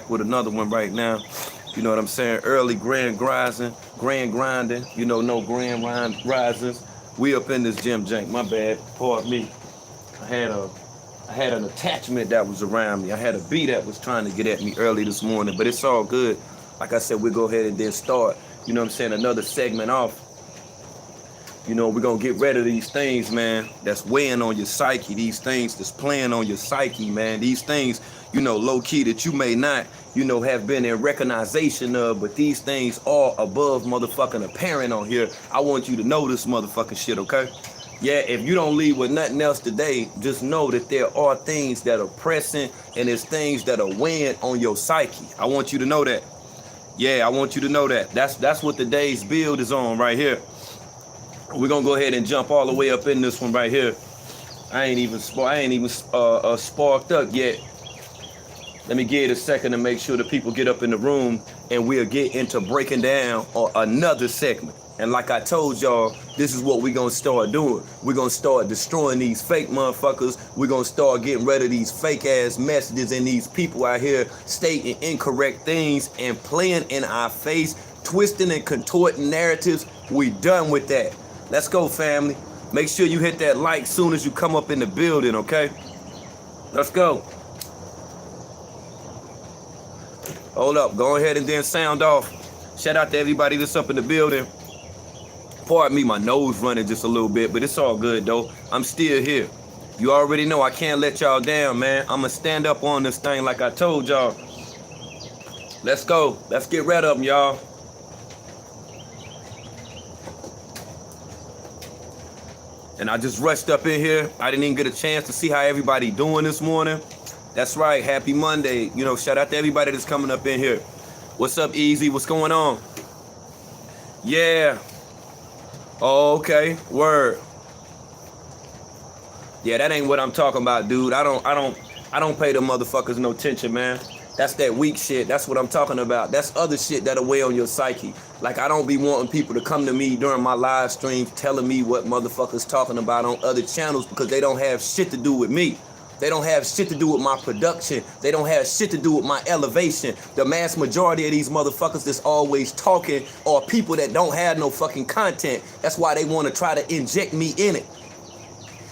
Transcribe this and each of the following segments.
back with another one right now. You know what I'm saying? Early grand grinding, you know, no risings. We up in this gym jank. My bad. Pardon me. I had an attachment that was around me. I had a bee that was trying to get at me early this morning, but it's all good. Like I said, we'll go ahead and then start, you know what I'm saying, another segment off. You know, we're going to get rid of these things, man, that's weighing on your psyche. These things that's playing on your psyche, man. These things, you know, low-key that you may not, you know, have been in recognition of, but these things are above motherfucking apparent on here. I want you to know this motherfucking shit, okay? Yeah, if you don't leave with nothing else today, just know that there are things that are pressing and there's things that are weighing on your psyche. I want you to know that. Yeah, I want you to know that. That's what today's build is on right here. We're gonna go ahead and jump all the way up in this one right here. I ain't even sparked up yet. Let me give it a second to make sure the people get up in the room and we'll get into breaking down another segment. And like I told y'all, this is what we're gonna start doing. We're gonna start destroying these fake motherfuckers. We're gonna start getting rid of these fake ass messages and these people out here stating incorrect things and playing in our face, twisting and contorting narratives. We done with that. Let's go, family. Make sure you hit that like soon as you come up in the building, okay? Let's go. Hold up. Go ahead and then sound off. Shout out to everybody that's up in the building. Pardon me, my nose running just a little bit, but it's all good, though. I'm still here. You already know I can't let y'all down, man. I'm going to stand up on this thing like I told y'all. Let's go. Let's get rid of them, y'all. And I just rushed up in here. I didn't even get a chance to see how everybody doing this morning. That's right. Happy Monday. You know, shout out to everybody that's coming up in here. What's up, Easy? What's going on? Yeah. Oh, okay. Word. Yeah, that ain't what I'm talking about, dude. I don't pay the motherfuckers no attention, man. That's that weak shit. That's what I'm talking about. That's other shit that'll weigh on your psyche. Like, I don't be wanting people to come to me during my live streams telling me what motherfuckers talking about on other channels because they don't have shit to do with me. They don't have shit to do with my production. They don't have shit to do with my elevation. The mass majority of these motherfuckers that's always talking are people that don't have no fucking content. That's why they want to try to inject me in it.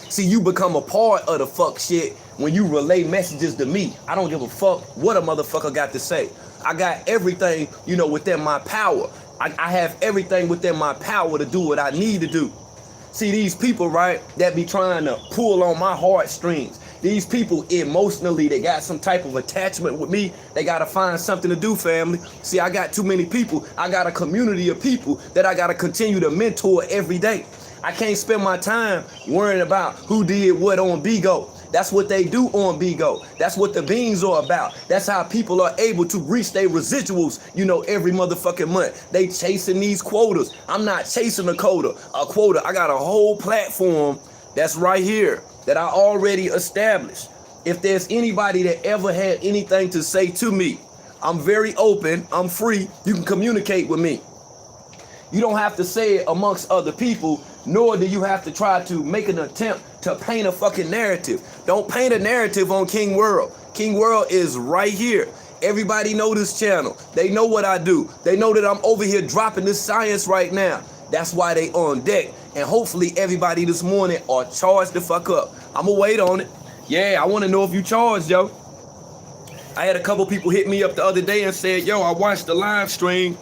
See, you become a part of the fuck shit when you relay messages to me. I don't give a fuck what a motherfucker got to say. I got everything, you know, within my power. I have everything within my power to do what I need to do. See, these people, right, that be trying to pull on my heartstrings. These people emotionally, they got some type of attachment with me. They got to find something to do, family. See, I got too many people. I got a community of people that I got to continue to mentor every day. I can't spend my time worrying about who did what on Bigo. That's what they do on Bigo. That's what the beans are about. That's how people are able to reach their residuals, you know, every motherfucking month. They chasing these quotas. I'm not chasing a quota. I got a whole platform that's right here that I already established. If there's anybody that ever had anything to say to me, I'm very open. I'm free. You can communicate with me. You don't have to say it amongst other people, nor do you have to try to make an attempt to paint a fucking narrative. Don't paint a narrative on King World. King World is right here. Everybody know this channel. They know what I do. They know that I'm over here dropping this science right now. That's why they on deck. And hopefully everybody this morning are charged the fuck up. I'ma wait on it. Yeah, I want to know if you charged, yo. I had a couple people hit me up the other day and said, yo, I watched the live stream.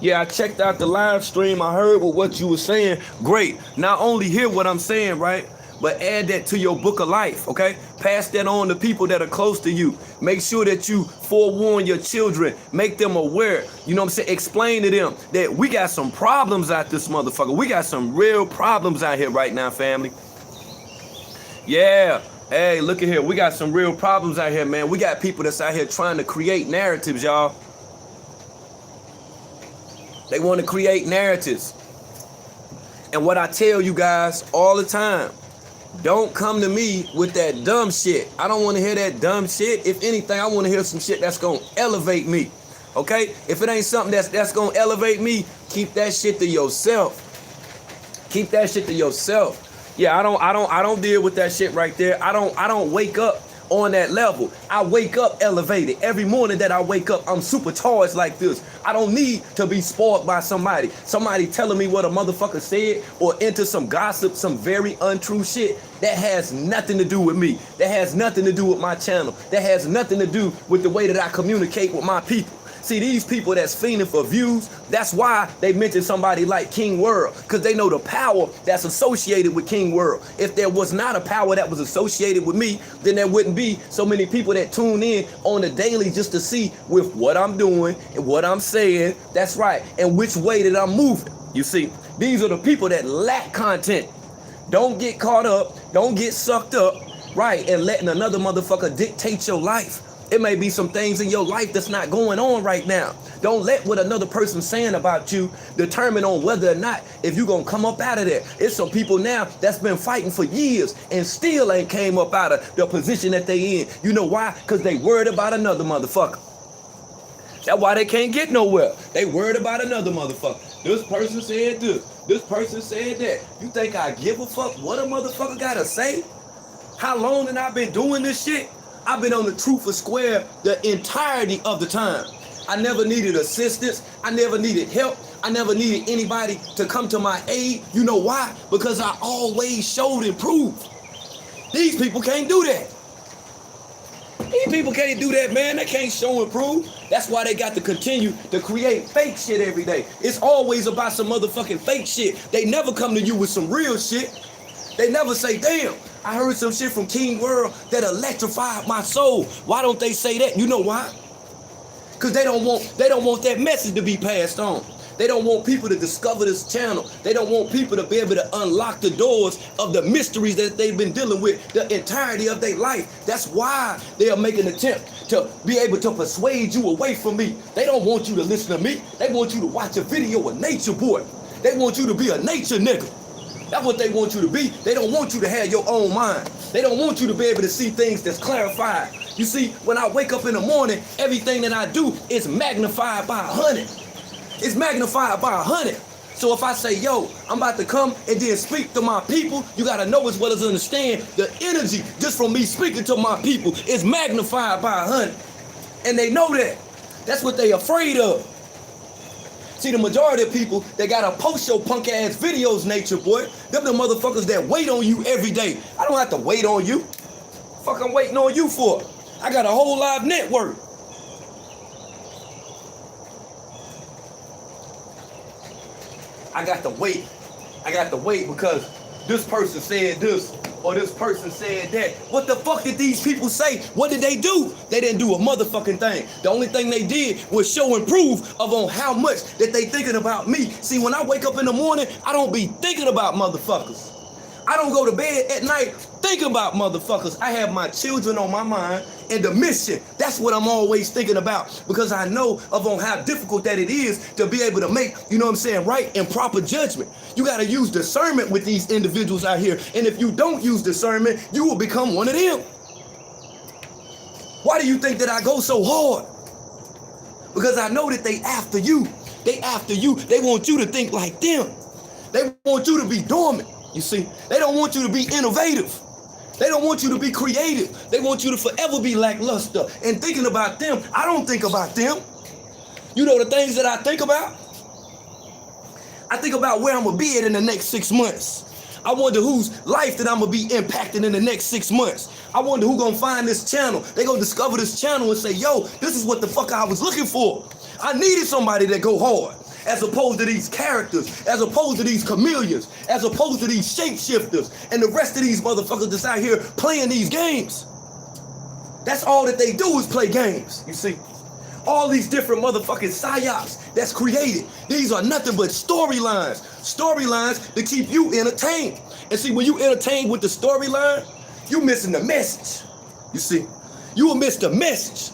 Yeah, I checked out the live stream. I heard what you were saying. Great. Not only hear what I'm saying, right? But add that to your book of life, okay? Pass that on to people that are close to you. Make sure that you forewarn your children. Make them aware. You know what I'm saying? Explain to them that we got some problems out this motherfucker. We got some real problems out here right now, family. Yeah. Hey, look at here. We got some real problems out here, man. We got people that's out here trying to create narratives, y'all. They want to create narratives. And what I tell you guys all the time, don't come to me with that dumb shit. I don't want to hear that dumb shit. If anything, I want to hear some shit that's going to elevate me. Okay? If it ain't something that's going to elevate me, keep that shit to yourself. Keep that shit to yourself. Yeah, I don't deal with that shit right there. I don't wake up on that level. I wake up elevated. Every morning that I wake up, I'm supercharged like this. I don't need to be spoiled by somebody telling me what a motherfucker said or into some gossip, some very untrue shit. That has nothing to do with me. That has nothing to do with my channel. That has nothing to do with the way that I communicate with my people. See, these people that's fiending for views, that's why they mention somebody like King World, because they know the power that's associated with King World. If there was not a power that was associated with me, then there wouldn't be so many people that tune in on the daily just to see with what I'm doing and what I'm saying. That's right. And which way that I'm moving. You see, these are the people that lack content. Don't get caught up. Don't get sucked up, right, and letting another motherfucker dictate your life. It may be some things in your life that's not going on right now. Don't let what another person's saying about you determine on whether or not if you're going to come up out of there. It's some people now that's been fighting for years and still ain't came up out of the position that they in. You know why? Because they worried about another motherfucker. That's why they can't get nowhere. They worried about another motherfucker. This person said this. This person said that. You think I give a fuck what a motherfucker got to say? How long have I been doing this shit? I've been on the Truth or Square the entirety of the time. I never needed assistance. I never needed help. I never needed anybody to come to my aid. You know why? Because I always showed and proved. These people can't do that. These people can't do that, man. They can't show and prove. That's why they got to continue to create fake shit every day. It's always about some motherfucking fake shit. They never come to you with some real shit. They never say, damn, I heard some shit from King World that electrified my soul. Why don't they say that? You know why? Because they don't want that message to be passed on. They don't want people to discover this channel. They don't want people to be able to unlock the doors of the mysteries that they've been dealing with the entirety of their life. That's why they are making an attempt to be able to persuade you away from me. They don't want you to listen to me. They want you to watch a video of Nature Boy. They want you to be a nature nigga. That's what they want you to be. They don't want you to have your own mind. They don't want you to be able to see things that's clarified. You see, when I wake up in the morning, everything that I do is magnified by 100. It's magnified by 100. So if I say, yo, I'm about to come and then speak to my people, you got to know as well as understand the energy just from me speaking to my people is magnified by 100. And they know that. That's what they afraid of. See, the majority of people that gotta post your punk ass videos, Nature Boy, them the motherfuckers that wait on you every day. I don't have to wait on you. Fuck, I'm waiting on you for. I got a whole live network. I got to wait. I got to wait because this person said this or this person said that. What the fuck did these people say? What did they do? They didn't do a motherfucking thing. The only thing they did was show and prove of on how much that they thinking about me. See, when I wake up in the morning, I don't be thinking about motherfuckers. I don't go to bed at night thinking about motherfuckers. I have my children on my mind and the mission. That's what I'm always thinking about because I know of on how difficult that it is to be able to make, you know what I'm saying, right and proper judgment. You got to use discernment with these individuals out here. And if you don't use discernment, you will become one of them. Why do you think that I go so hard? Because I know that they after you. They after you. They want you to think like them. They want you to be dormant. You see, they don't want you to be innovative. They don't want you to be creative. They want you to forever be lackluster. And thinking about them, I don't think about them. You know the things that I think about? I think about where I'm going to be at in the next 6 months. I wonder whose life that I'm going to be impacting in the next 6 months. I wonder who's going to find this channel. They going to discover this channel and say, yo, this is what the fuck I was looking for. I needed somebody that go hard. As opposed to these characters, as opposed to these chameleons, as opposed to these shapeshifters, and the rest of these motherfuckers that's out here playing these games. That's all that they do is play games, you see. All these different motherfucking psyops that's created. These are nothing but storylines. Storylines to keep you entertained. And see, when you entertain with the storyline, you missing the message. You see, you will miss the message.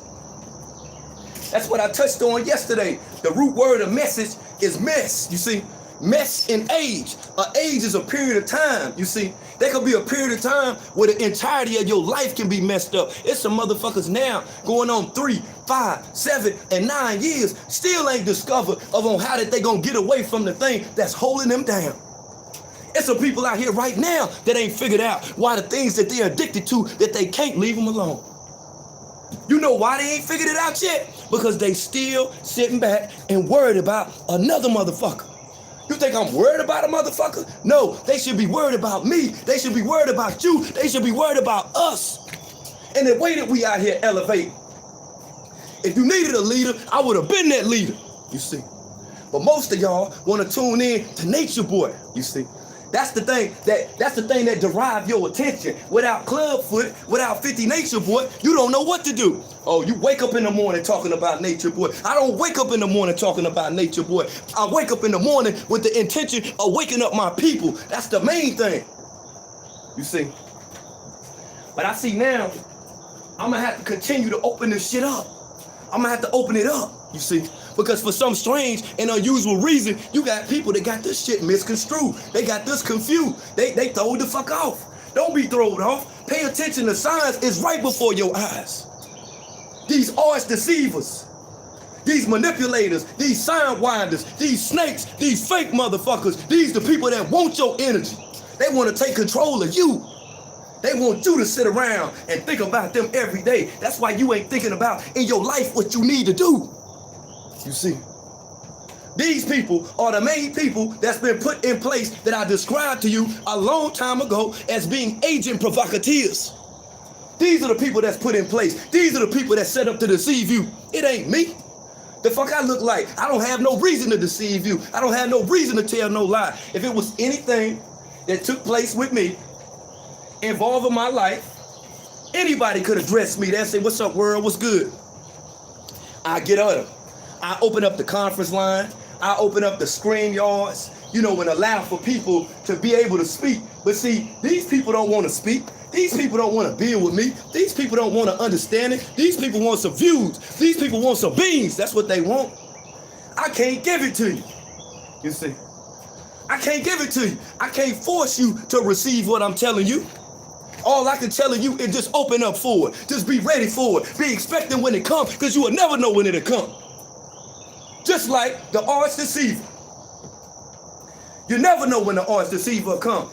That's what I touched on yesterday. The root word of message is mess, you see. Mess and age. An age is a period of time, you see. There could be a period of time where the entirety of your life can be messed up. It's some motherfuckers now going on 3, 5, 7, and 9 years still ain't discovered of on how that they gonna get away from the thing that's holding them down. It's some people out here right now that ain't figured out why the things that they're addicted to, that they can't leave them alone. You know why they ain't figured it out yet? Because they still sitting back and worried about another motherfucker. You think I'm worried about a motherfucker? No, they should be worried about me. They should be worried about you. They should be worried about us. And the way that we out here elevate. If you needed a leader, I would have been that leader, you see. But most of y'all want to tune in to Nature Boy, you see. That's the thing that derive your attention. Without Clubfoot, without 50 Nature Boy, you don't know what to do. Oh, you wake up in the morning talking about Nature Boy. I don't wake up in the morning talking about Nature Boy. I wake up in the morning with the intention of waking up my people. That's the main thing, you see. But I see now, I'm going to have to continue to open this shit up. I'm going to have to open it up, you see. Because for some strange and unusual reason, you got people that got this shit misconstrued. They got this confused. They throw the fuck off. Don't be thrown off. Pay attention to signs. It's right before your eyes. These arch deceivers, these manipulators, these sign winders, these snakes, these fake motherfuckers, these the people that want your energy. They want to take control of you. They want you to sit around and think about them every day. That's why you ain't thinking about in your life what you need to do. You see, these people are the main people that's been put in place that I described to you a long time ago as being agent provocateurs. These are the people that's put in place. These are the people that set up to deceive you. It ain't me. The fuck I look like? I don't have no reason to deceive you. I don't have no reason to tell no lie. If it was anything that took place with me involving my life, anybody could address me. They'd say, "What's up, world? What's good?" I get on them. I open up the conference line. I open up the scream yards, you know, and allow for people to be able to speak. But see, these people don't want to speak. These people don't want to build with me. These people don't want to understand it. These people want some views. These people want some beans. That's what they want. I can't give it to you. You see, I can't give it to you. I can't force you to receive what I'm telling you. All I can tell you is just open up for it. Just be ready for it. Be expecting when it comes, because you will never know when it'll come. Just like the arch deceiver. You never know when the arch deceiver comes.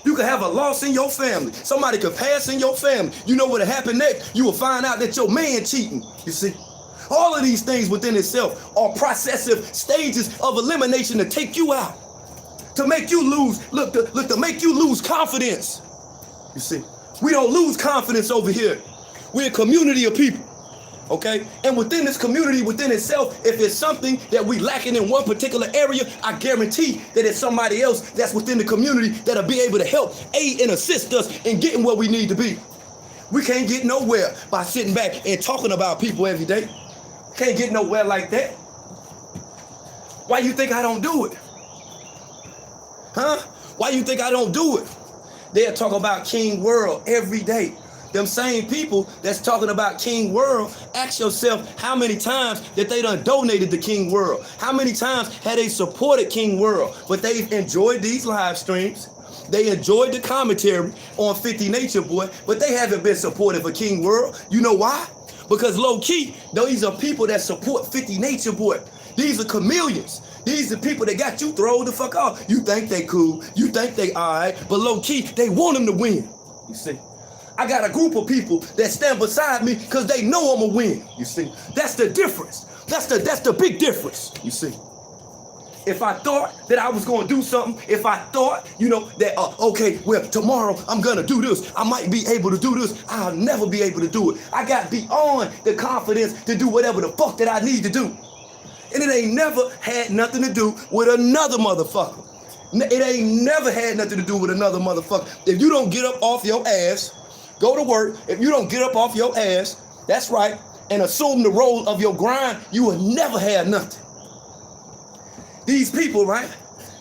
You could have a loss in your family. Somebody could pass in your family. You know what'll happen next? You will find out that your man cheating. You see? All of these things within itself are processive stages of elimination to take you out. To make you lose, to make you lose confidence. You see? We don't lose confidence over here. We're a community of people. Okay? And within this community, within itself, if it's something that we lacking in one particular area, I guarantee that it's somebody else that's within the community that'll be able to help, aid, and assist us in getting where we need to be. We can't get nowhere by sitting back and talking about people every day. Can't get nowhere like that. Why you think I don't do it? Huh? Why you think I don't do it? They'll talk about King World every day. Them same people that's talking about King World, ask yourself how many times that they done donated to King World. How many times had they supported King World? But they've enjoyed these live streams. They enjoyed the commentary on 50 Nature Boy, but they haven't been supportive of King World. You know why? Because low key, these are people that support 50 Nature Boy. These are chameleons. These are people that got you thrown the fuck off. You think they cool. You think they all right. But low key, they want them to win. You see? I got a group of people that stand beside me because they know I'm a win. You see? That's the difference. That's the big difference. You see? If I thought that I was going to do something, if I thought, you know, that, okay, well, tomorrow I'm going to do this, I might be able to do this, I'll never be able to do it. I got beyond the confidence to do whatever the fuck that I need to do. And it ain't never had nothing to do with another motherfucker. It ain't never had nothing to do with another motherfucker. If you don't get up off your ass, go to work, if you don't get up off your ass, that's right, and assume the role of your grind, you will never have nothing. These people, right,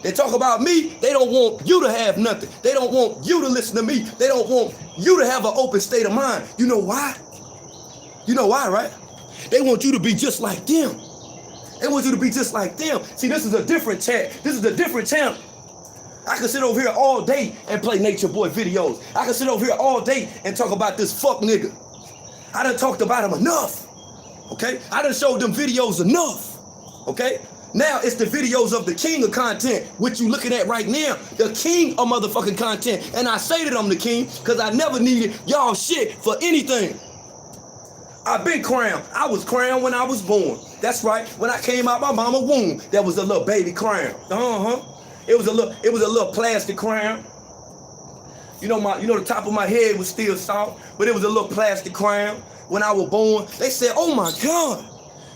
they talk about me, they don't want you to have nothing. They don't want you to listen to me. They don't want you to have an open state of mind. You know why? You know why, right? They want you to be just like them. They want you to be just like them. See, this is a different chat. This is a different channel. I can sit over here all day and play Nature Boy videos. I can sit over here all day and talk about this fuck nigga. I done talked about him enough, okay? I done showed them videos enough, okay? Now it's the videos of the king of content, which you looking at right now, the king of motherfucking content. And I say that I'm the king because I never needed y'all shit for anything. I've been crowned. I was crowned when I was born. That's right. When I came out my mama's womb, there was a little baby crown. It was a little plastic crown. You know the top of my head was still soft, but it was a little plastic crown. When I was born, they said, "Oh my God,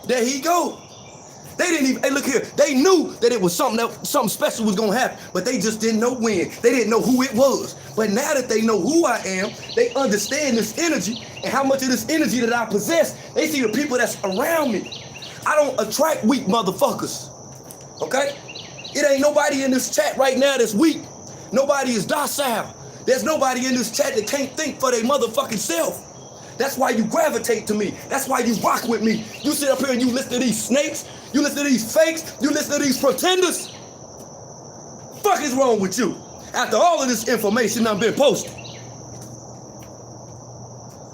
there he go." They didn't even, hey, look here, they knew that it was something special was gonna happen, but they just didn't know when. They didn't know who it was. But now that they know who I am, they understand this energy and how much of this energy that I possess. They see the people that's around me. I don't attract weak motherfuckers, okay? It ain't nobody in this chat right now that's weak. Nobody is docile. There's nobody in this chat that can't think for their motherfucking self. That's why you gravitate to me. That's why you rock with me. You sit up here and you listen to these snakes. You listen to these fakes. You listen to these pretenders. Fuck is wrong with you? After all of this information I've been posting.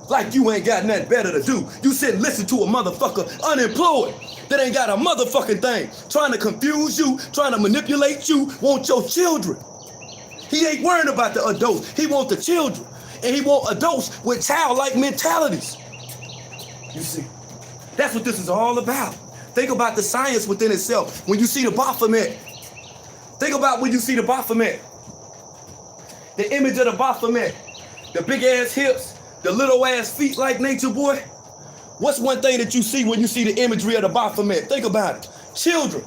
Like you ain't got nothing better to do. You sit and listen to a motherfucker unemployed that ain't got a motherfucking thing. Trying to confuse you. Trying to manipulate you. Want your children. He ain't worrying about the adults. He want the children. And he want adults with childlike mentalities. You see, that's what this is all about. Think about the science within itself. When you see the Baphomet, think about when you see the Baphomet. The image of the Baphomet, the big ass hips, the little ass feet like Nature Boy. What's one thing that you see when you see the imagery of the Baphomet? Think about it. Children.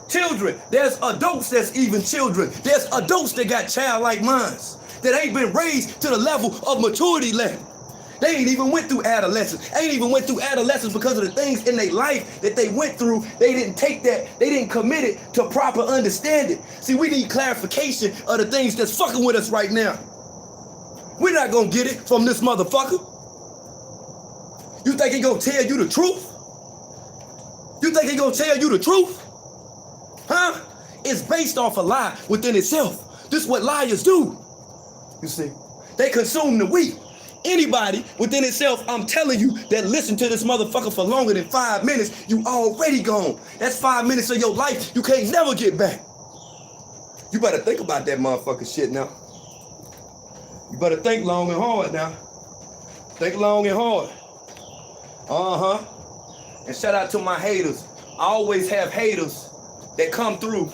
Children. There's adults that's even children. There's adults that got childlike minds, that ain't been raised to the level of maturity level. They ain't even went through adolescence. Ain't even went through adolescence because of the things in their life that they went through. They didn't take that. They didn't commit it to proper understanding. See, we need clarification of the things that's fucking with us right now. We're not gonna get it from this motherfucker. You think he gonna tell you the truth? You think he gonna tell you the truth? Huh? It's based off a lie within itself. This is what liars do. You see, they consume the weak. Anybody within itself, I'm telling you, that listen to this motherfucker for longer than 5 minutes, you already gone. That's 5 minutes of your life you can't never get back. You better think about that motherfucking shit now. You better think long and hard now. Think long and hard. And shout out to my haters. I always have haters that come through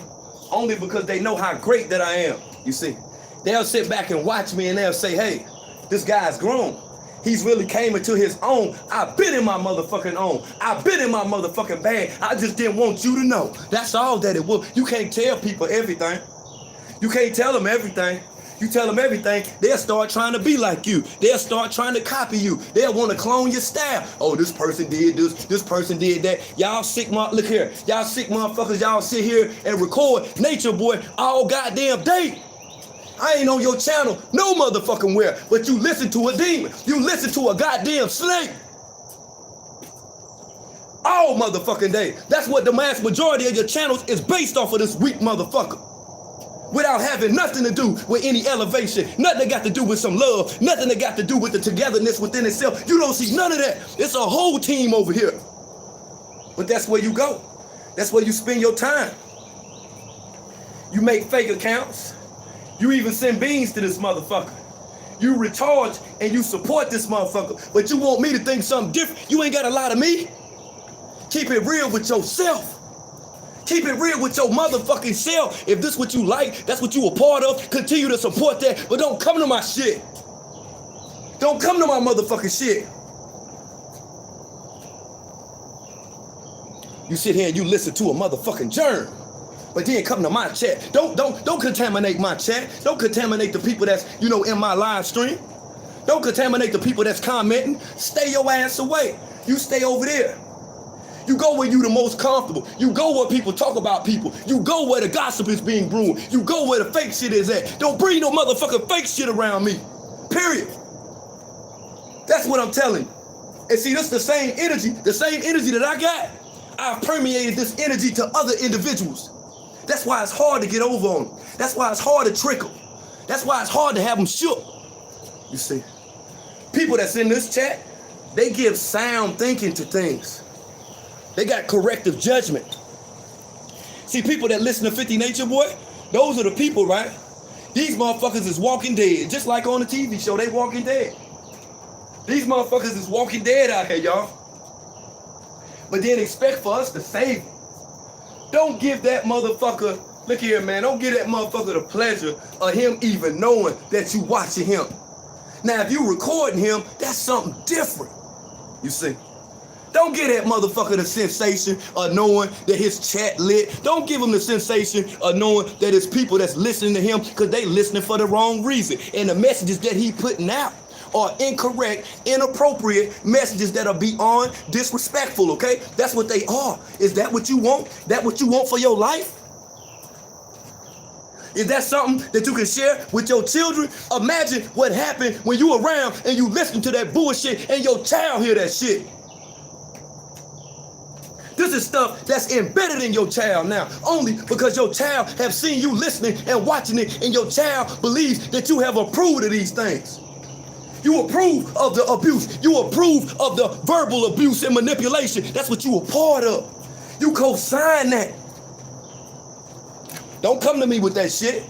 only because they know how great that I am. You see, they'll sit back and watch me and they'll say, hey, this guy's grown. He's really came into his own. I've been in my motherfucking own. I've been in my motherfucking bag. I just didn't want you to know. That's all that it was. You can't tell people everything. You can't tell them everything. You tell them everything, they'll start trying to be like you. They'll start trying to copy you. They'll want to clone your style. Oh, this person did this person did that. Y'all sick look here. Y'all sick motherfuckers, y'all sit here and record Nature Boy all goddamn day. I ain't on your channel no motherfucking where, but you listen to a demon. You listen to a goddamn snake. All motherfucking day. That's what the mass majority of your channels is based off of, this weak motherfucker. Without having nothing to do with any elevation, nothing that got to do with some love, nothing that got to do with the togetherness within itself. You don't see none of that. It's a whole team over here. But that's where you go. That's where you spend your time. You make fake accounts. You even send beans to this motherfucker. You recharge and you support this motherfucker. But you want me to think something different. You ain't got a lot of me. Keep it real with yourself. Keep it real with your motherfucking self. If this what you like, that's what you a part of, continue to support that. But don't come to my shit. Don't come to my motherfucking shit. You sit here and you listen to a motherfucking germ, but then come to my chat. Don't contaminate my chat. Don't contaminate the people that's, in my live stream. Don't contaminate the people that's commenting. Stay your ass away. You stay over there. You go where you the most comfortable. You go where people talk about people. You go where the gossip is being brewed. You go where the fake shit is at. Don't bring no motherfucking fake shit around me. Period. That's what I'm telling you. And see, this the same energy that I got. I've permeated this energy to other individuals. That's why it's hard to get over on them. That's why it's hard to trickle. That's why it's hard to have them shook. You see, people that's in this chat, they give sound thinking to things. They got corrective judgment. See, people that listen to 50 Nature Boy, those are the people, right? These motherfuckers is walking dead. Just like on the TV show, they walking dead. These motherfuckers is walking dead out here, y'all. But then expect for us to save them. Don't give that motherfucker, look here, man, don't give that motherfucker the pleasure of him even knowing that you watching him. Now, if you recording him, that's something different, you see. Don't give that motherfucker the sensation of knowing that his chat lit. Don't give him the sensation of knowing that it's people that's listening to him because they listening for the wrong reason. And the messages that he putting out are incorrect, inappropriate messages that are beyond disrespectful, okay? That's what they are. Is that what you want? That what you want for your life? Is that something that you can share with your children? Imagine what happened when you around and you listen to that bullshit and your child hear that shit. This is stuff that's embedded in your child now, only because your child have seen you listening and watching it, and your child believes that you have approved of these things. You approve of the abuse. You approve of the verbal abuse and manipulation. That's what you a part of. You co-sign that. Don't come to me with that shit.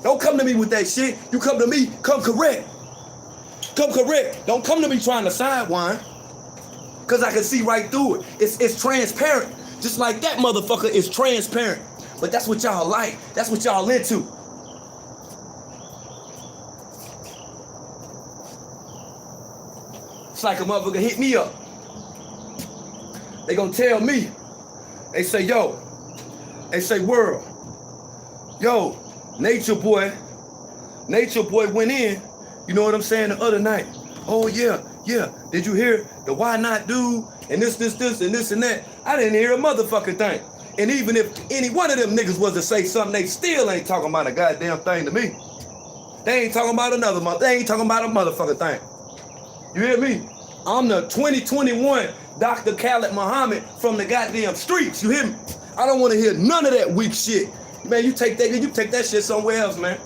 Don't come to me with that shit. You come to me, come correct. Come correct. Don't come to me trying to sidewind. Because I can see right through it. It's transparent. Just like that motherfucker is transparent. But that's what y'all like. That's what y'all into. It's like a motherfucker hit me up. They gonna tell me. They say, yo. They say, world. Yo, Nature Boy went in, you know what I'm saying, the other night. Oh, yeah. Did you hear the why not dude and this, and this, and that? I didn't hear a motherfucking thing. And even if any one of them niggas was to say something, they still ain't talking about a goddamn thing to me. They ain't talking about they ain't talking about a motherfucking thing. You hear me? I'm the 2021 Dr. Khaled Muhammad from the goddamn streets. You hear me? I don't want to hear none of that weak shit. Man, you take that shit somewhere else, man.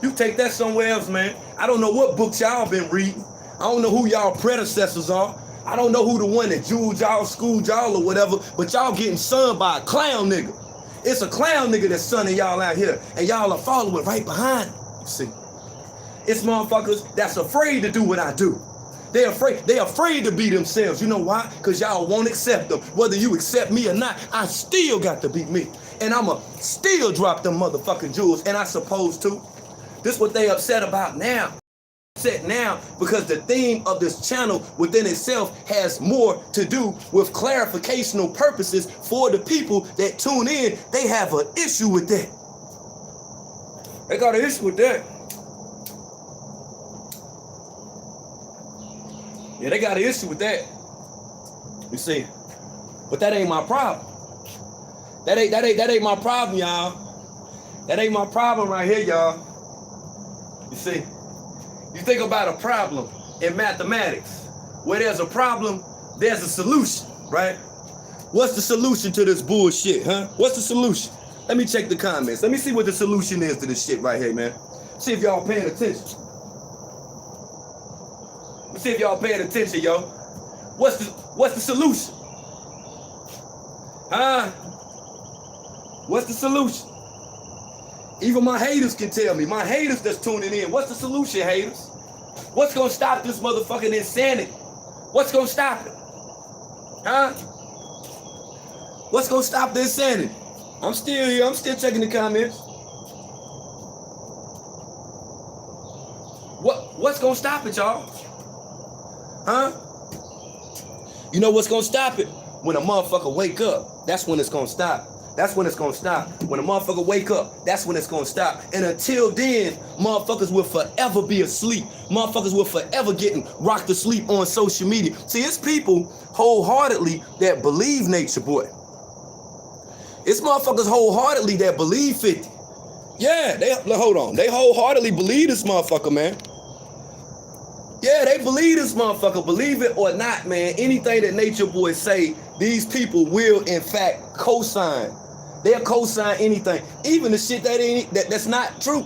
You take that somewhere else, man. I don't know what books y'all been reading. I don't know who y'all predecessors are. I don't know who the one that jeweled y'all, schooled y'all, or whatever, but y'all getting sunned by a clown nigga. It's a clown nigga that's sunning y'all out here, and y'all are following right behind him, you see. It's motherfuckers that's afraid to do what I do. They afraid to be themselves. You know why? Because y'all won't accept them. Whether you accept me or not, I still got to be me. And I'ma still drop them motherfucking jewels, and I supposed to. This what they upset about now. Upset now because the theme of this channel within itself has more to do with clarificational purposes for the people that tune in. They have an issue with that. They got an issue with that. Yeah, they got an issue with that. You see, but that ain't my problem. That ain't my problem, y'all. That ain't my problem right here, y'all. You see, you think about a problem in mathematics. Where there's a problem, there's a solution, right? What's the solution to this bullshit, huh? What's the solution? Let me check the comments. Let me see what the solution is to this shit right here, man. See if y'all paying attention. Let's see if y'all paying attention, yo. What's the solution? Huh? What's the solution? Even my haters can tell me. My haters that's tuning in. What's the solution, haters? What's gonna stop this motherfucking insanity? What's gonna stop it? Huh? What's gonna stop the insanity? I'm still here. I'm still checking the comments. What's gonna stop it, y'all? Huh? You know what's gonna stop it? When a motherfucker wake up, that's when it's gonna stop. That's when it's gonna stop. When a motherfucker wake up, that's when it's gonna stop. And until then, motherfuckers will forever be asleep. Motherfuckers will forever getting rocked to sleep on social media. See, it's people wholeheartedly that believe Nature Boy. It's motherfuckers wholeheartedly that believe 50. Yeah, they wholeheartedly believe this motherfucker, man. Yeah, they believe this motherfucker. Believe it or not, man. Anything that Nature Boy say, these people will in fact co-sign. They'll co-sign anything, even the shit that's not true.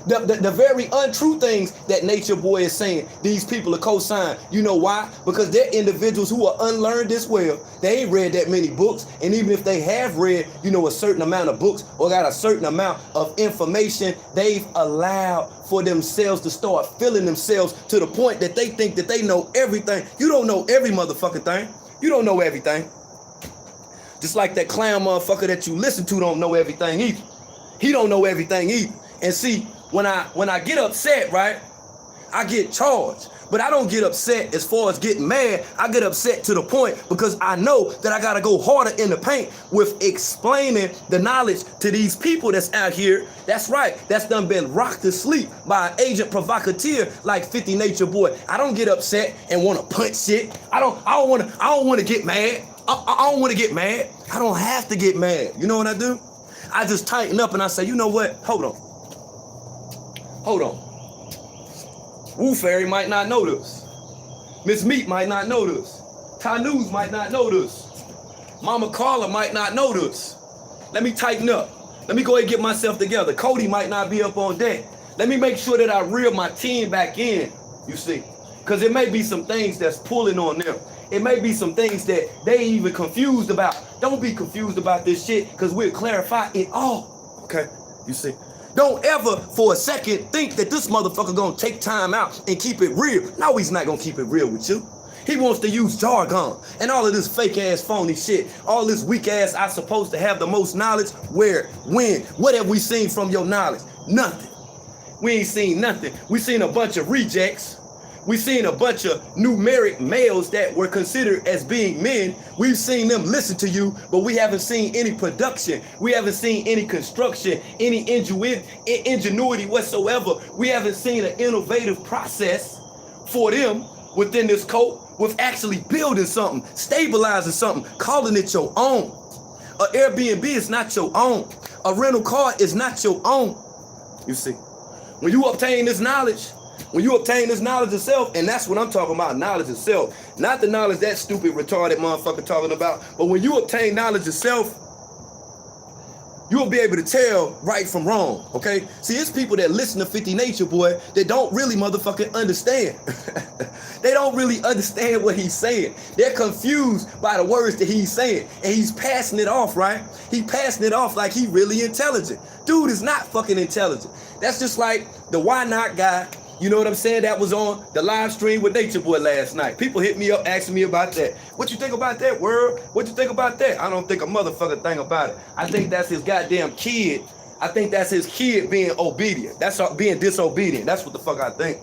The very untrue things that Nature Boy is saying, these people are co-sign. You know why? Because they're individuals who are unlearned as well. They ain't read that many books. And even if they have read, a certain amount of books or got a certain amount of information, they've allowed for themselves to start feeling themselves to the point that they think that they know everything. You don't know every motherfucking thing. You don't know everything. Just like that clown motherfucker that you listen to don't know everything either. He don't know everything either. And see, when I get upset, right, I get charged. But I don't get upset as far as getting mad. I get upset to the point because I know that I got to go harder in the paint with explaining the knowledge to these people that's out here. That's right. That's done been rocked to sleep by an agent provocateur like 50 Nature Boy. I don't get upset and want to punch shit. I don't want to get mad. I don't want to get mad. I don't have to get mad. You know what I do? I just tighten up and I say, you know what? Hold on. Woo Fairy might not know this. Miss Meat might not know this. Ty News might not know this. Mama Carla might not know this. Let me tighten up. Let me go ahead and get myself together. Cody might not be up on deck. Let me make sure that I reel my team back in, you see. Because it may be some things that's pulling on them. It may be some things that they even confused about. Don't be confused about this shit because we'll clarify it all. Okay, you see. Don't ever for a second think that this motherfucker gonna take time out and keep it real. No, he's not gonna keep it real with you. He wants to use jargon and all of this fake ass phony shit. All this weak ass, I supposed to have the most knowledge. Where? When? What have we seen from your knowledge? Nothing. We ain't seen nothing. We seen a bunch of rejects. We seen a bunch of numeric males that were considered as being men. We've seen them listen to you, but we haven't seen any production. We haven't seen any construction, any ingenuity whatsoever. We haven't seen an innovative process for them within this code with actually building something, stabilizing something, calling it your own. An Airbnb is not your own. A rental car is not your own. You see, when you obtain this knowledge, itself, and that's what I'm talking about, knowledge itself, not the knowledge that stupid, retarded motherfucker talking about, but when you obtain knowledge itself, you'll be able to tell right from wrong, okay? See, it's people that listen to 50 Nature Boy that don't really motherfucking understand. They don't really understand what he's saying. They're confused by the words that he's saying, and he's passing it off, right? He passing it off like he really intelligent. Dude is not fucking intelligent. That's just like the Why Not guy. You know what I'm saying? That was on the live stream with Nature Boy last night. People hit me up asking me about that. What you think about that, world? What you think about that? I don't think a motherfucker thing about it. I think that's his goddamn kid. I think that's his kid being obedient. That's being disobedient. That's what the fuck I think.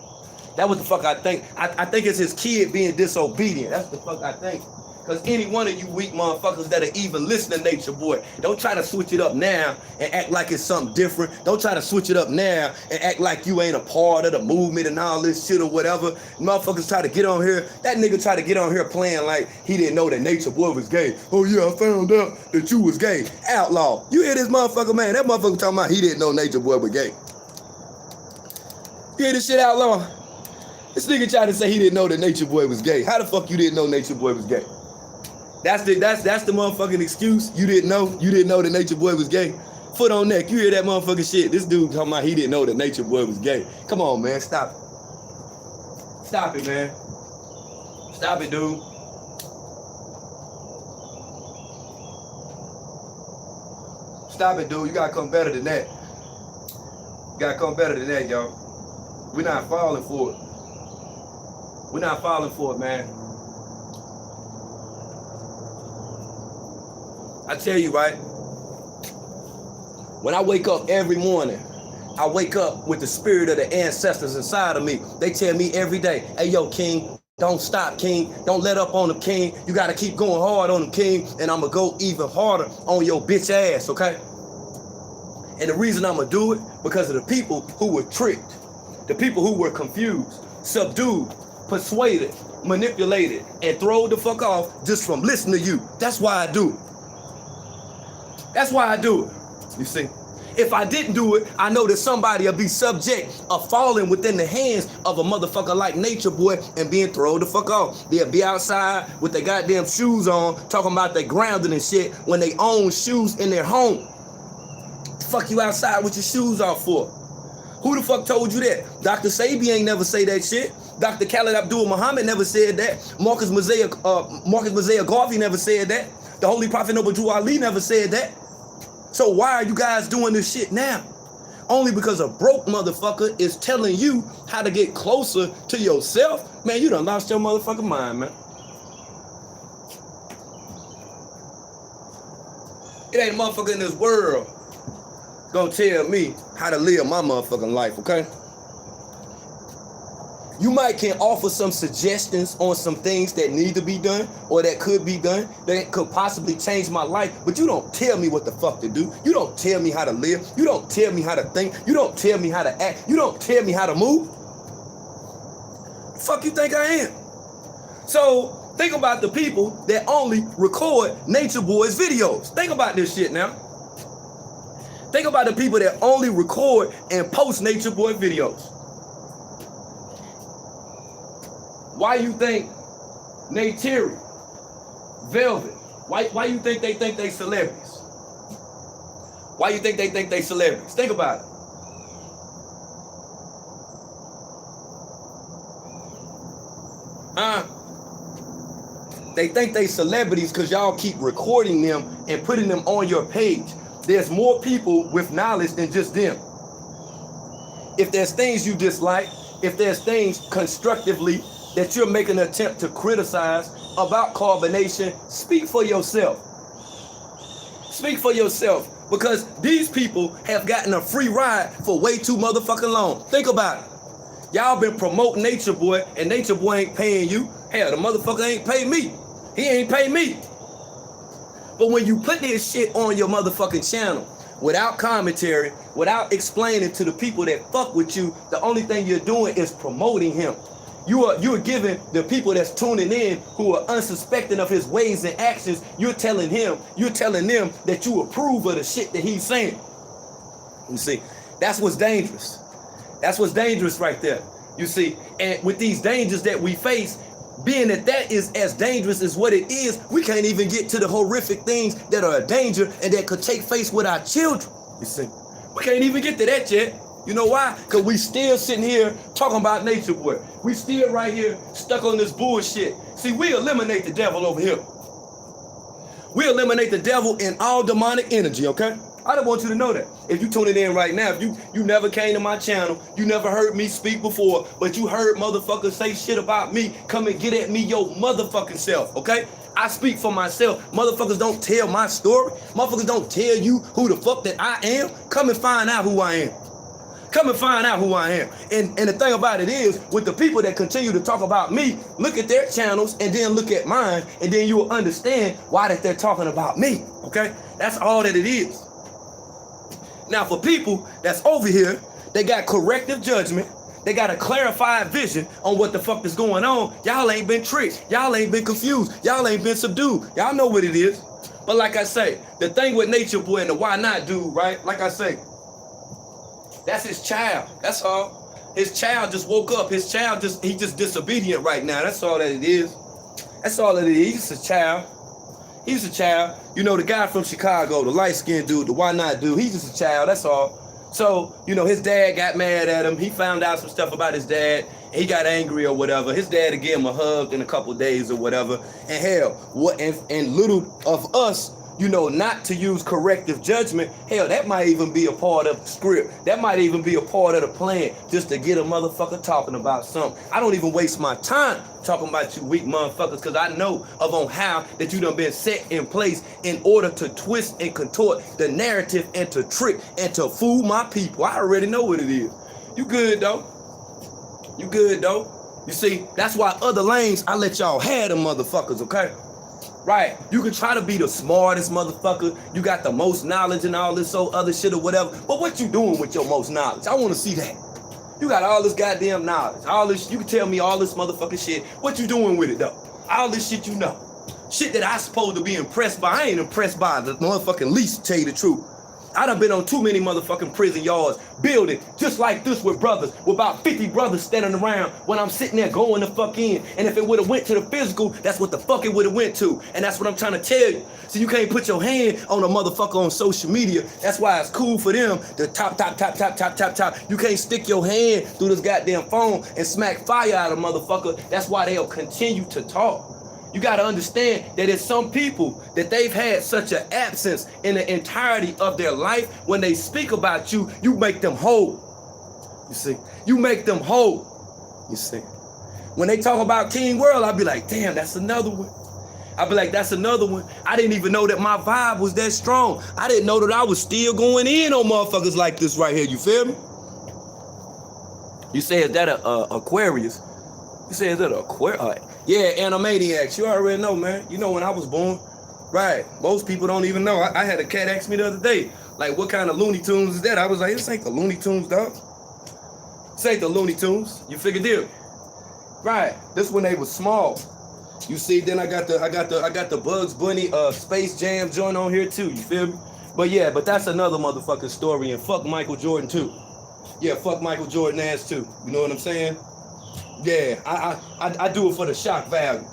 That's what the fuck I think. I think it's his kid being disobedient. That's the fuck I think. Because any one of you weak motherfuckers that are even listening to Nature Boy, don't try to switch it up now and act like it's something different. Don't try to switch it up now and act like you ain't a part of the movement and all this shit or whatever. Motherfuckers try to get on here. That nigga try to get on here playing like he didn't know that Nature Boy was gay. Oh yeah, I found out that you was gay. Outlaw. You hear this motherfucker, man? That motherfucker talking about he didn't know Nature Boy was gay. You hear this shit, Outlaw? This nigga tried to say he didn't know that Nature Boy was gay. How the fuck you didn't know Nature Boy was gay? That's the motherfucking excuse. You didn't know that Nature Boy was gay. Foot on neck. You hear that motherfucking shit? This dude talking about he didn't know that Nature Boy was gay. Come on, man. Stop it. Stop it, man. Stop it, dude. Stop it, dude. You gotta come better than that. You gotta come better than that, y'all. We're not falling for it. We're not falling for it, man. I tell you, right? When I wake up every morning, I wake up with the spirit of the ancestors inside of me. They tell me every day, hey, yo, King, don't stop, King. Don't let up on them, King. You got to keep going hard on them, King. And I'm going to go even harder on your bitch ass, okay? And the reason I'm going to do it, because of the people who were tricked, the people who were confused, subdued, persuaded, manipulated, and thrown the fuck off just from listening to you. That's why I do it. That's why I do it. You see, if I didn't do it, I know that somebody will be subject of falling within the hands of a motherfucker like Nature Boy and being thrown the fuck off. They'll be outside with their goddamn shoes on, talking about they grounded and shit when they own shoes in their home. The fuck you outside with your shoes off for? Who the fuck told you that? Dr. Sabi ain't never say that shit. Dr. Khaled Abdul Muhammad never said that. Marcus Mosiah Garvey never said that. The Holy Prophet Noble Drew Ali never said that. So why are you guys doing this shit now? Only because a broke motherfucker is telling you how to get closer to yourself? Man, you done lost your motherfucking mind, man. It ain't a motherfucker in this world gonna tell me how to live my motherfucking life, okay? You might can offer some suggestions on some things that need to be done or that could be done that could possibly change my life, but you don't tell me what the fuck to do. You don't tell me how to live. You don't tell me how to think. You don't tell me how to act. You don't tell me how to move. The fuck you think I am? So think about the people that only record Nature Boy's videos. Think about this shit now. Think about the people that only record and post Nature Boy videos. Why you think Nate Terry, Velvet, why you think they celebrities? Why you think they celebrities? Think about it. They think they celebrities because y'all keep recording them and putting them on your page. There's more people with knowledge than just them. If there's things you dislike, if there's things constructively that you're making an attempt to criticize about carbonation, speak for yourself. Speak for yourself, because these people have gotten a free ride for way too motherfucking long. Think about it. Y'all been promoting Nature Boy, and Nature Boy ain't paying you. Hell, the motherfucker ain't pay me. He ain't pay me. But when you put this shit on your motherfucking channel without commentary, without explaining to the people that fuck with you, the only thing you're doing is promoting him. You're giving the people that's tuning in who are unsuspecting of his ways and actions, you're telling them that you approve of the shit that he's saying. You see, that's what's dangerous. That's what's dangerous right there. You see, and with these dangers that we face, being that is as dangerous as what it is, we can't even get to the horrific things that are a danger and that could take place with our children. You see, we can't even get to that yet. You know why? Because we still sitting here talking about Nature Boy. We still right here stuck on this bullshit. See, we eliminate the devil over here. We eliminate the devil in all demonic energy, okay? I don't want you to know that. If you tuning in right now, if you never came to my channel, you never heard me speak before, but you heard motherfuckers say shit about me, come and get at me your motherfucking self, okay? I speak for myself. Motherfuckers don't tell my story. Motherfuckers don't tell you who the fuck that I am. Come and find out who I am. Come and find out who I am. And the thing about it is, with the people that continue to talk about me, look at their channels and then look at mine, and then you will understand why that they're talking about me, okay? That's all that it is. Now, for people that's over here, they got corrective judgment, they got a clarified vision on what the fuck is going on. Y'all ain't been tricked. Y'all ain't been confused. Y'all ain't been subdued. Y'all know what it is. But like I say, the thing with Nature Boy and the why not dude, right? Like I say, that's his child. That's all. His child just woke up. His child he just disobedient right now. That's all that it is. That's all that it is. He's just a child. He's a child. You know, the guy from Chicago, the light-skinned dude, the why not dude, he's just a child. That's all. So, you know, his dad got mad at him. He found out some stuff about his dad. He got angry or whatever. His dad gave him a hug in a couple days or whatever. And hell, what and little of us, you know, not to use corrective judgment, hell, that might even be a part of the script. That might even be a part of the plan, just to get a motherfucker talking about something. I don't even waste my time talking about you weak motherfuckers, because I know on how that you done been set in place in order to twist and contort the narrative and to trick and to fool my people. I already know what it is. You good, though. You good, though. You see, that's why other lanes, I let y'all have them motherfuckers, okay? Right, you can try to be the smartest motherfucker, you got the most knowledge and all this other shit or whatever, but what you doing with your most knowledge? I want to see that. You got all this goddamn knowledge, all this, you can tell me all this motherfucking shit. What you doing with it though? All this shit you know. Shit that I supposed to be impressed by, I ain't impressed by the motherfucking least, to tell you the truth. I done been on too many motherfucking prison yards, building just like this with brothers, with about 50 brothers standing around when I'm sitting there going the fuck in. And if it would have went to the physical, that's what the fuck it would have went to. And that's what I'm trying to tell you. So you can't put your hand on a motherfucker on social media. That's why it's cool for them to top. You can't stick your hand through this goddamn phone and smack fire out of a motherfucker. That's why they'll continue to talk. You got to understand that it's some people that they've had such an absence in the entirety of their life. When they speak about you, you make them whole. You see, you make them whole. You see, when they talk about King World, I'll be like, damn, that's another one. I'll be like, that's another one. I didn't even know that my vibe was that strong. I didn't know that I was still going in on motherfuckers like this right here. You feel me? You say, is that a Aquarius? You say, is that a Aquarius? Yeah, Animaniacs. You already know, man. You know when I was born. Right. Most people don't even know. I had a cat ask me the other day, like, what kind of Looney Tunes is that? I was like, this ain't the Looney Tunes, dog. This ain't the Looney Tunes. You figured it. Right. This when they was small. You see, then I got the Bugs Bunny Space Jam joint on here too. You feel me? But yeah, but that's another motherfucking story. And fuck Michael Jordan too. Yeah, fuck Michael Jordan ass too. You know what I'm saying? Yeah, I do it for the shock value.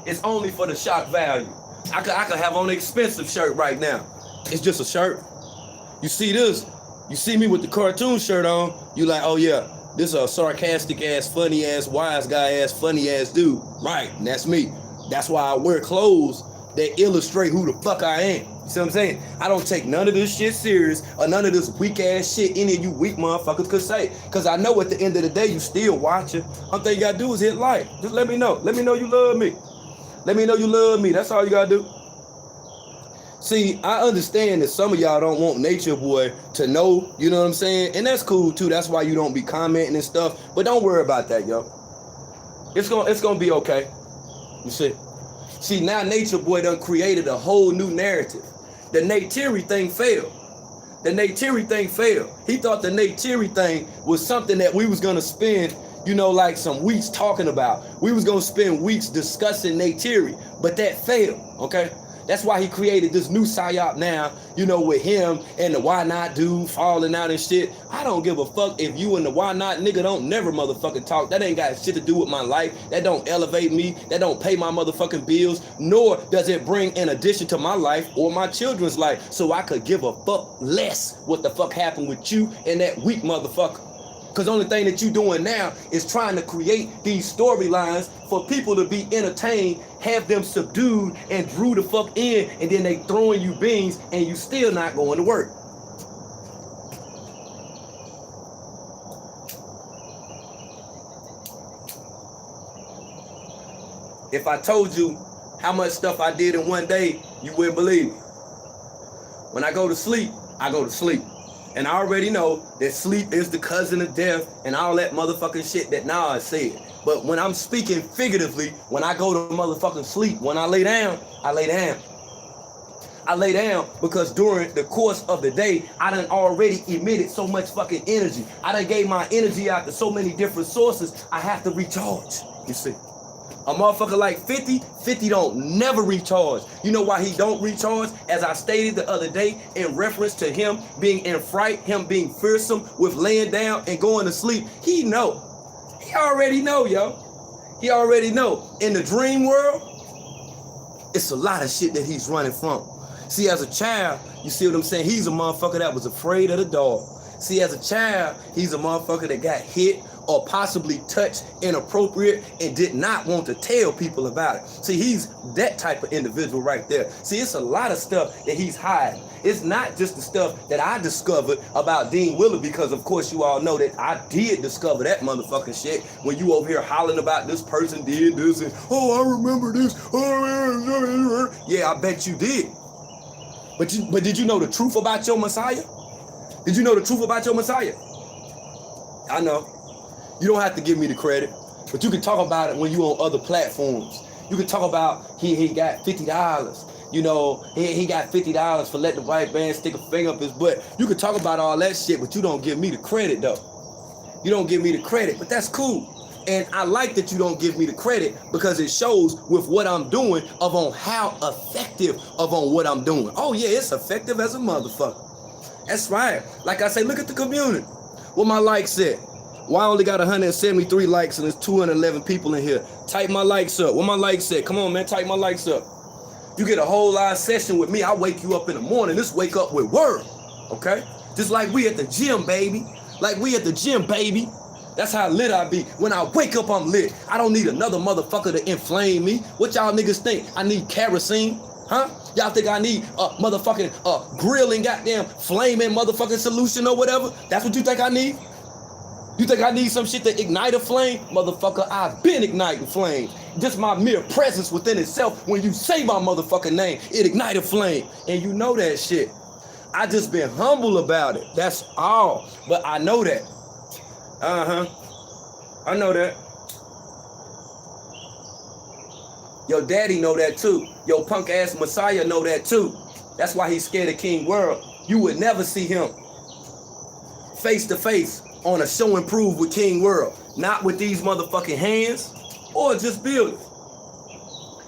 It's only for the shock value. I could have on an expensive shirt right now. It's just a shirt. You see this? You see me with the cartoon shirt on, you like, oh yeah, this is a sarcastic ass, funny ass, wise guy ass, funny ass dude. Right, and that's me. That's why I wear clothes that illustrate who the fuck I am. You see what I'm saying? I don't take none of this shit serious or none of this weak ass shit any of you weak motherfuckers could say. Cause I know at the end of the day you still watching. All thing you gotta do is hit like. Just let me know. Let me know you love me. Let me know you love me. That's all you gotta do. See, I understand that some of y'all don't want Nature Boy to know, you know what I'm saying? And that's cool too. That's why you don't be commenting and stuff. But don't worry about that, yo. It's gonna be okay. You see? See, now Nature Boy done created a whole new narrative. The Nate Terry thing failed. The Nate Terry thing failed. He thought the Nate Terry thing was something that we was gonna spend, you know, like some weeks talking about. We was gonna spend weeks discussing Nate Terry, but that failed, okay? That's why he created this new psyop now, you know, with him and the Why Not dude falling out and shit. I don't give a fuck if you and the Why Not nigga don't never motherfucking talk. That ain't got shit to do with my life. That don't elevate me. That don't pay my motherfucking bills. Nor does it bring an addition to my life or my children's life. So I could give a fuck less what the fuck happened with you and that weak motherfucker. Because the only thing that you doing now is trying to create these storylines for people to be entertained, have them subdued and drew the fuck in, and then they throwing you beans and you still not going to work. If I told you how much stuff I did in one day, you wouldn't believe me. When I go to sleep, I go to sleep. And I already know that sleep is the cousin of death and all that motherfucking shit that Nas said. But when I'm speaking figuratively, when I go to motherfucking sleep, when I lay down, I lay down. I lay down because during the course of the day, I done already emitted so much fucking energy. I done gave my energy out to so many different sources, I have to recharge, you see. A motherfucker like 50 don't never recharge. You know why he don't recharge? As I stated the other day in reference to him being in fright, him being fearsome with laying down and going to sleep. He know. He already know, yo. He already know. In the dream world, it's a lot of shit that he's running from. See, as a child, you see what I'm saying? He's a motherfucker that was afraid of the dog. See, as a child, he's a motherfucker that got hit or possibly touched inappropriate and did not want to tell people about it. See, he's that type of individual right there. See, it's a lot of stuff that he's hiding. It's not just the stuff that I discovered about Dean Willard, because of course you all know that I did discover that motherfucking shit when you over here hollering about this person did this and, oh, I remember this. Yeah, I bet you did. But did you know the truth about your Messiah? Did you know the truth about your Messiah? I know. You don't have to give me the credit, but you can talk about it when you on other platforms. You can talk about he got $50. You know, he got $50 for letting the white man stick a finger up his butt. You can talk about all that shit, but you don't give me the credit though. You don't give me the credit, but that's cool. And I like that you don't give me the credit because it shows with what I'm doing of on how effective of on what I'm doing. Oh yeah, it's effective as a motherfucker. That's right. Like I say, look at the community. What my likes at? Well, I only got 173 likes and there's 211 people in here. Type my likes up. What my likes at? Come on, man, type my likes up. You get a whole live session with me. I wake you up in the morning. This wake up with word, okay? Just like we at the gym, baby. Like we at the gym, baby. That's how lit I be. When I wake up, I'm lit. I don't need another motherfucker to inflame me. What y'all niggas think? I need kerosene? Huh? Y'all think I need a motherfucking grilling goddamn flaming motherfucking solution or whatever? That's what you think I need? You think I need some shit to ignite a flame? Motherfucker, I've been igniting flames. Just my mere presence within itself, when you say my motherfucking name, it ignite a flame. And you know that shit. I just been humble about it. That's all. But I know that. I know that. Your daddy know that too. Your punk ass Messiah know that too. That's why he's scared of King World. You would never see him face to face on a show and prove with King World. Not with these motherfucking hands or just building.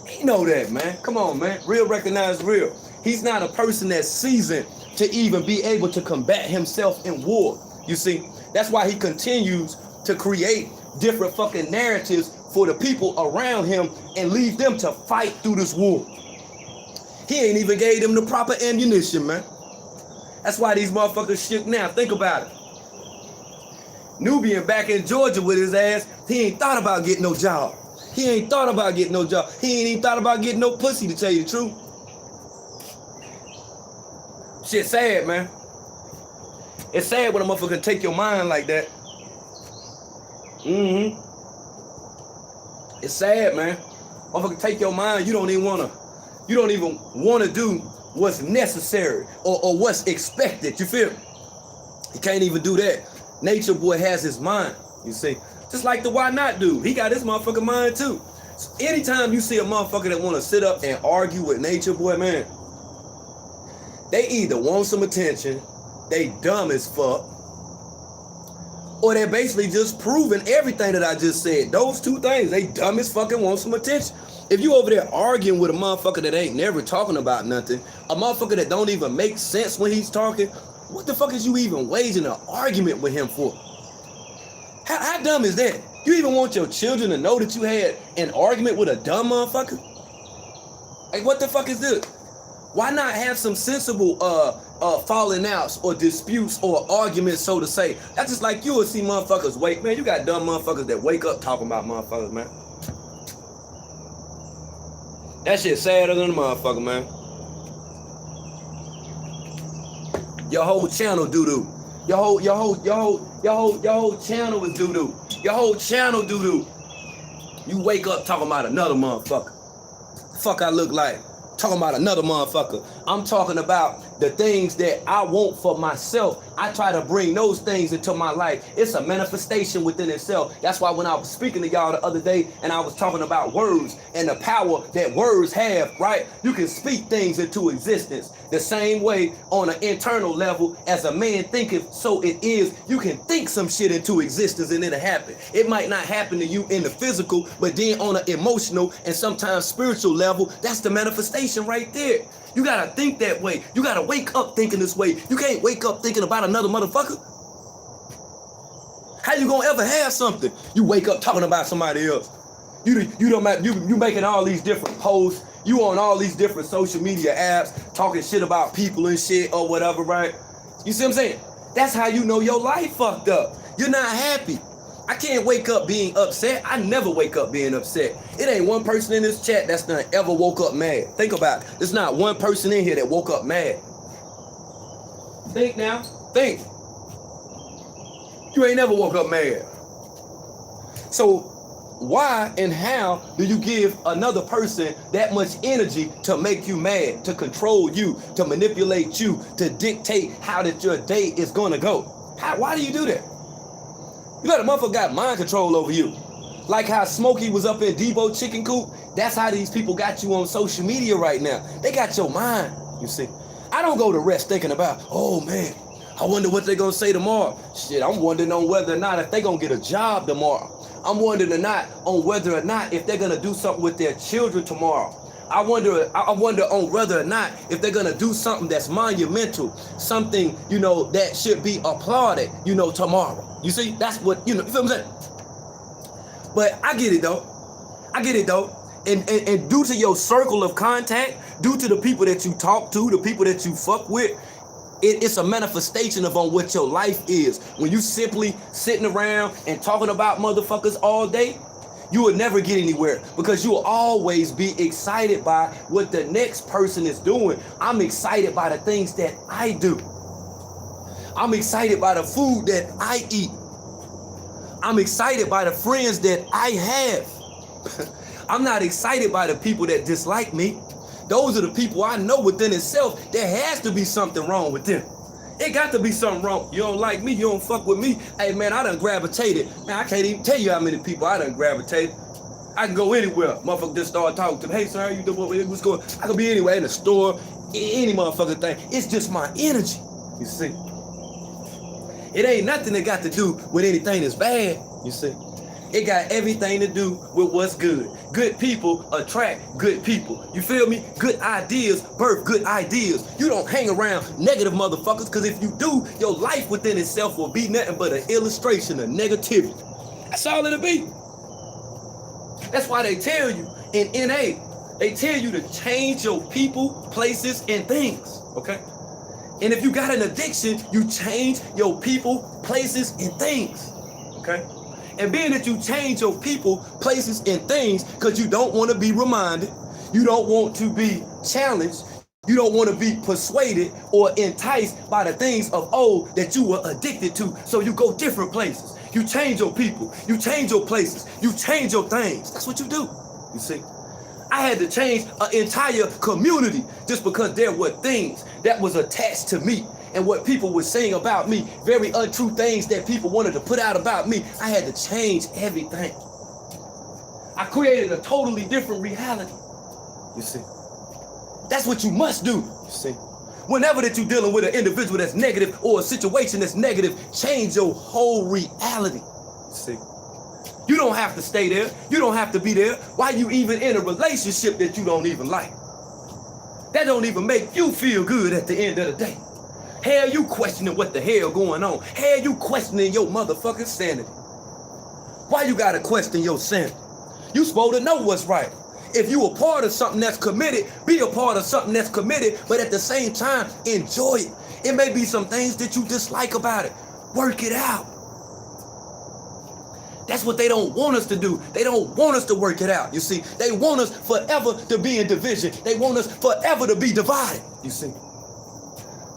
He know that, man. Come on, man. Real recognize real. He's not a person that's seasoned to even be able to combat himself in war. You see, that's why he continues to create different fucking narratives for the people around him and leave them to fight through this war. He ain't even gave them the proper ammunition, man. That's why these motherfuckers shook now. Think about it. Nubian back in Georgia with his ass, he ain't thought about getting no job. He ain't thought about getting no job. He ain't even thought about getting no pussy, to tell you the truth. Shit sad, man. It's sad when a motherfucker take your mind like that. It's sad, man. Motherfucker take your mind, you don't even wanna do what's necessary or what's expected. You feel me? He can't even do that. Nature boy has his mind, you see. Just like the why not dude. He got his motherfucking mind too. So anytime you see a motherfucker that wanna sit up and argue with nature boy, man, they either want some attention, they dumb as fuck, or they're basically just proving everything that I just said. Those two things, they dumb as fucking want some attention. If you over there arguing with a motherfucker that ain't never talking about nothing, a motherfucker that don't even make sense when he's talking, what the fuck is you even waging an argument with him for? How dumb is that? You even want your children to know that you had an argument with a dumb motherfucker? Like, what the fuck is this? Why not have some sensible falling outs or disputes or arguments, so to say? That's just like you will see motherfuckers wake. Man, you got dumb motherfuckers that wake up talking about motherfuckers, man. That shit sadder than a motherfucker, man. Your whole channel doo-doo. Your whole channel is doo-doo. Your whole channel doo-doo. You wake up talking about another motherfucker. The fuck I look like? Talking about another motherfucker. I'm talking about the things that I want for myself. I try to bring those things into my life. It's a manifestation within itself. That's why when I was speaking to y'all the other day and I was talking about words and the power that words have, right? You can speak things into existence. The same way on an internal level as a man thinketh, so it is. You can think some shit into existence and it'll happen. It might not happen to you in the physical, but then on an emotional and sometimes spiritual level, that's the manifestation right there. You gotta think that way. You gotta wake up thinking this way. You can't wake up thinking about another motherfucker. How you gonna ever have something? You wake up talking about somebody else. You making all these different posts. You on all these different social media apps talking shit about people and shit or whatever, right? You see what I'm saying? That's how you know your life fucked up. You're not happy. I can't wake up being upset. I never wake up being upset. It ain't one person in this chat that's done ever woke up mad. Think about it. There's not one person in here that woke up mad. Think now. Think. You ain't never woke up mad. So why and how do you give another person that much energy to make you mad, to control you, to manipulate you, to dictate how that your day is gonna go? Why do you do that? You know the motherfucker got mind control over you. Like how Smokey was up in Debo Chicken Coop. That's how these people got you on social media right now. They got your mind, you see. I don't go to rest thinking about, oh man, I wonder what they're gonna say tomorrow. Shit, I'm wondering on whether or not if they gonna get a job tomorrow. I'm wondering or not on whether or not if they're gonna do something with their children tomorrow. I wonder on whether or not if they're gonna do something that's monumental, something, you know, that should be applauded, you know, tomorrow. You see, that's what, you know, you feel what I'm saying? But I get it though. And due to your circle of contact, due to the people that you talk to, the people that you fuck with, it's a manifestation of on what your life is. When you simply sitting around and talking about motherfuckers all day, you will never get anywhere because you will always be excited by what the next person is doing. I'm excited by the things that I do. I'm excited by the food that I eat. I'm excited by the friends that I have. I'm not excited by the people that dislike me. Those are the people I know within itself there has to be something wrong with them. It got to be something wrong. You don't like me, you don't fuck with me. Hey man, I done gravitated. Man, I can't even tell you how many people I done gravitated. I can go anywhere. Motherfucker just start talking to me. Hey sir, how you doing? What's going on? I can be anywhere in the store, any motherfucking thing. It's just my energy, you see. It ain't nothing that got to do with anything that's bad, you see. It got everything to do with what's good. Good people attract good people. You feel me? Good ideas birth good ideas. You don't hang around negative motherfuckers, because if you do, your life within itself will be nothing but an illustration of negativity. That's all it'll be. That's why they tell you in NA, they tell you to change your people, places, and things, okay? And if you got an addiction, you change your people, places, and things, okay? And being that you change your people, places, and things because you don't want to be reminded, you don't want to be challenged, you don't want to be persuaded or enticed by the things of old that you were addicted to, so you go different places. You change your people, you change your places, you change your things. That's what you do, you see. I had to change an entire community just because there were things that was attached to me. And what people were saying about me, very untrue things that people wanted to put out about me, I had to change everything. I created a totally different reality, you see. That's what you must do, you see. Whenever that you're dealing with an individual that's negative or a situation that's negative, change your whole reality, you see. You don't have to stay there. You don't have to be there. Why you even in a relationship that you don't even like? That don't even make you feel good at the end of the day. Hell, you questioning what the hell going on. Hell, you questioning your motherfucking sanity. Why you gotta question your sanity? You supposed to know what's right. If you a part of something that's committed, be a part of something that's committed, but at the same time, enjoy it. It may be some things that you dislike about it. Work it out. That's what they don't want us to do. They don't want us to work it out, you see. They want us forever to be in division. They want us forever to be divided, you see.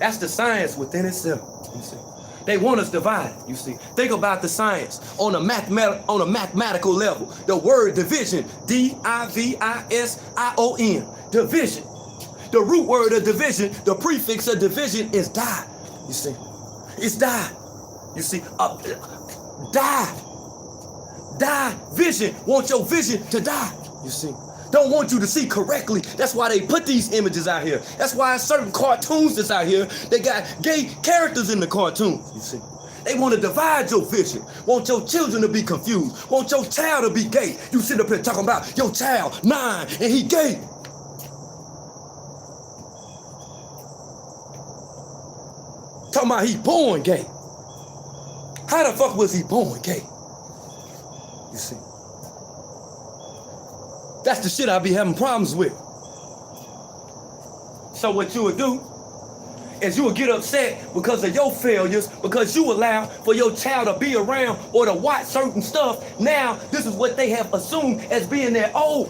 That's the science within itself, you see. They want us divided, you see. Think about the science on a mathematical level. The word division, D-I-V-I-S-I-O-N, division. The root word of division, the prefix of division is die, you see. It's die, you see. Die. Die, vision. Want your vision to die, you see. Don't want you to see correctly. That's why they put these images out here. That's why certain cartoons that's out here, they got gay characters in the cartoons, you see. They want to divide your vision. Want your children to be confused. Want your child to be gay. You sit up here talking about your child, 9, and he gay. Talking about he born gay. How the fuck was he born gay? You see, that's the shit I be having problems with. So what you would do is you would get upset because of your failures, because you allow for your child to be around or to watch certain stuff. Now, this is what they have assumed as being their own.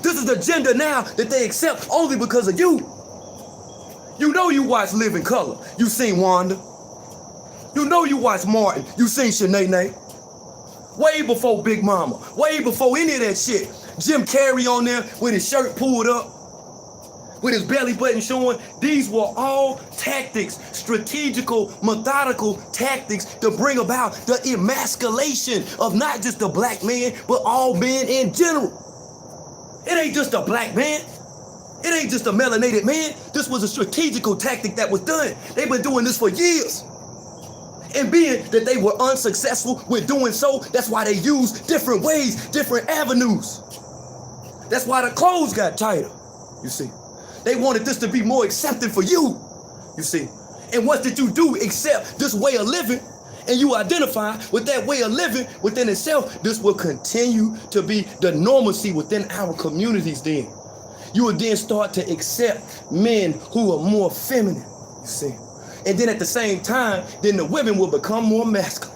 This is the gender now that they accept only because of you. You know you watch Living Color. You seen Wanda. You know you watch Martin. You seen Shanae. Way before Big Mama, way before any of that shit. Jim Carrey on there with his shirt pulled up, with his belly button showing. These were all tactics, strategical, methodical tactics to bring about the emasculation of not just the black man, but all men in general. It ain't just a black man. It ain't just a melanated man. This was a strategical tactic that was done. They've been doing this for years. And being that they were unsuccessful with doing so, that's why they used different ways, different avenues. That's why the clothes got tighter, you see. They wanted this to be more accepted for you, you see. And what did you do except this way of living? And you identify with that way of living within itself, this will continue to be the normalcy within our communities then. You will then start to accept men who are more feminine, you see. And then at the same time, then the women will become more masculine.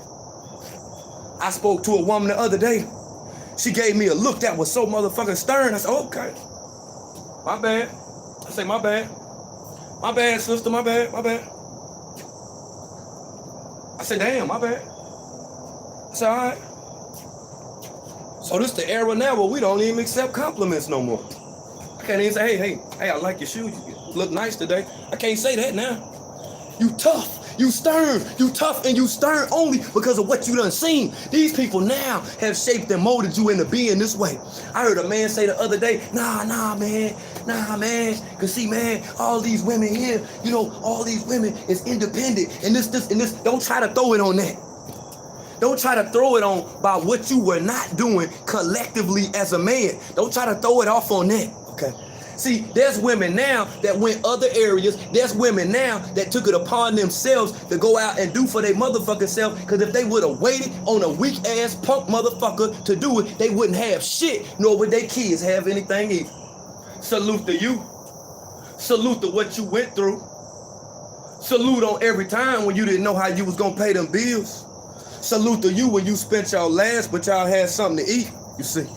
I spoke to a woman the other day. She gave me a look that was so motherfucking stern. I said, okay, my bad. I say, my bad. My bad, sister, my bad, my bad. I said, damn, my bad. I said, all right. So this the era now where we don't even accept compliments no more. I can't even say, hey, I like your shoes. You look nice today. I can't say that now. You tough, you stern, you tough, and you stern only because of what you done seen. These people now have shaped and molded you into being this way. I heard a man say the other day, nah, man. Cause see, man, all these women here, you know, all these women is independent. And this, and this, don't try to throw it on that. Don't try to throw it on by what you were not doing collectively as a man. Don't try to throw it off on that, okay? See, there's women now that went other areas. There's women now that took it upon themselves to go out and do for their motherfucking self. Because if they would have waited on a weak-ass punk motherfucker to do it, they wouldn't have shit, nor would their kids have anything either. Salute to you. Salute to what you went through. Salute on every time when you didn't know how you was going to pay them bills. Salute to you when you spent your last, but y'all had something to eat, you see.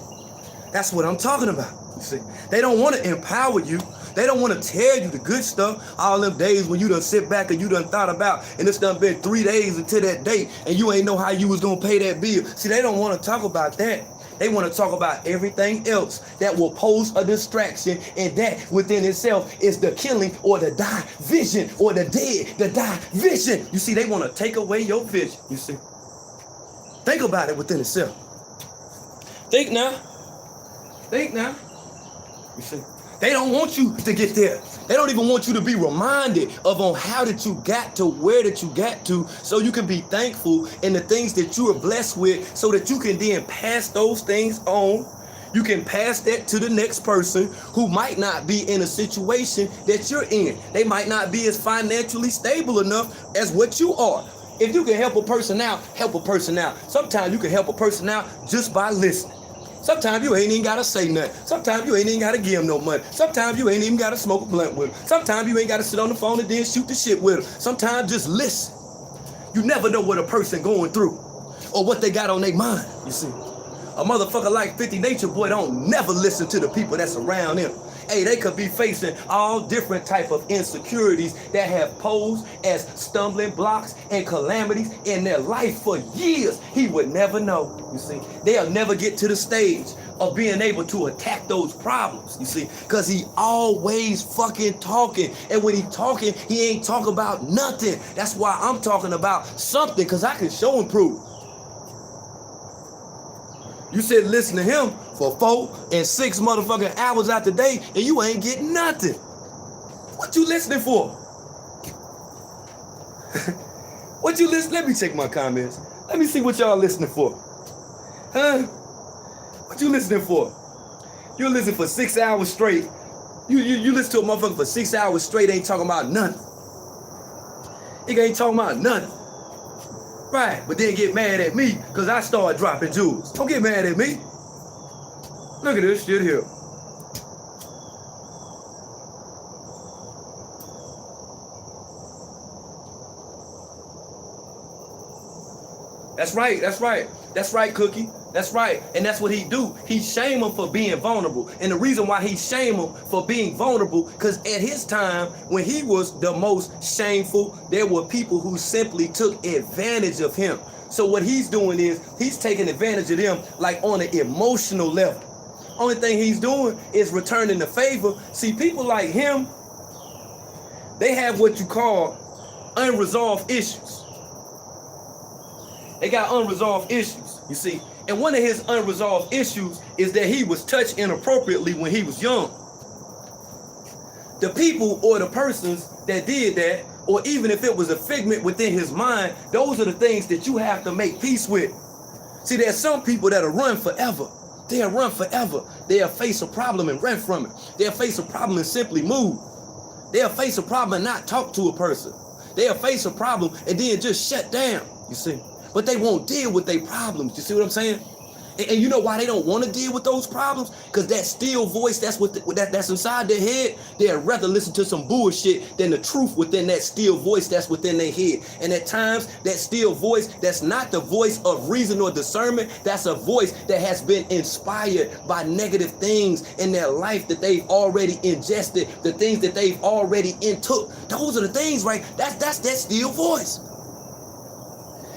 That's what I'm talking about. You see, they don't want to empower you. They don't want to tell you the good stuff. All them days when you done sit back and you done thought about, and it's done been 3 days until that date, and you ain't know how you was going to pay that bill. See, they don't want to talk about that. They want to talk about everything else that will pose a distraction, and that within itself is the killing or the die vision or the dead, the die vision. You see, they want to take away your vision, you see. Think about it within itself. Think now. Think now. You see, they don't want you to get there. They don't even want you to be reminded of on how that you got to where that you got to, so you can be thankful in the things that you are blessed with, so that you can then pass those things on. You can pass that to the next person who might not be in a situation that you're in. They might not be as financially stable enough as what you are. If you can help a person out, help a person out. Sometimes you can help a person out just by listening. Sometimes you ain't even got to say nothing. Sometimes you ain't even got to give them no money. Sometimes you ain't even got to smoke a blunt with them. Sometimes you ain't got to sit on the phone and then shoot the shit with them. Sometimes just listen. You never know what a person going through or what they got on their mind, you see. A motherfucker like 50 Nature Boy don't never listen to the people that's around him. Hey, they could be facing all different type of insecurities that have posed as stumbling blocks and calamities in their life for years. He would never know, you see. They'll never get to the stage of being able to attack those problems, you see, because he always fucking talking. And when he talking, he ain't talking about nothing. That's why I'm talking about something, because I can show and prove. You said listen to him for 4 and 6 motherfucking hours out the day, and you ain't getting nothing. What you listening for? What you listen? Let me check my comments. Let me see what y'all listening for. Huh? What you listening for? You listen for 6 hours straight. You listen to a motherfucker for 6 hours straight, ain't talking about nothing. He ain't talking about nothing. Right, but then get mad at me because I started dropping jewels. Don't get mad at me. Look at this shit here. That's right, that's right. That's right, Cookie. That's right. And that's what he do. He shame him for being vulnerable. And the reason why he shame him for being vulnerable, because at his time, when he was the most shameful, there were people who simply took advantage of him. So what he's doing is he's taking advantage of them like on an emotional level. Only thing he's doing is returning the favor. See, people like him, they have what you call unresolved issues. They got unresolved issues, you see. And one of his unresolved issues is that he was touched inappropriately when he was young. The people or the persons that did that or even if it was a figment within his mind, those are the things that you have to make peace with. See, there's some people that'll run forever. They'll run forever. They'll face a problem and run from it. They'll face a problem and simply move. They'll face a problem and not talk to a person. They'll face a problem and then just shut down, you see. But they won't deal with their problems. You see what I'm saying? And you know why they don't want to deal with those problems? Because that still voice that's that's inside their head, they'd rather listen to some bullshit than the truth within that still voice that's within their head. And at times, that still voice, that's not the voice of reason or discernment. That's a voice that has been inspired by negative things in their life that they've already ingested, the things that they've already intook. Those are the things, right? That's that still voice.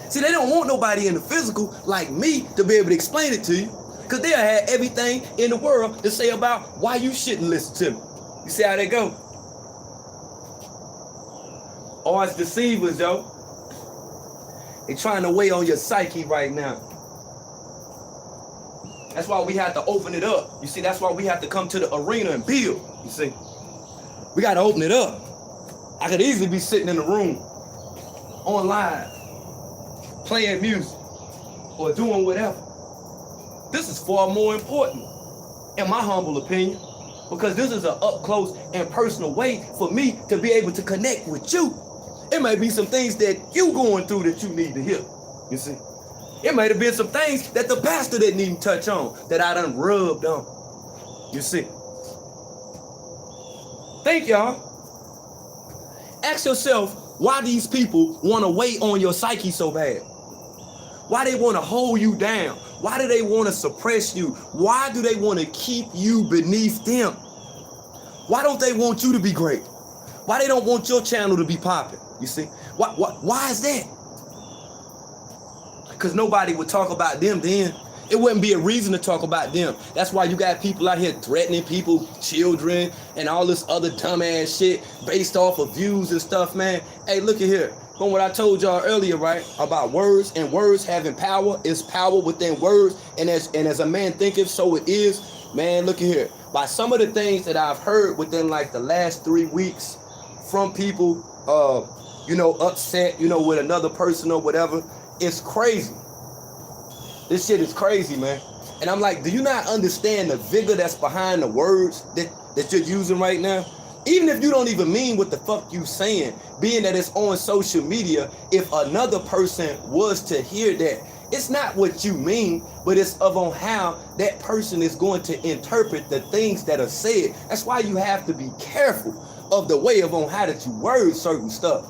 See, they don't want nobody in the physical like me to be able to explain it to you, because they'll have everything in the world to say about why you shouldn't listen to me. You see how they go? Oh, it's deceivers, yo. They trying to weigh on your psyche right now. That's why we have to open it up. You see, that's why we have to come to the arena and build. You see, we got to open it up. I could easily be sitting in the room on live, playing music or doing whatever. This is far more important, in my humble opinion, because this is an up close and personal way for me to be able to connect with you. It may be some things that you going through that you need to hear, you see. It might have been some things that the pastor didn't even touch on that I done rubbed on, you see. Think, y'all. Ask yourself why these people want to weigh on your psyche so bad. Why they want to hold you down? Why do they want to suppress you? Why do they want to keep you beneath them? Why don't they want you to be great? Why they don't want your channel to be popping? You see? Why is that? Because nobody would talk about them then. It wouldn't be a reason to talk about them. That's why you got people out here threatening people, children, and all this other dumbass shit based off of views and stuff, man. Hey, look at here. From what I told y'all earlier, right, about words and words having power, is power within words, and as a man thinketh, so it is. Man, look at here. By some of the things that I've heard within like the last 3 weeks from people, upset, with another person or whatever, it's crazy. This shit is crazy, man. And I'm like, do you not understand the vigor that's behind the words that you're using right now? Even if you don't even mean what the fuck you saying, being that it's on social media, if another person was to hear that, it's not what you mean, but it's on how that person is going to interpret the things that are said. That's why you have to be careful of the way on how that you word certain stuff.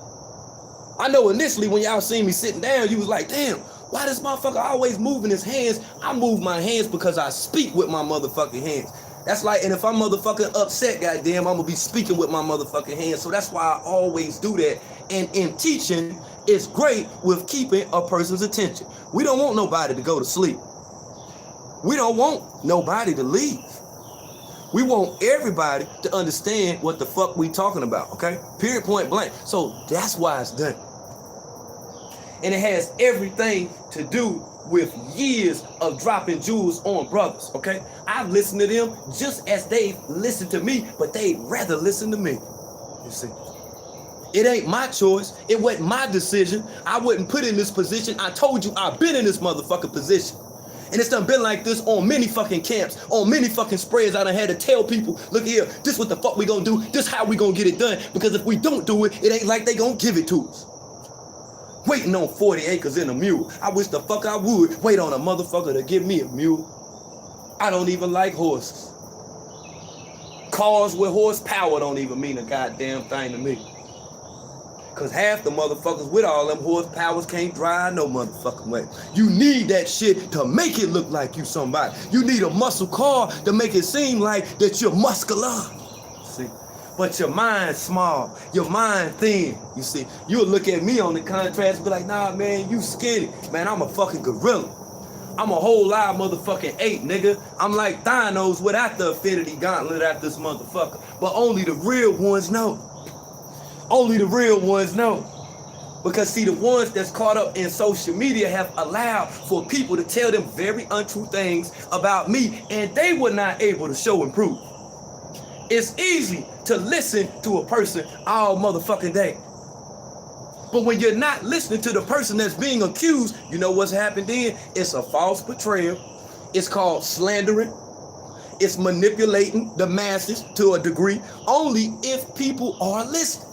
I know initially when y'all seen me sitting down, you was like, damn, why this motherfucker always moving his hands? I move my hands because I speak with my motherfucking hands. That's like, and if I'm motherfucking upset, goddamn, I'm gonna be speaking with my motherfucking hands. So that's why I always do that. And in teaching, it's great with keeping a person's attention. We don't want nobody to go to sleep. We don't want nobody to leave. We want everybody to understand what the fuck we talking about, okay? Period, point blank. So that's why it's done. And it has everything to do with years of dropping jewels on brothers, okay? I've listened to them just as they've listened to me, but they'd rather listen to me, you see. It ain't my choice. It wasn't my decision. I wasn't put in this position. I told you I've been in this motherfucking position. And it's done been like this on many fucking camps, on many fucking spreads. I done had to tell people, look here, this what the fuck we gonna do, this how we gonna get it done, because if we don't do it, it ain't like they gonna give it to us. Waiting on 40 acres in a mule. I wish the fuck I would wait on a motherfucker to give me a mule. I don't even like horses. Cars with horsepower don't even mean a goddamn thing to me. Cause half the motherfuckers with all them horsepowers can't drive no motherfucking way. You need that shit to make it look like you somebody. You need a muscle car to make it seem like that you're muscular. See? But your mind's small, your mind thin, you see. You'll look at me on the contrast and be like, nah, man, you skinny. Man, I'm a fucking gorilla. I'm a whole live motherfucking ape, nigga. I'm like Thanos without the affinity gauntlet at this motherfucker. But only the real ones know. Only the real ones know. Because see, the ones that's caught up in social media have allowed for people to tell them very untrue things about me, and they were not able to show and prove. It's easy to listen to a person all motherfucking day. But when you're not listening to the person that's being accused, you know what's happened then? It's a false betrayal. It's called slandering. It's manipulating the masses to a degree, only if people are listening.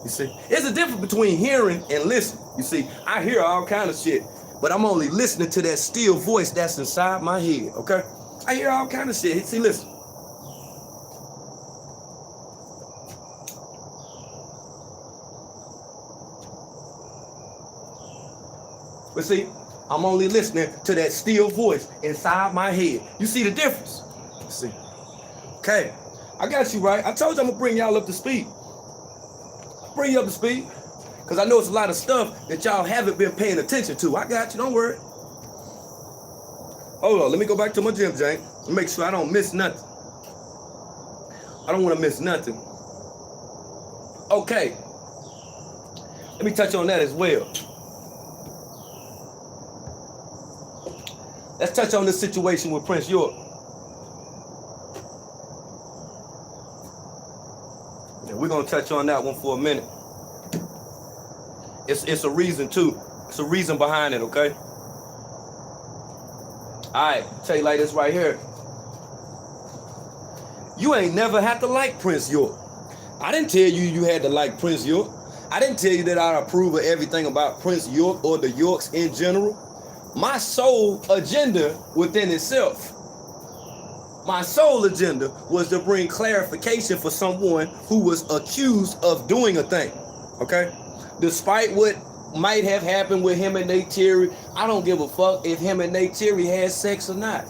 You see, there's a difference between hearing and listening. You see, I hear all kind of shit, but I'm only listening to that still voice that's inside my head, okay? I hear all kind of shit. See, listen. But see, I'm only listening to that still voice inside my head. You see the difference? See? Okay, I got you right. I told you I'm gonna bring y'all up to speed. Bring you up to speed. Because I know it's a lot of stuff that y'all haven't been paying attention to. I got you, don't worry. Hold on, let me go back to my gym, Jane. Make sure I don't miss nothing. I don't want to miss nothing. Okay. Let me touch on that as well. Let's touch on this situation with Prince York. And we're going to touch on that one for a minute. It's a reason too. It's a reason behind it, okay? Alright, tell you like this right here. You ain't never had to like Prince York. I didn't tell you you had to like Prince York. I didn't tell you that I approve of everything about Prince York or the Yorks in general. My sole agenda within itself, my sole agenda was to bring clarification for someone who was accused of doing a thing, okay? Despite what might have happened with him and Nate Terry, I don't give a fuck if him and Nate Terry had sex or not.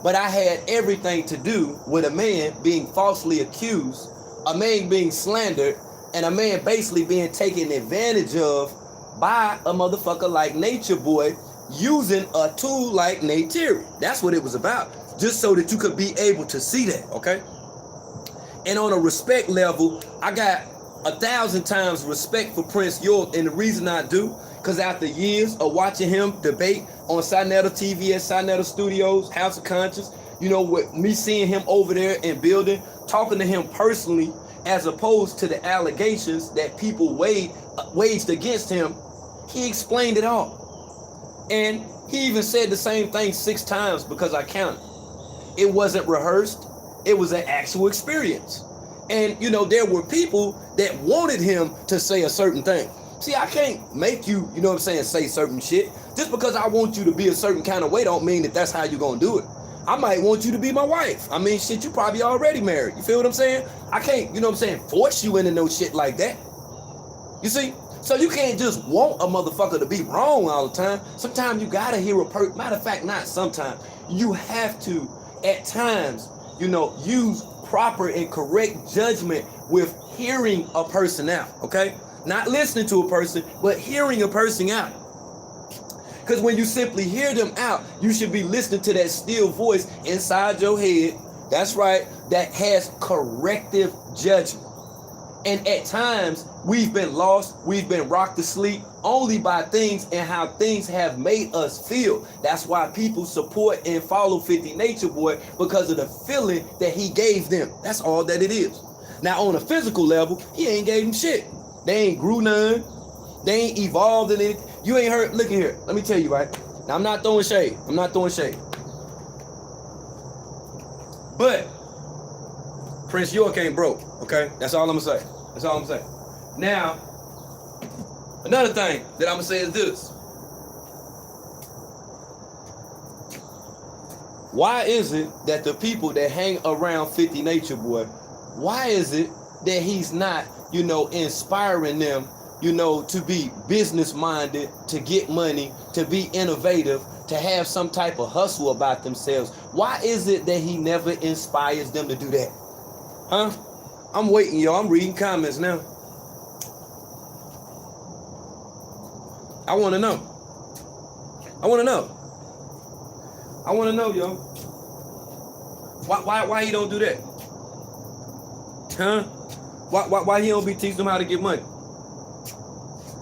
But I had everything to do with a man being falsely accused, a man being slandered, and a man basically being taken advantage of by a motherfucker like Nature Boy using a tool like Nate Terry. That's what it was about. Just so that you could be able to see that, okay? And on a respect level, I got 1,000 times respect for Prince York, and the reason I do, because after years of watching him debate on Sinetta TV at Sinetta Studios, House of Conscience, you know, with me seeing him over there in building, talking to him personally, as opposed to the allegations that people waged against him, he explained it all. And he even said the same thing 6 times because I counted. It wasn't rehearsed. It was an actual experience. And, you know, there were people that wanted him to say a certain thing. See, I can't make you, you know what I'm saying, say certain shit. Just because I want you to be a certain kind of way don't mean that that's how you're going to do it. I might want you to be my wife. I mean, shit, you probably already married. You feel what I'm saying? I can't, you know what I'm saying, force you into no shit like that. You see? So you can't just want a motherfucker to be wrong all the time. Sometimes you got to hear a person. Matter of fact, not sometimes. You have to, at times, you know, use proper and correct judgment with hearing a person out, okay? Not listening to a person, but hearing a person out. Because when you simply hear them out, you should be listening to that still voice inside your head. That's right, that has corrective judgment. And at times, we've been lost, we've been rocked to sleep only by things and how things have made us feel. That's why people support and follow 50 Nature Boy, because of the feeling that he gave them. That's all that it is. Now, on a physical level, he ain't gave them shit. They ain't grew none. They ain't evolved in it. You ain't heard, look here, let me tell you, right? Now, I'm not throwing shade. I'm not throwing shade. But Prince York ain't broke, okay? That's all I'm gonna say. That's all I'm saying. Now, another thing that I'm gonna say is this. Why is it that the people that hang around 50 Nature Boy, why is it that he's not, you know, inspiring them, you know, to be business minded, to get money, to be innovative, to have some type of hustle about themselves? Why is it that he never inspires them to do that? Huh? I'm waiting, yo. I'm reading comments now. I want to know. I want to know. I want to know, yo. Why he don't do that? Huh? Why he don't be teaching them how to get money?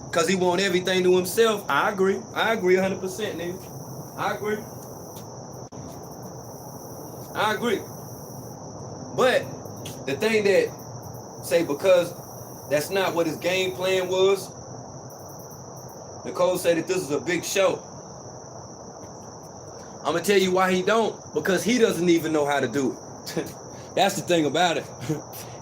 Because he want everything to himself. I agree. I agree 100%, nigga. I agree. I agree. But the thing that, say, because that's not what his game plan was, Nicole said that this is a big show. I'm gonna tell you why he don't. Because he doesn't even know how to do it. That's the thing about it.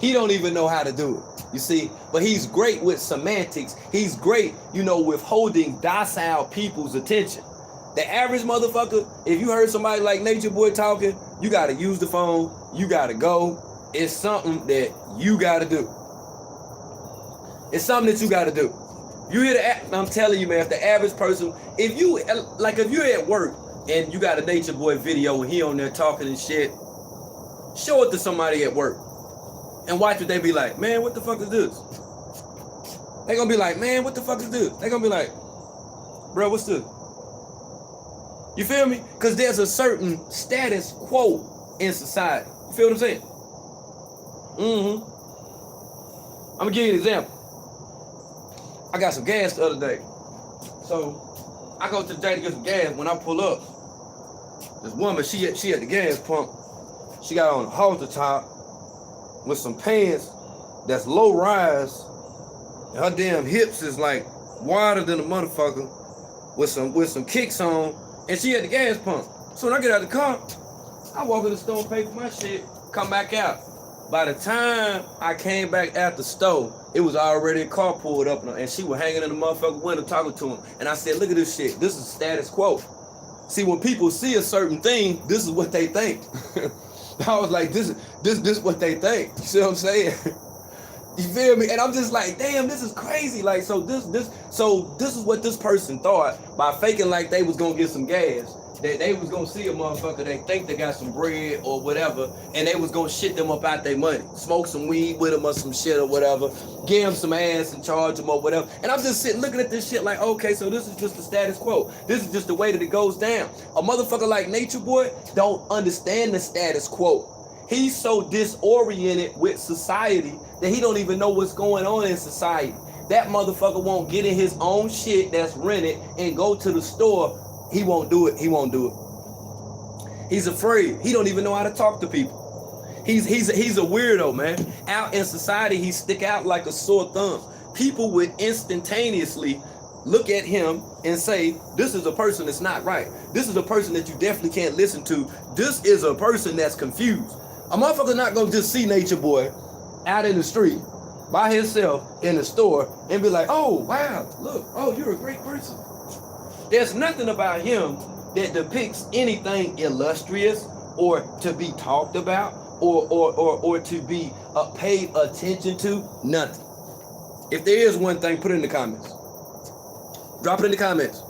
He don't even know how to do it. You see? But he's great with semantics. He's great, with holding docile people's attention. The average motherfucker, if you heard somebody like Nature Boy talking, you gotta use the phone. You gotta go. It's something that you gotta do. It's something that you gotta do. You hear the, I'm telling you, man, if the average person, if you're at work and you got a Nature Boy video and he on there talking and shit, show it to somebody at work and watch what they be like. Man, what the fuck is this? They gonna be like, man, what the fuck is this? They gonna be like, bro, what's this? You feel me? Because there's a certain status quo in society. You feel what I'm saying? I'm gonna give you an example. I got some gas the other day. So I go to the day to get some gas. When I pull up, this woman, she at the gas pump. She got on a halter top with some pants that's low rise. And her damn hips is like wider than a motherfucker with some kicks on. And she at the gas pump. So when I get out of the car, I walk in the store and pay for my shit, come back out. By the time I came back at the store, it was already a car pulled up and she was hanging in the motherfucking window talking to him. And I said, look at this shit. This is status quo. See, when people see a certain thing, this is what they think. I was like, this is what they think. You see what I'm saying? You feel me? And I'm just like, damn, this is crazy. Like, so this is what this person thought by faking like they was gonna get some gas. That they was gonna see a motherfucker they think they got some bread or whatever, and they was gonna shit them up out their money, smoke some weed with them or some shit or whatever, give them some ass and charge them or whatever. And I'm just sitting looking at this shit like, okay, so this is just the status quo. This is just the way that it goes down. A motherfucker like Nature Boy don't understand the status quo. He's so disoriented with society that he don't even know what's going on in society. That motherfucker won't get in his own shit that's rented and go to the store. He won't do it. He won't do it. He's afraid. He don't even know how to talk to people. He's a weirdo, man. Out in society, he stick out like a sore thumb. People would instantaneously look at him and say, this is a person that's not right. This is a person that you definitely can't listen to. This is a person that's confused. A motherfucker not gonna just see Nature Boy out in the street by himself in the store and be like, oh, wow, look, oh, you're a great person. There's nothing about him that depicts anything illustrious or to be talked about or to be paid attention to. Nothing. If there is one thing, put it in the comments. Drop it in the comments.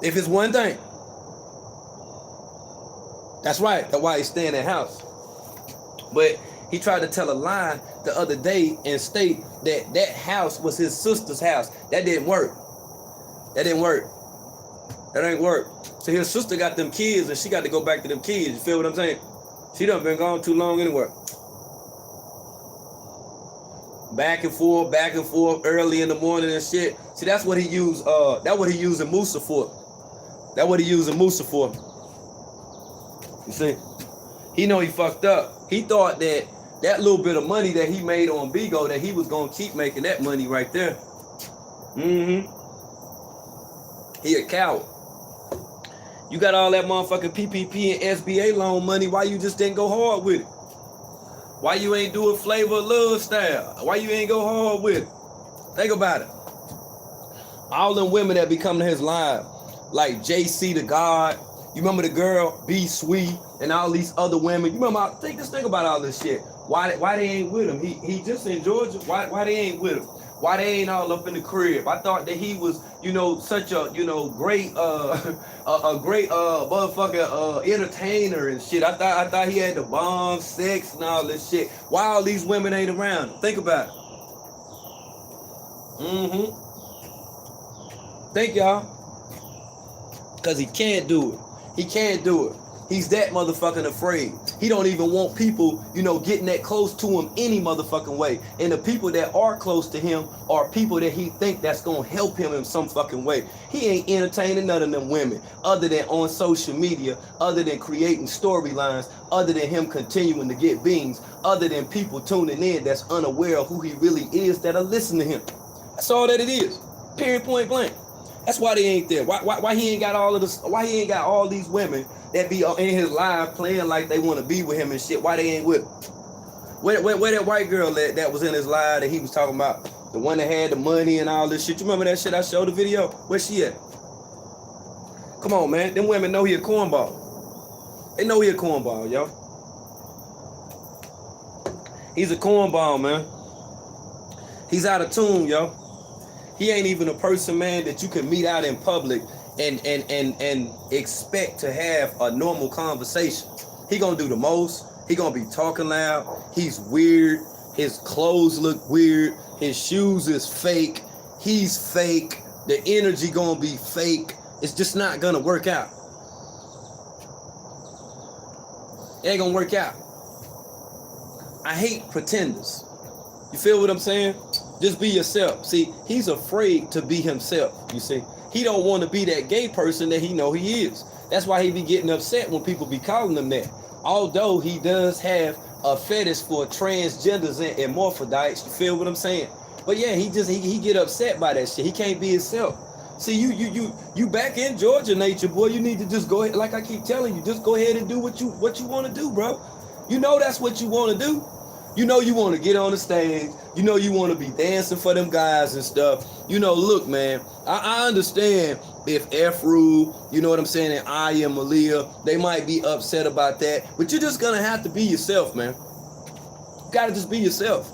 If it's one thing, that's right. That's why he's staying in that house. But he tried to tell a lie the other day and state that that house was his sister's house. That didn't work. That didn't work. That ain't work. So his sister got them kids and she got to go back to them kids. You feel what I'm saying? She done been gone too long anyway. Back and forth, early in the morning and shit. See, that's what he used. That's what he using Musa for. That's what he using Musa for. You see, he know he fucked up. He thought that that little bit of money that he made on Bigo, that he was gonna keep making that money right there. He a coward. You got all that motherfucking PPP and SBA loan money. Why you just didn't go hard with it? Why you ain't do a Flavor of Love style? Why you ain't go hard with it? Think about it. All them women that be coming to his live, like JC the God. You remember the girl, B Sweet, and all these other women. You remember, think about all this shit. Why they ain't with him? He just in Georgia. Why they ain't with him? Why they ain't all up in the crib? I thought that he was, such a, great, a great motherfucker entertainer and shit. I thought he had the bomb, sex, and all this shit. Why all these women ain't around? Think about it. Think, y'all. Because he can't do it. He can't do it. He's that motherfucking afraid. He don't even want people, getting that close to him any motherfucking way. And the people that are close to him are people that he think that's gonna help him in some fucking way. He ain't entertaining none of them women other than on social media, other than creating storylines, other than him continuing to get beans, other than people tuning in that's unaware of who he really is that are listening to him. That's all that it is. Period, point blank. That's why they ain't there. Why he ain't got all of this? Why he ain't got all these women that be in his live playing like they want to be with him and shit? Why they ain't with him? Where that white girl that was in his live that he was talking about, the one that had the money and all this shit? You remember that shit I showed the video? Where she at? Come on, man. Them women know he a cornball. They know he a cornball, yo. He's a cornball, man. He's out of tune, yo. He ain't even a person, man, that you can meet out in public and expect to have a normal conversation. He gonna do the most. He gonna be talking loud. He's weird. His clothes look weird. His shoes is fake. He's fake. The energy gonna be fake. It's just not gonna work out. It ain't gonna work out. I hate pretenders. You feel what I'm saying? Just be yourself. See, he's afraid to be himself, you see. He don't want to be that gay person that he know he is. That's why he be getting upset when people be calling him that. Although he does have a fetish for transgenders and hermaphrodites, you feel what I'm saying? But yeah, he get upset by that shit. He can't be himself. See, you back in Georgia nature, boy. You need to just go ahead, like I keep telling you, just go ahead and do what you want to do, bro. You know that's what you want to do. You know you want to get on the stage. You know you want to be dancing for them guys and stuff. You know, look, man, I understand if F-Rule, you know what I'm saying, and I am Malia, they might be upset about that. But you're just going to have to be yourself, man. You got to just be yourself.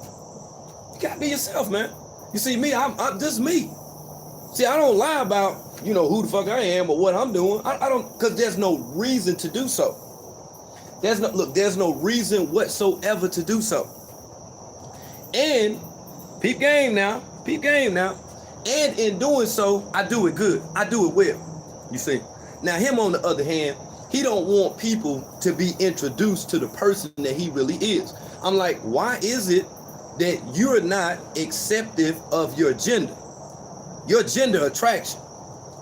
You got to be yourself, man. You see, me, I'm just me. See, I don't lie about, you know, who the fuck I am or what I'm doing. I don't, because there's no reason to do so. There's no reason whatsoever to do so. And peep game now. And in doing so, I do it good. I do it well. You see. Now him on the other hand, he don't want people to be introduced to the person that he really is. I'm like, why is it that you're not acceptive of your gender attraction?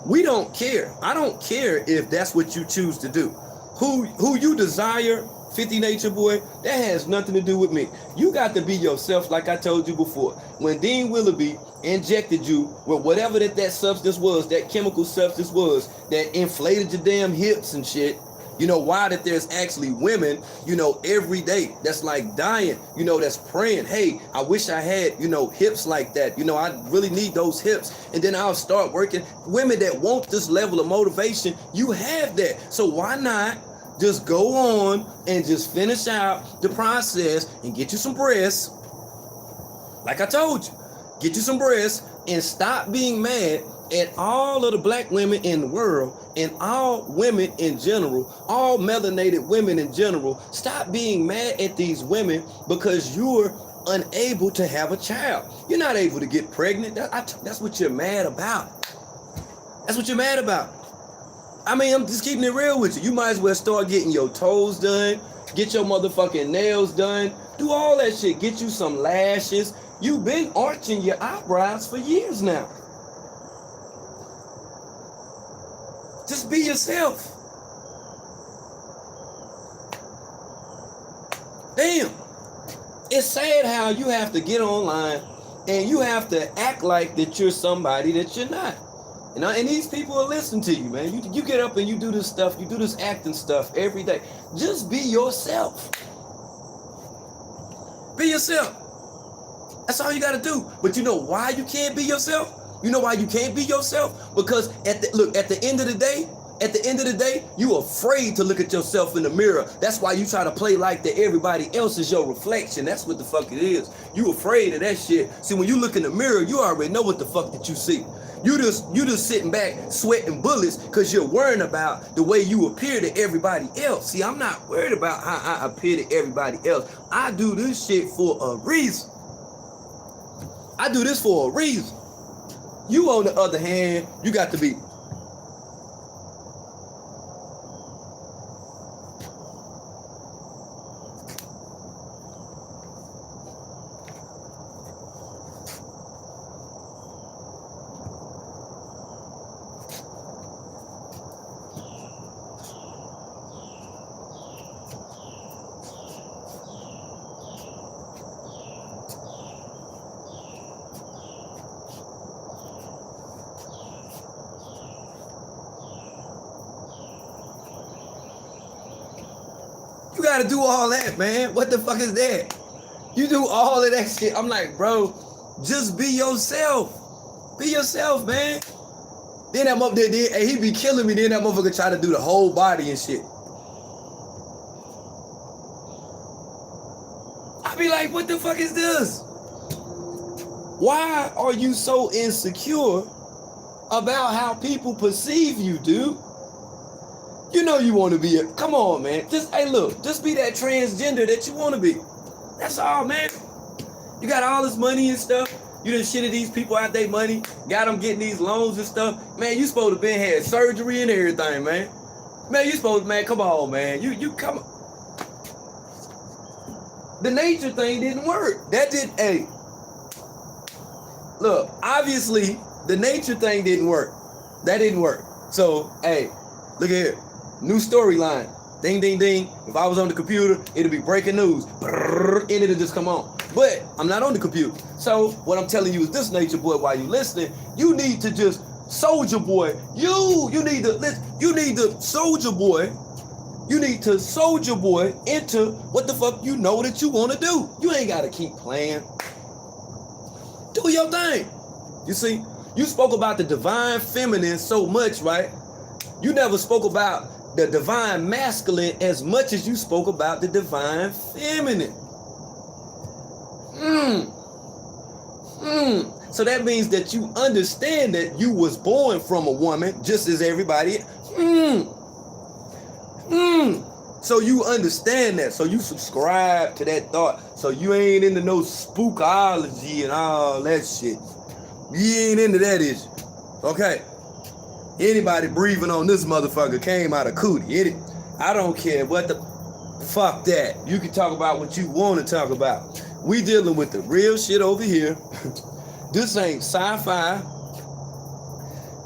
We don't care. I don't care if that's what you choose to do. Who you desire, 50 Nature Boy, that has nothing to do with me. You got to be yourself, like I told you before. When Dean Willoughby injected you with whatever that substance was, that chemical substance was, that inflated your damn hips and shit, you know, why that there's actually women, you know, every day that's like dying, you know, that's praying, hey, I wish I had, you know, hips like that. You know, I really need those hips. And then I'll start working. Women that want this level of motivation, you have that. So why not just go on and just finish out the process and get you some breasts? Like I told you, get you some breasts and stop being mad at all of the black women in the world and all women in general, all melanated women in general. Stop being mad at these women because you're unable to have a child. You're not able to get pregnant. That's what you're mad about. That's what you're mad about. I mean, I'm just keeping it real with you. You might as well start getting your toes done, get your motherfucking nails done, do all that shit, get you some lashes. You've been arching your eyebrows for years now. Just be yourself. Damn. It's sad how you have to get online and you have to act like that you're somebody that you're not. You know, and these people will listen to you, man. You get up and you do this stuff, you do this acting stuff every day. Just be yourself. Be yourself. That's all you got to do. But you know why you can't be yourself? You know why you can't be yourself? Because at the end of the day, you afraid to look at yourself in the mirror. That's why you try to play like that everybody else is your reflection. That's what the fuck it is. You afraid of that shit. See, when you look in the mirror, you already know what the fuck that you see. You just sitting back sweating bullets because you're worrying about the way you appear to everybody else. See, I'm not worried about how I appear to everybody else. I do this shit for a reason. I do this for a reason. You, on the other hand, you got to be. gotta do all that, man. What the fuck is that? You do all of that shit. I'm like, bro, just be yourself. Be yourself, man. Then that motherfucker, hey, he be killing me. Then that motherfucker try to do the whole body and shit. I be like, what the fuck is this? Why are you so insecure about how people perceive you, dude? You know you want to be come on, man. Just, hey, look, just be that transgender that you want to be. That's all, man. You got all this money and stuff. You done shitted these people out their money. Got them getting these loans and stuff. Man, you supposed to been had surgery and everything, man. Man, you supposed to, man, come on, man. You come on. The nature thing didn't work. That did, hey. Look, obviously, the nature thing didn't work. That didn't work. So, hey, look here. New storyline. Ding, ding, ding. If I was on the computer, it'd be breaking news. Brrr, and it'll just come on. But I'm not on the computer. So what I'm telling you is this, nature boy, while you listening, you need to just soldier boy. You need to soldier boy. You need to soldier boy into what the fuck you know that you want to do. You ain't got to keep playing. Do your thing. You see, you spoke about the divine feminine so much, right? You never spoke about the divine masculine as much as you spoke about the divine feminine. So that means that you understand that you was born from a woman just as everybody. So you understand that. So you subscribe to that thought. So you ain't into no spookology and all that shit. You ain't into that issue. Okay. Anybody breathing on this motherfucker came out of cootie. I don't care what the fuck that. You can talk about what you want to talk about. We dealing with the real shit over here. This ain't sci-fi.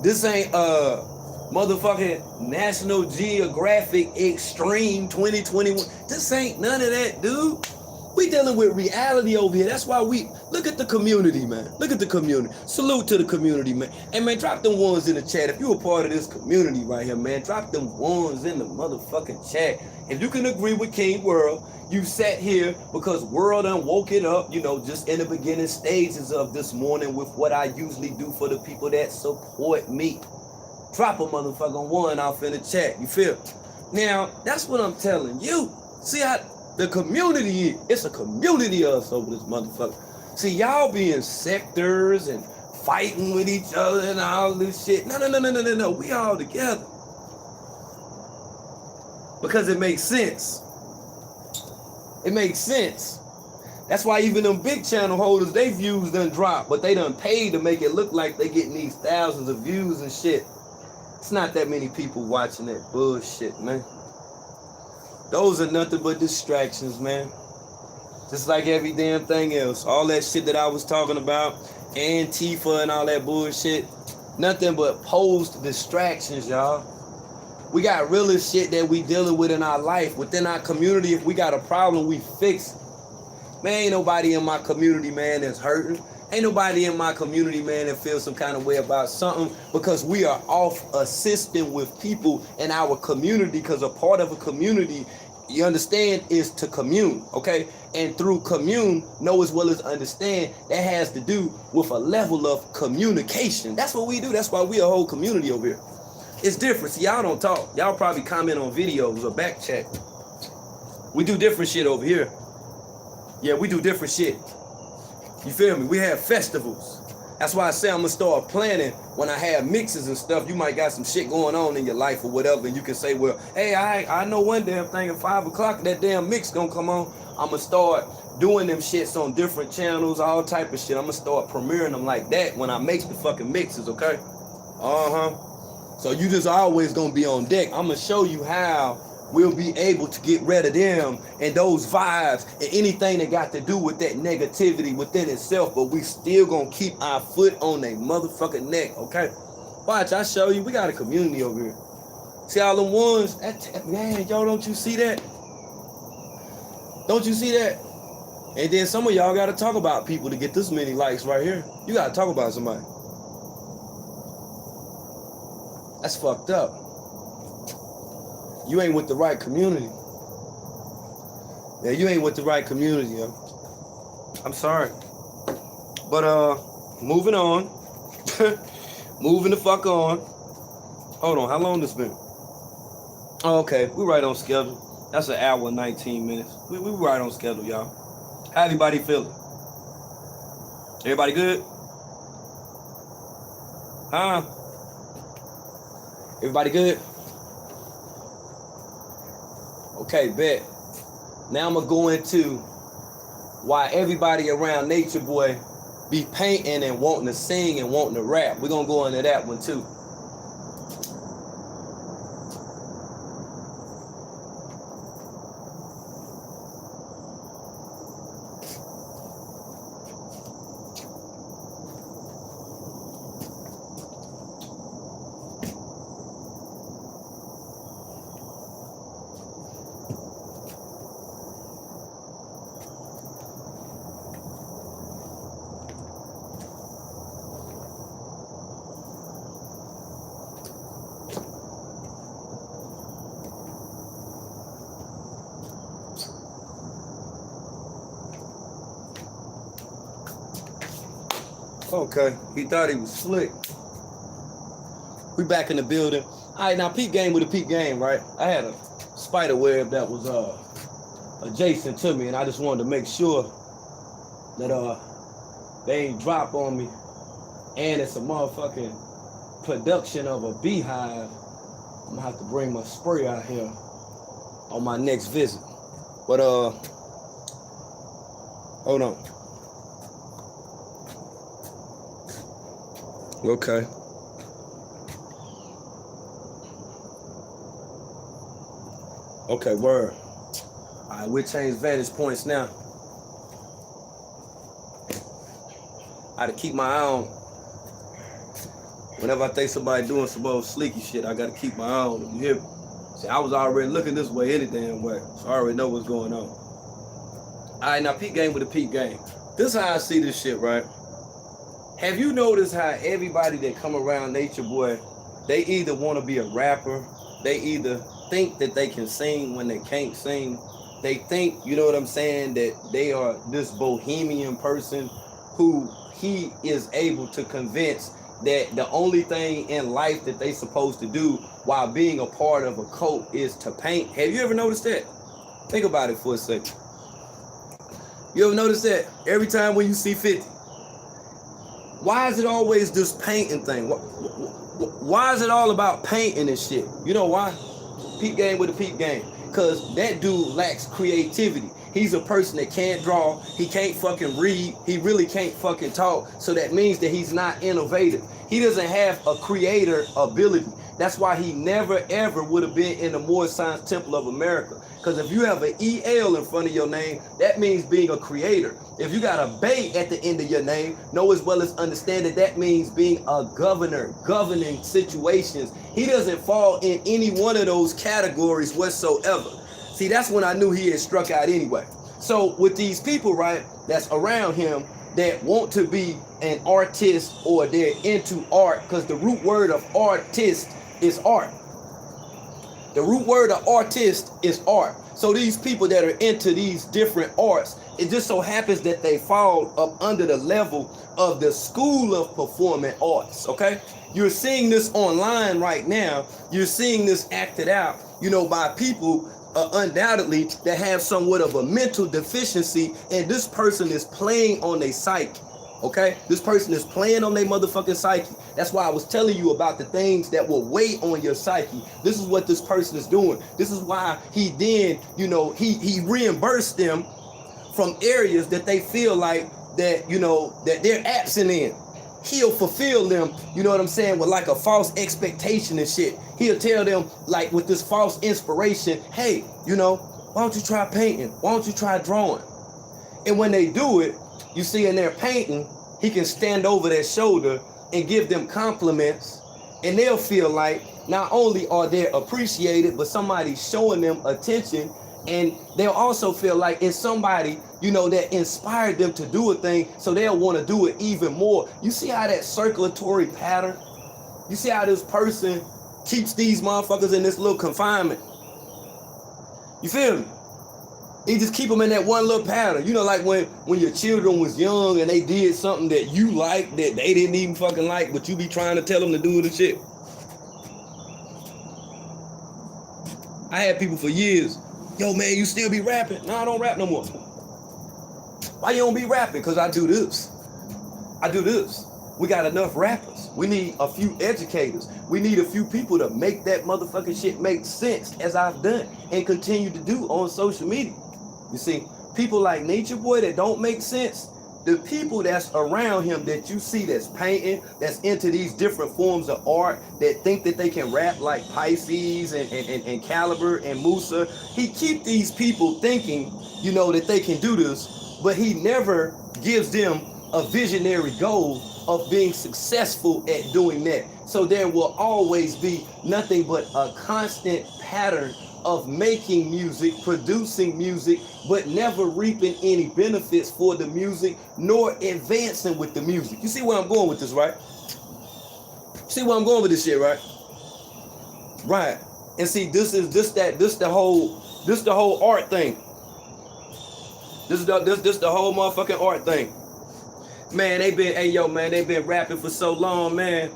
This ain't motherfucking National Geographic Extreme 2021. This ain't none of that, dude. We dealing with reality over here. That's why we look at the community, man. Look at the community. Salute to the community, man. Hey, man, drop them ones in the chat. If you a part of this community right here, man, drop them ones in the motherfucking chat. If you can agree with King World, you sat here because World done woke it up, you know, just in the beginning stages of this morning with what I usually do for the people that support me. Drop a motherfucking one off in the chat. You feel? Now, that's what I'm telling you. See how the community, it's a community of us over this motherfucker. See, y'all being sectors and fighting with each other and all this shit. No. We all together. Because it makes sense. It makes sense. That's why even them big channel holders, they views done drop, but they done paid to make it look like they getting these thousands of views and shit. It's not that many people watching that bullshit, man. Those are nothing but distractions, man. Just like every damn thing else. All that shit that I was talking about, Antifa and all that bullshit, nothing but posed distractions, y'all. We got realer shit that we dealing with in our life, within our community. If we got a problem, we fix it. Man, ain't nobody in my community, man, that's hurting. Ain't nobody in my community, man, that feels some kind of way about something, because we are off assisting with people in our community, because a part of a community, you understand, is to commune, okay? And through commune, know as well as understand, that has to do with a level of communication. That's what we do. That's why we a whole community over here. It's different. See, y'all don't talk. Y'all probably comment on videos or back chat. We do different shit over here. Yeah, we do different shit. You feel me? We have festivals. That's why I say I'm going to start planning when I have mixes and stuff. You might got some shit going on in your life or whatever, and you can say, well, hey, I know one damn thing at 5 o'clock, that damn mix going to come on. I'm going to start doing them shits on different channels, all type of shit. I'm going to start premiering them like that when I make the fucking mixes, okay? So you just always going to be on deck. I'm going to show you how we'll be able to get rid of them and those vibes and anything that got to do with that negativity within itself, but we still gonna keep our foot on their motherfucking neck, okay? Watch, I show you, we got a community over here. See all them ones? Man, y'all, don't you see that? Don't you see that? And then some of y'all gotta talk about people to get this many likes right here. You gotta talk about somebody. That's fucked up. You ain't with the right community. Yeah, you ain't with the right community, yo. I'm sorry. But moving on. Moving the fuck on. Hold on, how long this been? Oh, okay, we right on schedule. That's an hour and 19 minutes. We right on schedule, y'all. How everybody feeling? Everybody good? Huh? Everybody good? Okay, bet. Now I'm gonna go into why everybody around Nature Boy be painting and wanting to sing and wanting to rap. We're gonna go into that one too. Okay, he thought he was slick. We back in the building. All right, now peep game with a peep game, right? I had a spider web that was adjacent to me, and I just wanted to make sure that they ain't drop on me. And it's a motherfucking production of a beehive. I'm gonna have to bring my spray out here on my next visit. But hold on. Okay. Okay, word. All right, we'll change vantage points now. I gotta keep my eye on. Whenever I think somebody doing some old sleeky shit, I gotta keep my eye on them. You hear me? See, I was already looking this way any damn way, so I already know what's going on. All right, now peep game with a peep game. This is how I see this shit, right? Have you noticed how everybody that come around Nature Boy, they either want to be a rapper, they either think that they can sing when they can't sing, they think, you know what I'm saying, that they are this bohemian person who he is able to convince that the only thing in life that they supposed to do while being a part of a cult is to paint. Have you ever noticed that? Think about it for a second. You ever notice that? Every time when you see 50, why is it always this painting thing? Why is it all about painting and shit? You know why? Peep game with a peep game. Because that dude lacks creativity. He's a person that can't draw. He can't fucking read. He really can't fucking talk. So that means that he's not innovative. He doesn't have a creator ability. That's why he never ever would have been in the Moorish Science Temple of America. Because if you have an EL in front of your name, that means being a creator. If you got a Bay at the end of your name, know as well as understand that that means being a governor, governing situations. He doesn't fall in any one of those categories whatsoever. See, that's when I knew he had struck out anyway. So with these people, right, that's around him that want to be an artist or they're into art, because the root word of artist is art. The root word of artist is art. So these people that are into these different arts, it just so happens that they fall up under the level of the School of Performing Arts, okay? You're seeing this online right now. You're seeing this acted out, you know, by people undoubtedly that have somewhat of a mental deficiency, and this person is playing on their psyche. Okay, this person is playing on their motherfucking psyche. That's why I was telling you about the things that will weigh on your psyche. This is what this person is doing. This is why he then, you know, he reimbursed them from areas that they feel like that, you know, that they're absent in. He'll fulfill them, you know what I'm saying, with like a false expectation and shit. He'll tell them like with this false inspiration, hey, you know, why don't you try painting? Why don't you try drawing? And when they do it, you see in their painting, he can stand over their shoulder and give them compliments, and they'll feel like not only are they appreciated, but somebody's showing them attention, and they'll also feel like it's somebody, you know, that inspired them to do a thing, so they'll want to do it even more. You see how that circulatory pattern? You see how this person keeps these motherfuckers in this little confinement? You feel me? It just keep them in that one little pattern. You know, like when your children was young and they did something that you liked that they didn't even fucking like, but you be trying to tell them to do the shit. I had people for years, yo man, you still be rapping? No, I don't rap no more. Why you don't be rapping? Because I do this. I do this. We got enough rappers. We need a few educators. We need a few people to make that motherfucking shit make sense, as I've done and continue to do on social media. You see, people like Nature Boy that don't make sense, the people that's around him that you see that's painting, that's into these different forms of art, that think that they can rap like Pisces and Caliber and Musa, he keep these people thinking, you know, that they can do this, but he never gives them a visionary goal of being successful at doing that. So there will always be nothing but a constant pattern of making music, producing music, but never reaping any benefits for the music, nor advancing with the music. You see where I'm going with this, right? See where I'm going with this shit, right? Right. And see, this the whole art thing. This is the whole motherfucking art thing. Man, they been rapping for so long, man.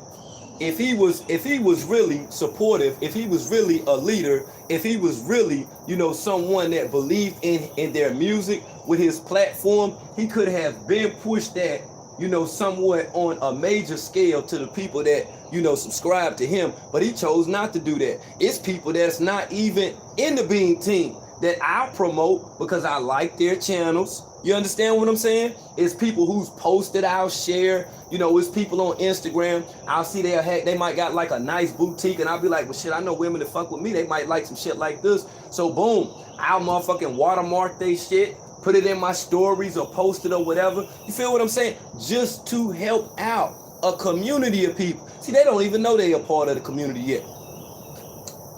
If he was really supportive, if he was really a leader, if he was really, you know, someone that believed in their music with his platform, he could have been pushed that, you know, somewhat on a major scale to the people that, you know, subscribe to him. But he chose not to do that. It's people that's not even in the Bean Team that I'll promote because I like their channels. You understand what I'm saying? It's people who's posted, I'll share. You know, it's people on Instagram. I'll see they might got like a nice boutique, and I'll be like, well, shit, I know women that fuck with me. They might like some shit like this. So boom, I'll motherfucking watermark they shit, put it in my stories or post it or whatever. You feel what I'm saying? Just to help out a community of people. See, they don't even know they are part of the community yet.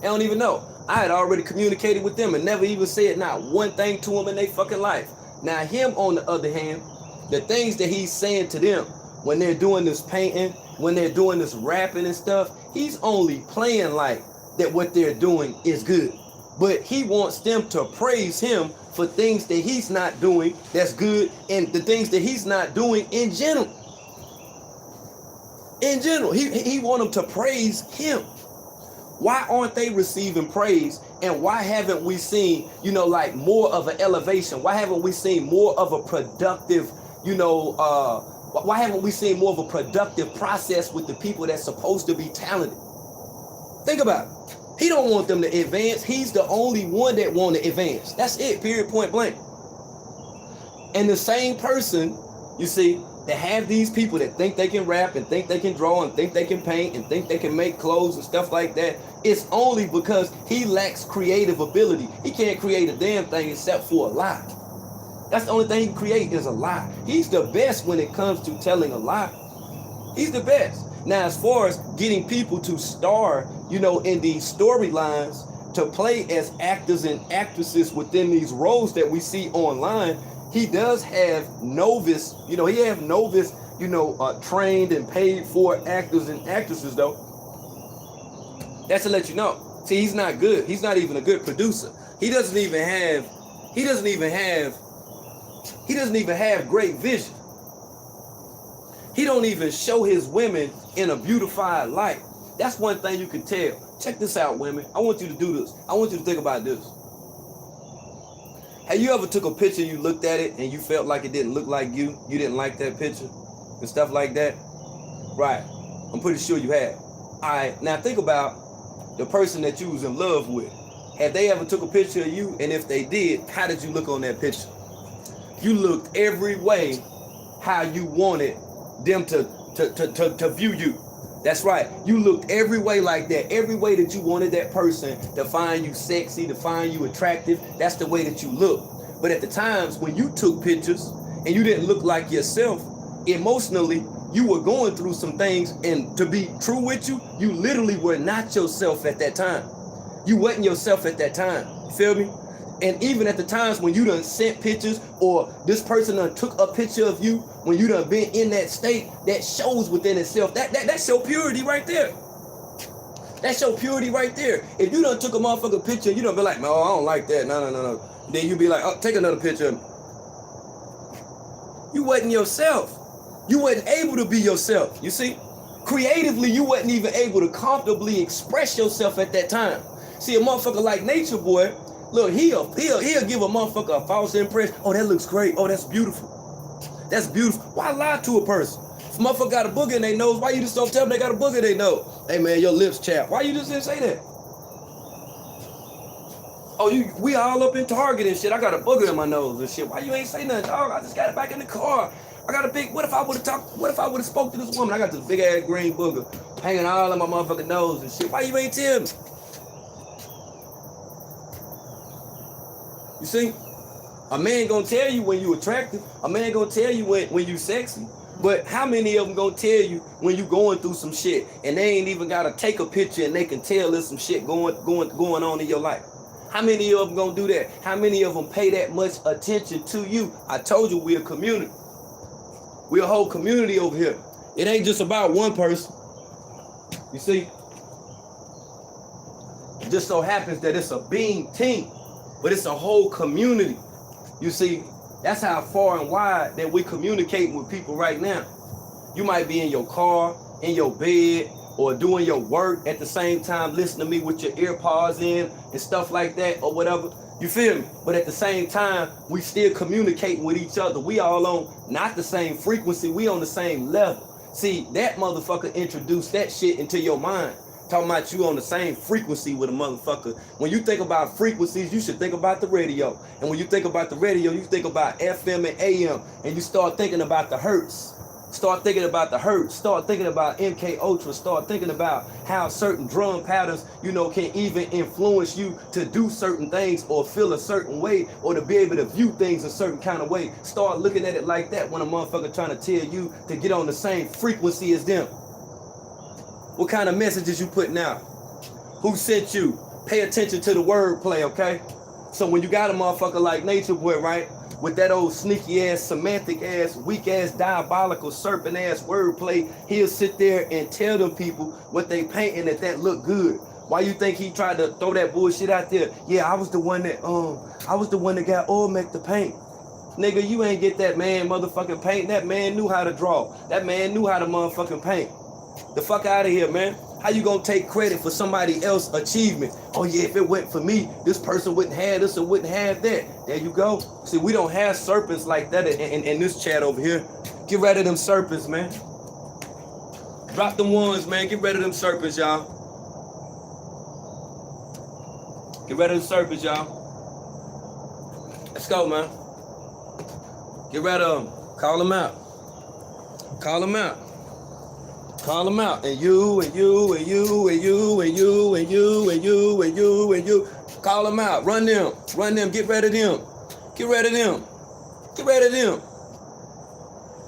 They don't even know. I had already communicated with them and never even said not one thing to them in their fucking life. Now him, on the other hand, the things that he's saying to them when they're doing this painting, when they're doing this rapping and stuff, he's only playing like that what they're doing is good. But he wants them to praise him for things that he's not doing that's good, and the things that he's not doing in general. In general, he want them to praise him. Why aren't they receiving praise? And why haven't we seen, you know, like more of an elevation? Why haven't we seen more of a productive, you know, why haven't we seen more of a productive process with the people that's supposed to be talented? Think about it. He don't want them to advance. He's the only one that want to advance. That's it, period, point blank. And the same person, you see, that have these people that think they can rap and think they can draw and think they can paint and think they can make clothes and stuff like that, it's only because he lacks creative ability. He can't create a damn thing except for a lie. That's the only thing he can create is a lie. He's the best when it comes to telling a lie. He's the best. Now, as far as getting people to star, you know, in these storylines, to play as actors and actresses within these roles that we see online, he does have novice, you know, trained and paid for actors and actresses though. That's to let you know. See, he's not good. He's not even a good producer. He doesn't even have great vision. He don't even show his women in a beautified light. That's one thing you can tell. Check this out, women. I want you to do this. I want you to think about this. Have you ever took a picture, you looked at it, and you felt like it didn't look like you? You didn't like that picture and stuff like that? Right. I'm pretty sure you have. All right. Now think about the person that you was in love with. Have they ever took a picture of you? And if they did, how did you look on that picture? You looked every way how you wanted them to view you. That's right. You looked every way like that. Every way that you wanted that person to find you sexy, to find you attractive. That's the way that you look. But at the times when you took pictures and you didn't look like yourself, emotionally, you were going through some things. And to be true with you, you literally were not yourself at that time. You wasn't yourself at that time. You feel me? And even at the times when you done sent pictures or this person done took a picture of you, when you done been in that state, that shows within itself. That's your purity right there. That's your purity right there. If you done took a motherfucking picture, you done be like, no, I don't like that. No. Then you be like, oh, take another picture of me. You wasn't yourself. You wasn't able to be yourself. You see? Creatively, you wasn't even able to comfortably express yourself at that time. See, a motherfucker like Nature Boy, look, he'll give a motherfucker a false impression. Oh, that looks great. Oh, that's beautiful. That's beautiful. Why lie to a person? If a motherfucker got a booger in their nose, why you just don't tell them they got a booger in their nose? Hey, man, your lips chapped. Why you just didn't say that? Oh, we all up in Target and shit. I got a booger in my nose and shit. Why you ain't say nothing, dog? I just got it back in the car. I got a big, what if I would've spoke to this woman? I got this big ass green booger hanging all in my motherfucking nose and shit. Why you ain't tell me? You see? A man gonna tell you when you attractive. A man gonna tell you when you sexy. But how many of them gonna tell you when you going through some shit and they ain't even gotta take a picture and they can tell there's some shit going on in your life? How many of them gonna do that? How many of them pay that much attention to you? I told you we're a community. We're a whole community over here. It ain't just about one person. You see? It just so happens that it's a being team, but it's a whole community. You see, that's how far and wide that we communicating with people right now. You might be in your car, in your bed, or doing your work at the same time, listening to me with your ear pods in and stuff like that or whatever. You feel me? But at the same time, we still communicating with each other. We all on not the same frequency, we on the same level. See, that motherfucker introduced that shit into your mind. Talking about you on the same frequency with a motherfucker. When you think about frequencies, you should think about the radio. And when you think about the radio, you think about FM and AM. And you start thinking about the hertz. Start thinking about the hertz. Start thinking about MK Ultra. Start thinking about how certain drum patterns, can even influence you to do certain things or feel a certain way or to be able to view things a certain kind of way. Start looking at it like that when a motherfucker trying to tell you to get on the same frequency as them. What kind of messages you putting out? Who sent you? Pay attention to the wordplay, okay? So when you got a motherfucker like Nature Boy, right? With that old sneaky ass, semantic ass, weak ass, diabolical, serpent ass wordplay, he'll sit there and tell them people what they painting that look good. Why you think he tried to throw that bullshit out there? Yeah, I was the one that got Olmec to paint. Nigga, you ain't get that man motherfucking paint. That man knew how to draw. That man knew how to motherfucking paint. The fuck out of here, man. How you gonna take credit for somebody else's achievement? Oh yeah, if it went for me, this person wouldn't have this or wouldn't have that. There you go. See, we don't have serpents like that in this chat over here. Get rid of them serpents, man. Drop them ones, man. Get rid of them serpents, y'all. Get rid of them serpents, y'all. Let's go, man. Get rid of them. Call them out. Call them out. Call them out. And you, and you, and you, and you, and you, and you, and you, and you, and you. Call them out. Run them. Run them. Get rid of them. Get rid of them. Get rid of them.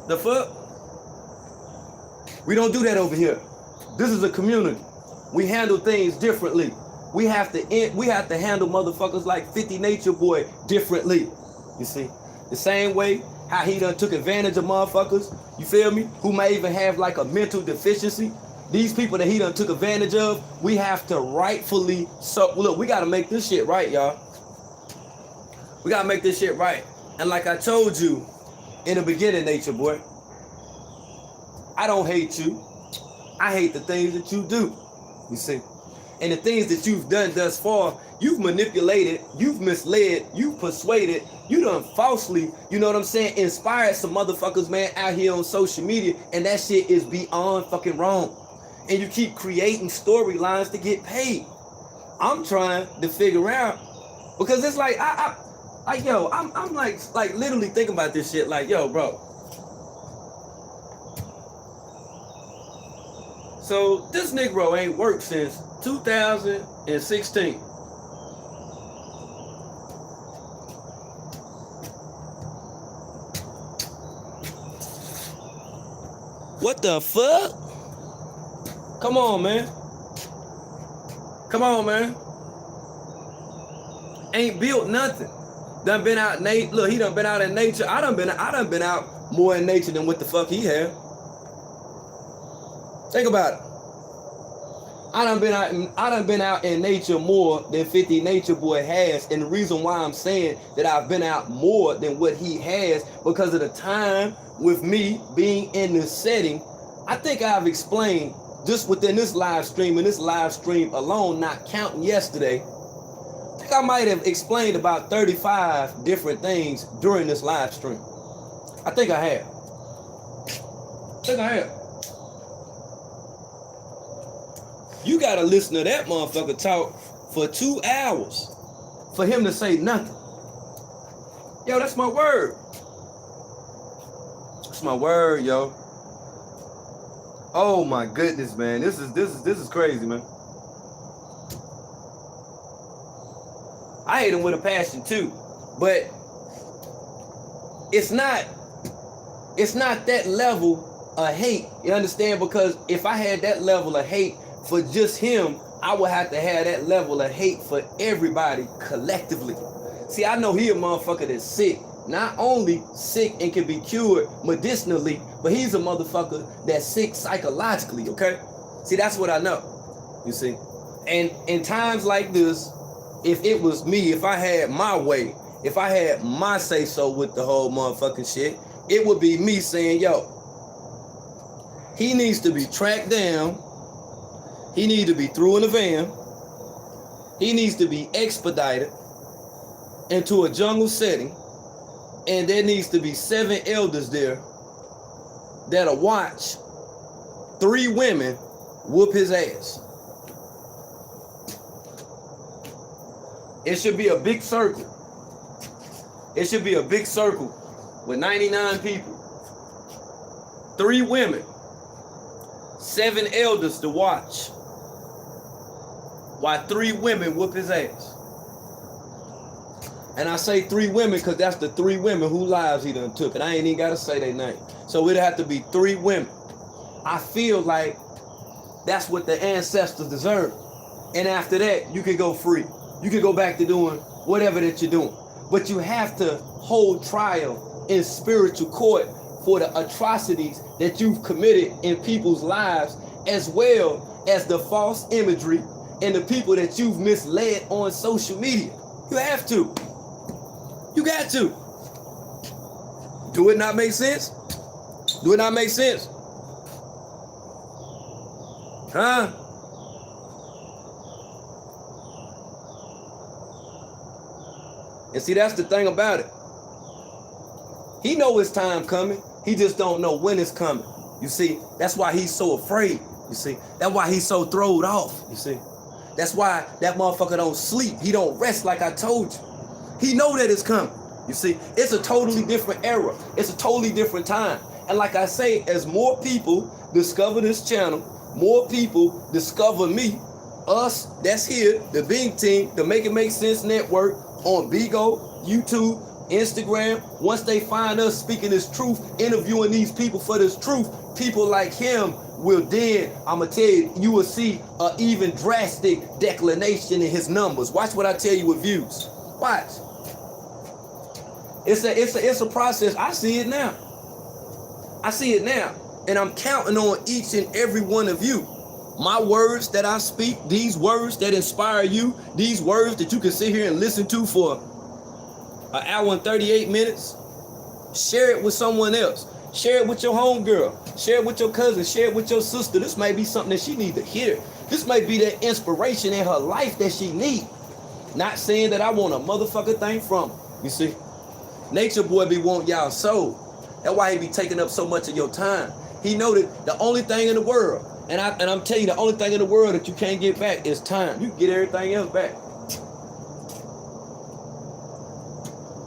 The fuck? We don't do that over here. This is a community. We handle things differently. We have to handle motherfuckers like 50 Nature Boy differently. You see? The same way how he done took advantage of motherfuckers, you feel me? Who may even have like a mental deficiency. These people that he done took advantage of, we have to rightfully, look, we gotta make this shit right, y'all. We gotta make this shit right. And like I told you in the beginning, Nature Boy, I don't hate you. I hate the things that you do, you see? And the things that you've done thus far, you've manipulated, you've misled, you've persuaded, you done falsely, you know what I'm saying, inspired some motherfuckers, man, out here on social media, and that shit is beyond fucking wrong. And you keep creating storylines to get paid. I'm trying to figure out, because it's like, I'm like literally thinking about this shit, like, yo, bro. So this Negro ain't worked since 2016. What the fuck? Come on, man. Come on, man. Ain't built nothing. Done been out, Nate. Look, he done been out in nature. I done been out more in nature than what the fuck he had. Think about it. I done been out in nature more than 50 Nature Boy has, and the reason why I'm saying that I've been out more than what he has, because of the time with me being in this setting. I think I've explained just within this live stream, and this live stream alone, not counting yesterday, I think I might have explained about 35 different things during this live stream. I think I have. You gotta listen to that motherfucker talk for 2 hours for him to say nothing. Yo, that's my word. That's my word, yo. Oh my goodness, man. This is crazy, man. I hate him with a passion too, but it's not that level of hate. You understand? Because if I had that level of hate for just him, I would have to have that level of hate for everybody collectively. See, I know he a motherfucker that's sick. Not only sick and can be cured medicinally, but he's a motherfucker that's sick psychologically, okay? See, that's what I know, you see? And in times like this, if it was me, if I had my way, if I had my say-so with the whole motherfucking shit, it would be me saying, yo, he needs to be tracked down. He needs to be through in a van. He needs to be expedited into a jungle setting. And there needs to be 7 elders there that'll watch 3 women whoop his ass. It should be a big circle. It should be a big circle with 99 people. 3 women. 7 elders to watch while 3 women whoop his ass. And I say 3 women because that's the 3 women whose lives he done took. And I ain't even got to say their name. So it'd have to be 3 women. I feel like that's what the ancestors deserve. And after that, you can go free. You can go back to doing whatever that you're doing. But you have to hold trial in spiritual court for the atrocities that you've committed in people's lives, as well as the false imagery and the people that you've misled on social media. You have to. You got to. Do it not make sense? Do it not make sense? Huh? And see, that's the thing about it. He know his time coming. He just don't know when it's coming. You see, that's why he's so afraid. You see, that's why he's so throwed off. You see, that's why that motherfucker don't sleep. He don't rest like I told you. He know that it's coming. You see, it's a totally different era. It's a totally different time. And like I say, as more people discover this channel, more people discover me, us that's here, the big team, the Make It Make Sense Network on Bigo, YouTube, Instagram. Once they find us speaking this truth, interviewing these people for this truth, people like him will then, I'ma tell you, you will see an even drastic declination in his numbers. Watch what I tell you with views. Watch. It's a process. I see it now. I see it now. And I'm counting on each and every one of you. My words that I speak, these words that inspire you, these words that you can sit here and listen to for an hour and 38 minutes, share it with someone else. Share it with your homegirl. Share it with your cousin. Share it with your sister. This may be something that she needs to hear. This may be that inspiration in her life that she needs. Not saying that I want a motherfucker thing from her. You see? Nature Boy be want y'all soul. That's why he be taking up so much of your time. He know that the only thing in the world, and I'm telling you, the only thing in the world that you can't get back is time. You can get everything else back.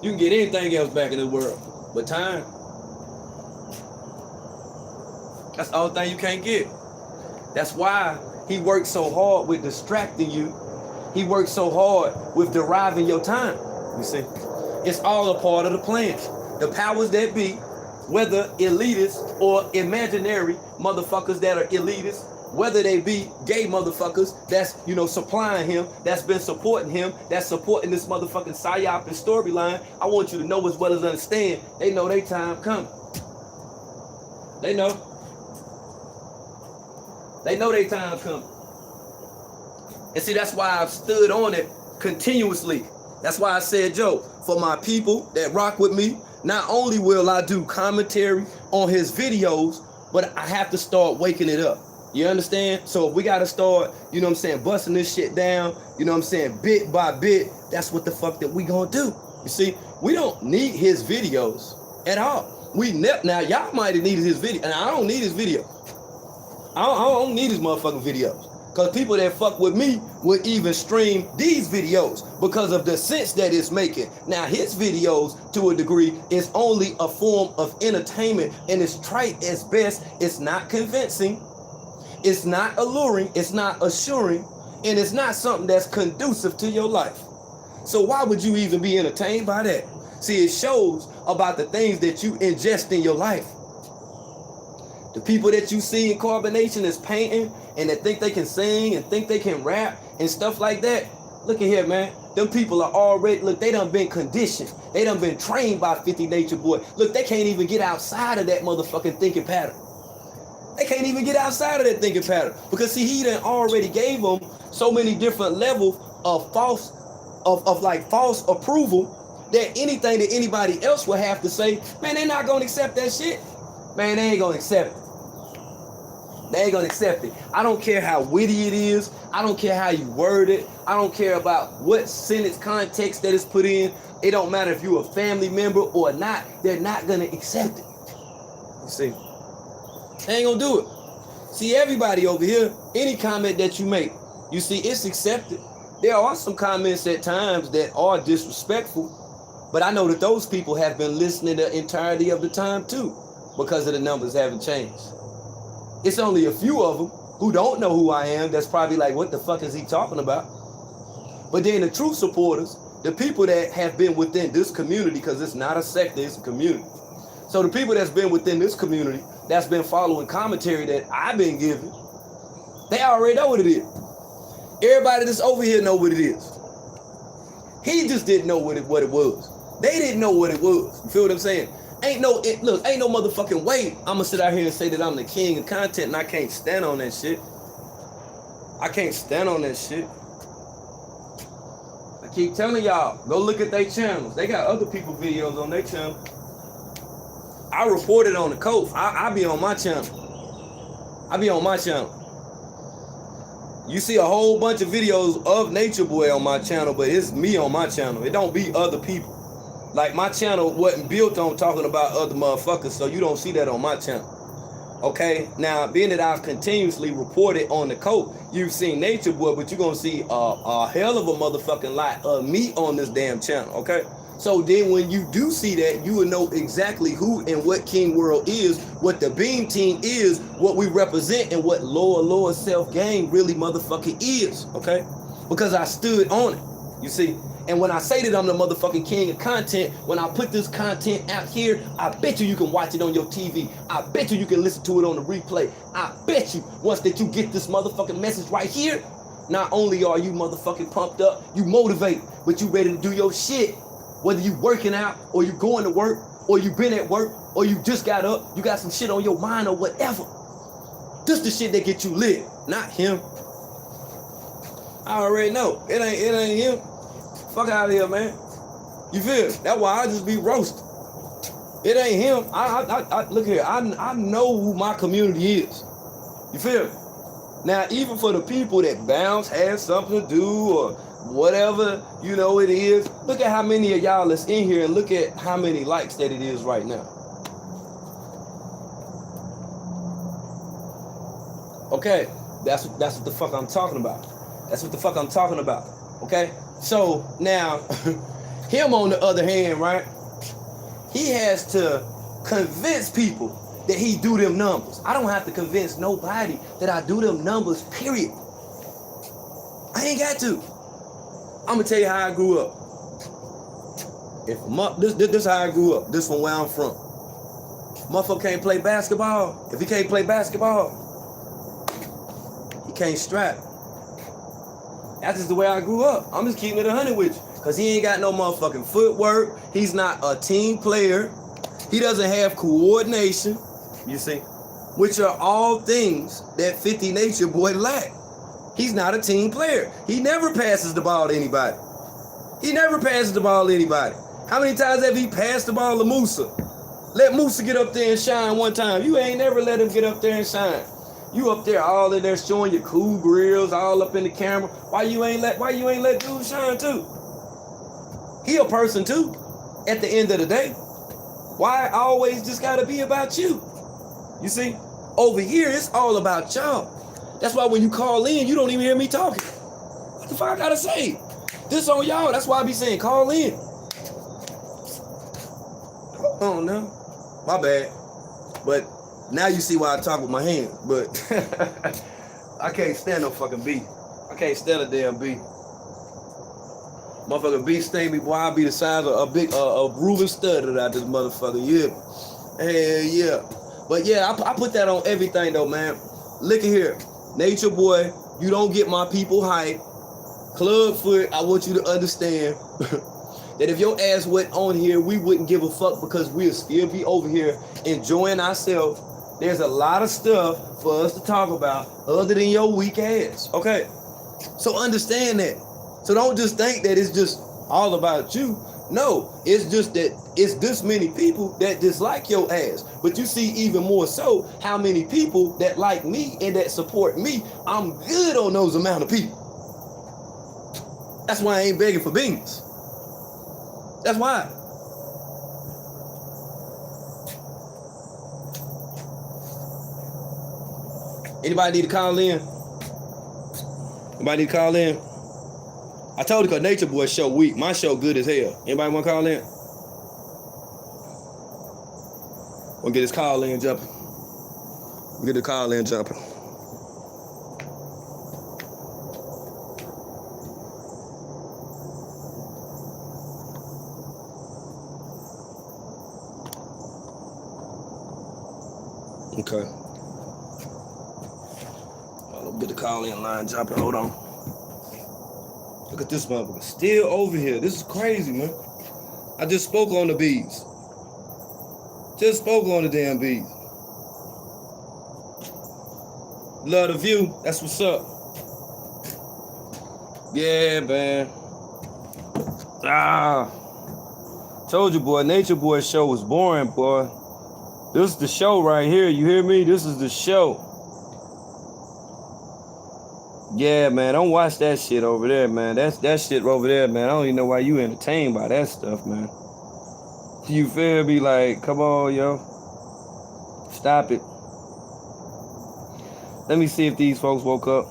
You can get anything else back in the world, but time. That's the only thing you can't get. That's why he works so hard with distracting you. He works so hard with deriving your time. You see, it's all a part of the plan. The powers that be, whether elitist or imaginary motherfuckers that are elitist, whether they be gay motherfuckers that's, you know, supplying him, that's been supporting him, that's supporting this motherfucking psyop and storyline, I want you to know as well as understand, they know their time coming. They know. They know their time coming. And see, that's why I've stood on it continuously. That's why I said, Joe, for my people that rock with me, not only will I do commentary on his videos, but I have to start waking it up. You understand? So if we got to start, you know what I'm saying, busting this shit down, you know what I'm saying, bit by bit, that's what the fuck that we gonna do. You see, we don't need his videos at all. Now, y'all might have needed his video, and I don't need his video. I don't need his motherfucking videos. Because people that fuck with me would even stream these videos because of the sense that it's making. Now, his videos, to a degree, is only a form of entertainment, and it's trite as best. It's not convincing. It's not alluring. It's not assuring. And it's not something that's conducive to your life. So why would you even be entertained by that? See, it shows about the things that you ingest in your life. The people that you see in Carbonation is painting and that think they can sing and think they can rap and stuff like that. Look at here, man. Them people are already, look, they done been conditioned. They done been trained by 50 Nature Boy. Look, they can't even get outside of that motherfucking thinking pattern. They can't even get outside of that thinking pattern. Because see, he done already gave them so many different levels of false approval that anything that anybody else would have to say, man, they're not gonna accept that shit. Man, they ain't gonna accept it. They ain't gonna accept it. I don't care how witty it is. I don't care how you word it. I don't care about what sentence context that is put in. It don't matter if you're a family member or not. They're not gonna accept it. You see, they ain't gonna do it. See, everybody over here, any comment that you make, you see, it's accepted. There are some comments at times that are disrespectful, but I know that those people have been listening the entirety of the time too, because of the numbers haven't changed. It's only a few of them who don't know who I am that's probably like, what the fuck is he talking about? But then the true supporters, the people that have been within this community, because it's not a sector, it's a community. So the people that's been within this community, that's been following commentary that I've been giving, they already know what it is. Everybody that's over here know what it is. He just didn't know what it was. They didn't know what it was. You feel what I'm saying? Ain't no motherfucking way I'm gonna sit out here and say that I'm the king of content and I can't stand on that shit. I can't stand on that shit. I keep telling y'all, go look at their channels. They got other people videos on their channel. I reported on the coast. I be on my channel. I be on my channel. You see a whole bunch of videos of Nature Boy on my channel, but it's me on my channel. It don't be other people. Like, my channel wasn't built on talking about other motherfuckers, so you don't see that on my channel. Okay? Now, being that I've continuously reported on the coat, you've seen Nature Boy, but you're going to see a hell of a motherfucking lot of me on this damn channel, okay? So then when you do see that, you will know exactly who and what King World is, what the Beam Team is, what we represent, and what lower self-game really motherfucking is, okay? Because I stood on it, you see? And when I say that I'm the motherfucking king of content, when I put this content out here, I bet you can watch it on your TV. I bet you can listen to it on the replay. I bet you once that you get this motherfucking message right here, not only are you motherfucking pumped up, you motivated, but you ready to do your shit. Whether you working out or you going to work or you been at work or you just got up, you got some shit on your mind or whatever. This the shit that get you lit, not him. I already know. It ain't him. Fuck out of here, man. You feel? That's why I just be roasted. It ain't him. I look here. I know who my community is. You feel? Now, even for the people that bounce has something to do or whatever, you know it is. Look at how many of y'all is in here and look at how many likes that it is right now. Okay, that's what the fuck I'm talking about. That's what the fuck I'm talking about. Okay? So now, him on the other hand, right? He has to convince people that he do them numbers. I don't have to convince nobody that I do them numbers, period. I ain't got to. I'm gonna tell you how I grew up. This how I grew up. This from where I'm from. Motherfucker can't play basketball. If he can't play basketball, he can't strap. That's just the way I grew up. I'm just keeping it 100 with you. Because he ain't got no motherfucking footwork. He's not a team player. He doesn't have coordination, you see, which are all things that 50 Nature Boy lack. He's not a team player. He never passes the ball to anybody. He never passes the ball to anybody. How many times have he passed the ball to Musa? Let Musa get up there and shine one time. You ain't never let him get up there and shine. You up there all in there showing your cool grills all up in the camera. Why you ain't let dude shine too? He a person too. At the end of the day. Why always just gotta be about you? You see? Over here, it's all about y'all. That's why when you call in, you don't even hear me talking. What the fuck I gotta say? This on y'all. That's why I be saying call in. Oh no. My bad. But now you see why I talk with my hands. But I can't stand no fucking beef. I can't stand a damn beef. Motherfucking beef sting me, boy. I be the size of a big Reuben Studdard out this motherfucker. Yeah. Hell yeah. But yeah, I put that on everything though, man. Look at here. Nature Boy, you don't get my people hype. Clubfoot, I want you to understand that if your ass went on here, we wouldn't give a fuck because we'll still be over here enjoying ourselves. There's a lot of stuff for us to talk about other than your weak ass. Okay? So understand that. So don't just think that it's just all about you. No, it's just that it's this many people that dislike your ass. But you see even more so how many people that like me and that support me. I'm good on those amount of people. That's why I ain't begging for beans. That's why. Anybody need to call in? Anybody need to call in? I told you because Nature Boy show weak. My show good as hell. Anybody want to call in? We'll get this call in jumping. We'll get the call in jumping. Okay. We'll get the call in line jumping. Hold on. Look at this motherfucker. Still over here. This is crazy, man. I just spoke on the bees. Just spoke on the damn bees. Love the view. That's what's up. Yeah, man. Told you, boy. Nature Boy show was boring, boy. This is the show right here. You hear me? This is the show. Yeah, man, don't watch that shit over there, man. That shit over there, man. I don't even know why you entertained by that stuff, man. You feel me? Like, come on, yo. Stop it. Let me see if these folks woke up.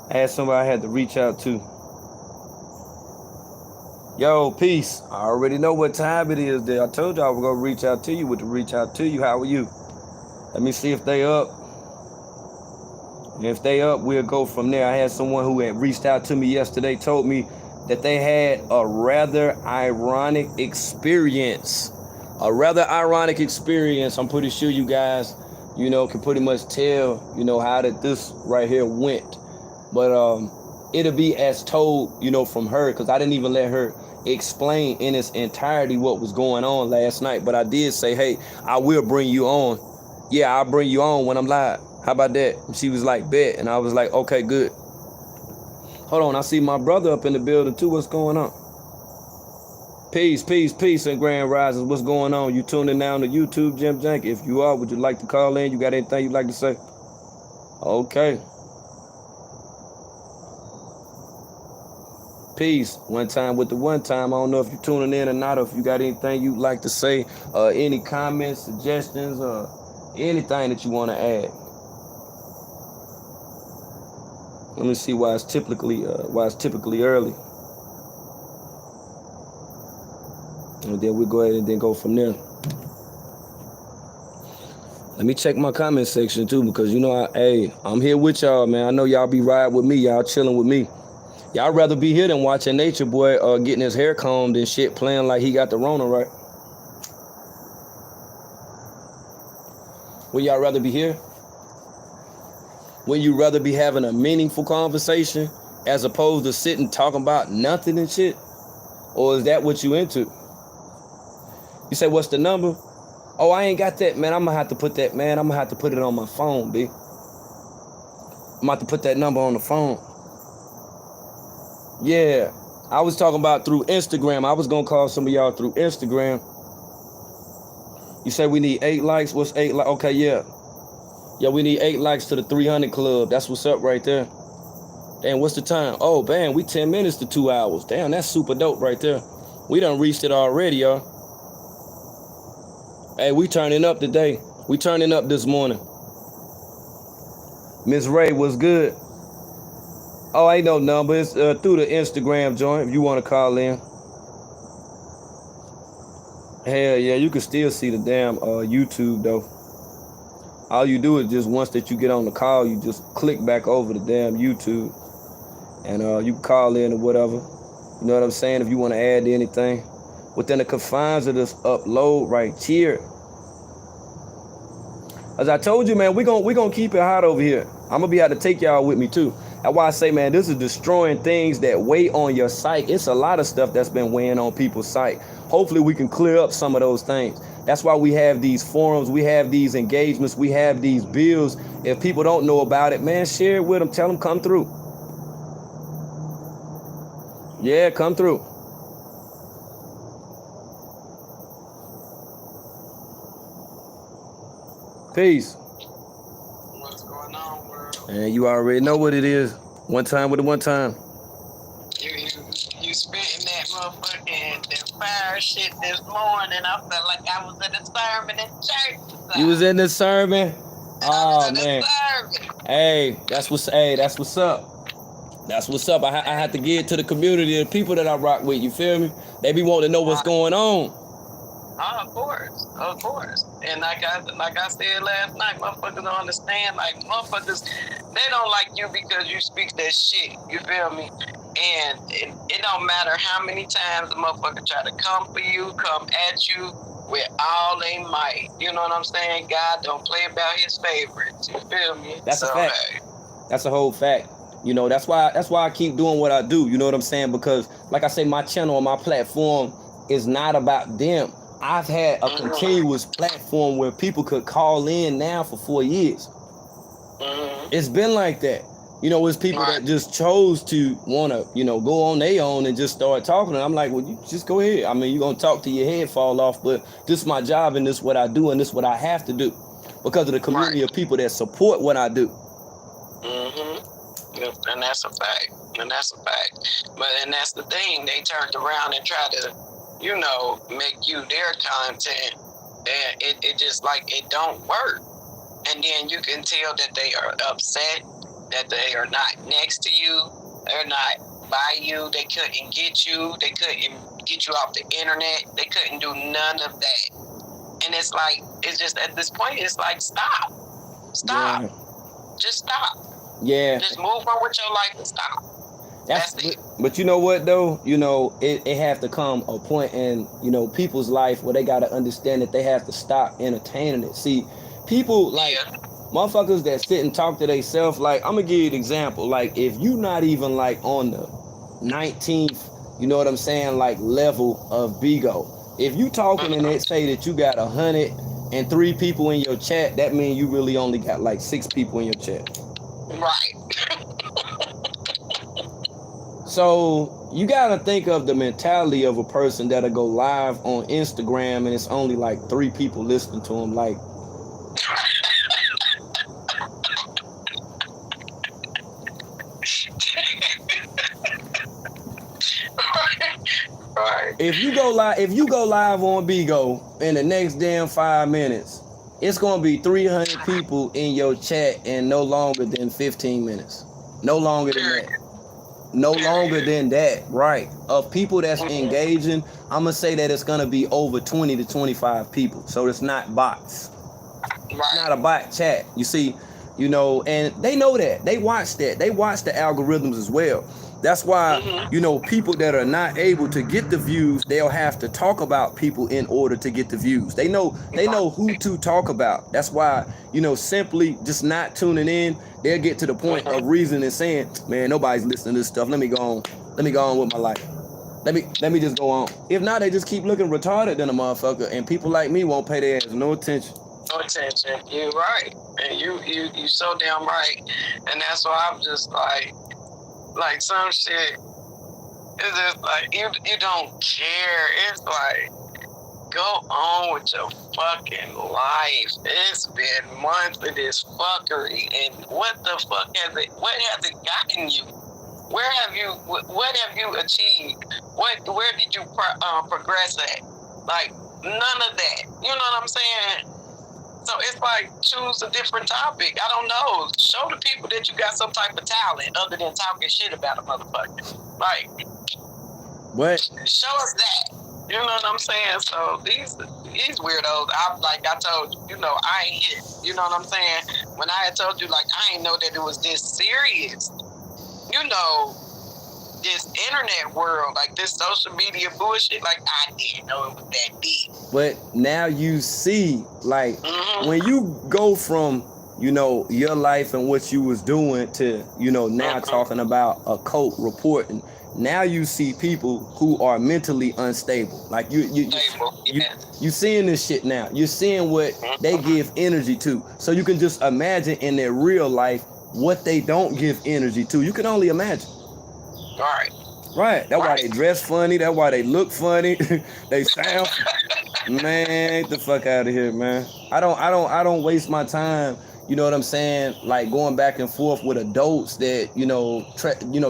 I had somebody I had to reach out to. Yo, peace. I already know what time it is there. I told y'all I was going to reach out to you with the reach out to you. How are you? Let me see if they up. And if they up, we'll go from there. I had someone who had reached out to me yesterday, told me that they had a rather ironic experience. A rather ironic experience. I'm pretty sure you guys, can pretty much tell, how that this right here went. But it'll be as told, from her, because I didn't even let her explain in its entirety what was going on last night. But I did say, hey, I will bring you on. Yeah, I'll bring you on when I'm live. How about that? And she was like, bet. And I was like, okay, good. Hold on. I see my brother up in the building too. What's going on? Peace, peace, peace, and Grand Risings. What's going on? You tuning down to YouTube, Jim Jank? If you are, would you like to call in? You got anything you'd like to say? Okay. Peace. One time with the one time. I don't know if you're tuning in or not, or if you got anything you'd like to say, any comments, suggestions, or anything that you want to add. Let me see why it's typically early. And then we'll go ahead and then go from there. Let me check my comment section too, because I'm here with y'all, man. I know y'all be riding with me, y'all chilling with me. Y'all rather be here than watching Nature Boy getting his hair combed and shit, playing like he got the Rona, right? Would y'all rather be here? Would you rather be having a meaningful conversation as opposed to sitting talking about nothing and shit? Or is that what you into? You say, what's the number? Oh, I ain't got that, man. I'm going to have to put that, man. I'm going to have to put it on my phone, B. I'm I'm about to put that number on the phone. Yeah, I was talking about through Instagram. I was gonna call some of y'all through Instagram. You say we need 8 likes. What's 8 likes? Okay, yeah. Yeah, we need 8 likes to the 300 club. That's what's up right there. Damn, what's the time? Oh, man, we 10 minutes to 2 hours. Damn, that's super dope right there. We done reached it already, y'all. Hey, we turning up today. We turning up this morning. Miss Ray, what's good? Oh, ain't no number. It's through the Instagram joint if you want to call in. Hell yeah, you can still see the damn YouTube though. All you do is just once that you get on the call, you just click back over the damn YouTube. And you can call in or whatever. You know what I'm saying? If you want to add anything. Within the confines of this upload right here. As I told you, man, we gonna keep it hot over here. I'm gonna be able to take y'all with me too. That's why I say, man, this is destroying things that weigh on your psyche. It's a lot of stuff that's been weighing on people's psyche. Hopefully we can clear up some of those things. That's why we have these forums, we have these engagements, we have these bills. If people don't know about it, man, share it with them. Tell them come through. Yeah, come through. Peace. What's going on, world? And you already know what it is. One time with it, one time. You spitting that motherfucking that fire shit this morning. I felt like I was in a sermon in church. You was in the sermon? Oh man. Sermon. Hey, that's what's up. That's what's up. I have to give it to the community, the people that I rock with, you feel me? They be wanting to know what's going on. Oh, of course. And like I said last night, motherfuckers don't understand. Like motherfuckers, they don't like you because you speak that shit. You feel me? And it don't matter how many times the motherfucker try to come for you, come at you with all they might. You know what I'm saying? God don't play about his favorites. You feel me? That's a fact. Hey. That's a whole fact. You know, that's why I keep doing what I do. You know what I'm saying? Because like I say, my channel and my platform is not about them. I've had a continuous platform where people could call in now for 4 years. It's been like that. You know, it's people that just chose to want to, you know, go on their own and just start talking. And I'm like, well, you just go ahead. I mean, you're going to talk till your head fall off, but this is my job and this is what I do and this is what I have to do because of the community of people that support what I do. And that's a fact. And that's the thing. They turned around and tried to, you know, make you their content. And it just like, it don't work. And then you can tell that they are upset, that they are not next to you. They're not by you. They couldn't get you. They couldn't get you off the internet. They couldn't do none of that. And it's like, it's just at this point, it's like, stop. Yeah. Just stop. Yeah. Just move on with your life and stop. That's it. But you know what though? You know, it have to come a point in, you know, people's life where they gotta understand that they have to stop entertaining it. See, people like motherfuckers that sit and talk to themselves, like I'm gonna give you an example. Like if you not even like on the 19th, you know what I'm saying, like level of Bigo. If you talking and they say that you got 103 people in your chat, that means you really only got like 6 people in your chat. Right. So you gotta think of the mentality of a person that'll go live on Instagram and it's only like 3 people listening to him. Like, right. If you go live on Bigo in the next damn 5 minutes, it's gonna be 300 people in your chat in no longer than 15 minutes. No longer than that. No longer than that, right? Of people that's engaging, I'm gonna say that it's gonna be over 20 to 25 people. So it's not bots. It's not a bot chat. You see, you know, and they know that. They watch that. They watch the algorithms as well. That's why, you know, people that are not able to get the views, they'll have to talk about people in order to get the views. They know who to talk about. That's why, you know, simply just not tuning in, they'll get to the point of reasoning and saying, man, nobody's listening to this stuff. Let me go on with my life. Let me just go on. If not, they just keep looking retarded than a motherfucker, and people like me won't pay their ass no attention. No attention. You're right. And you so damn right. And that's why I'm just like some shit. It's just like you don't care. It's like go on with your fucking life. It's been months of this fuckery, and what the fuck has it? What has it gotten you? Where have you? What have you achieved? Where did you progress at? Like none of that. You know what I'm saying? So it's like choose a different topic. I don't know. Show the people that you got some type of talent other than talking shit about a motherfucker. Like What? show us that. You know what I'm saying? So these weirdos, I told you, I ain't hit. You know what I'm saying? When I had told you, like, I ain't know that it was this serious. This internet world, like this social media bullshit, like I didn't know it was that deep. But now you see, like, when you go from, your life and what you was doing to, now talking about a cult reporting. Now you see people who are mentally unstable. Like you seeing this shit now. You're seeing what they give energy to. So you can just imagine in their real life what they don't give energy to. You can only imagine. Right. That's why they dress funny. That's why they look funny. They sound. Man, get the fuck out of here, man. I don't waste my time. You know what I'm saying? Like going back and forth with adults that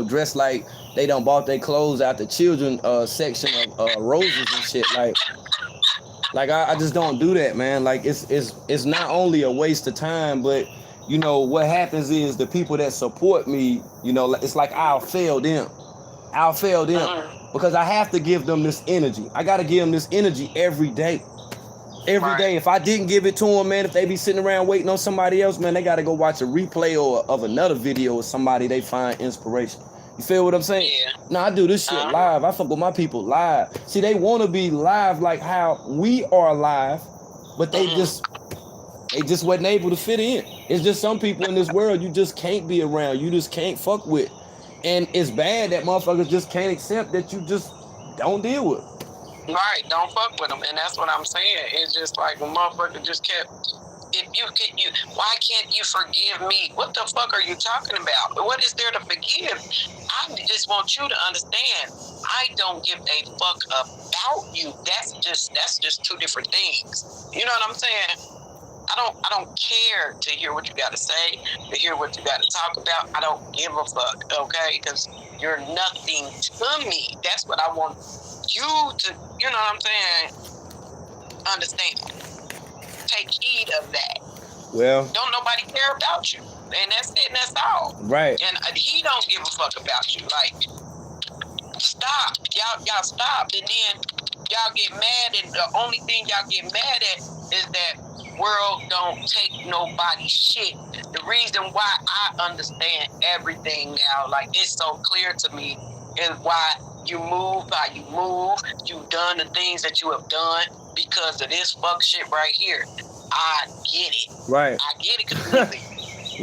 dress like they done bought their clothes out the children section of roses and shit. Like I just don't do that, man. Like it's not only a waste of time, but what happens is the people that support me, it's like I'll fail them because I have to give them this energy. I got to give them this energy every day. Every day. If I didn't give it to them, man, if they be sitting around waiting on somebody else, man, they got to go watch a replay of another video of somebody they find inspiration. You feel what I'm saying? Yeah. No, I do this shit live. I fuck with my people live. See, they want to be live like how we are live, but they just wasn't able to fit in. It's just some people in this world you just can't be around. You just can't fuck with. And it's bad that motherfuckers just can't accept that you just don't deal with. Right, don't fuck with them, and that's what I'm saying. It's just like a motherfucker just kept. Why can't you forgive me? What the fuck are you talking about? What is there to forgive? I just want you to understand. I don't give a fuck about you. That's just two different things. You know what I'm saying? I don't care to hear what you got to say, to hear what you got to talk about. I don't give a fuck, okay? Because you're nothing to me. That's what I want you to, you know what I'm saying, understand. Take heed of that. Well, don't nobody care about you. And that's it, and that's all. Right. And he don't give a fuck about you. Like, stop. Y'all stop. And then y'all get mad, and the only thing y'all get mad at is that world don't take nobody's shit. The reason why I understand everything now, like it's so clear to me, is why you move how you move. You've done the things that you have done because of this fuck shit right here. I get it. Right. I get it completely.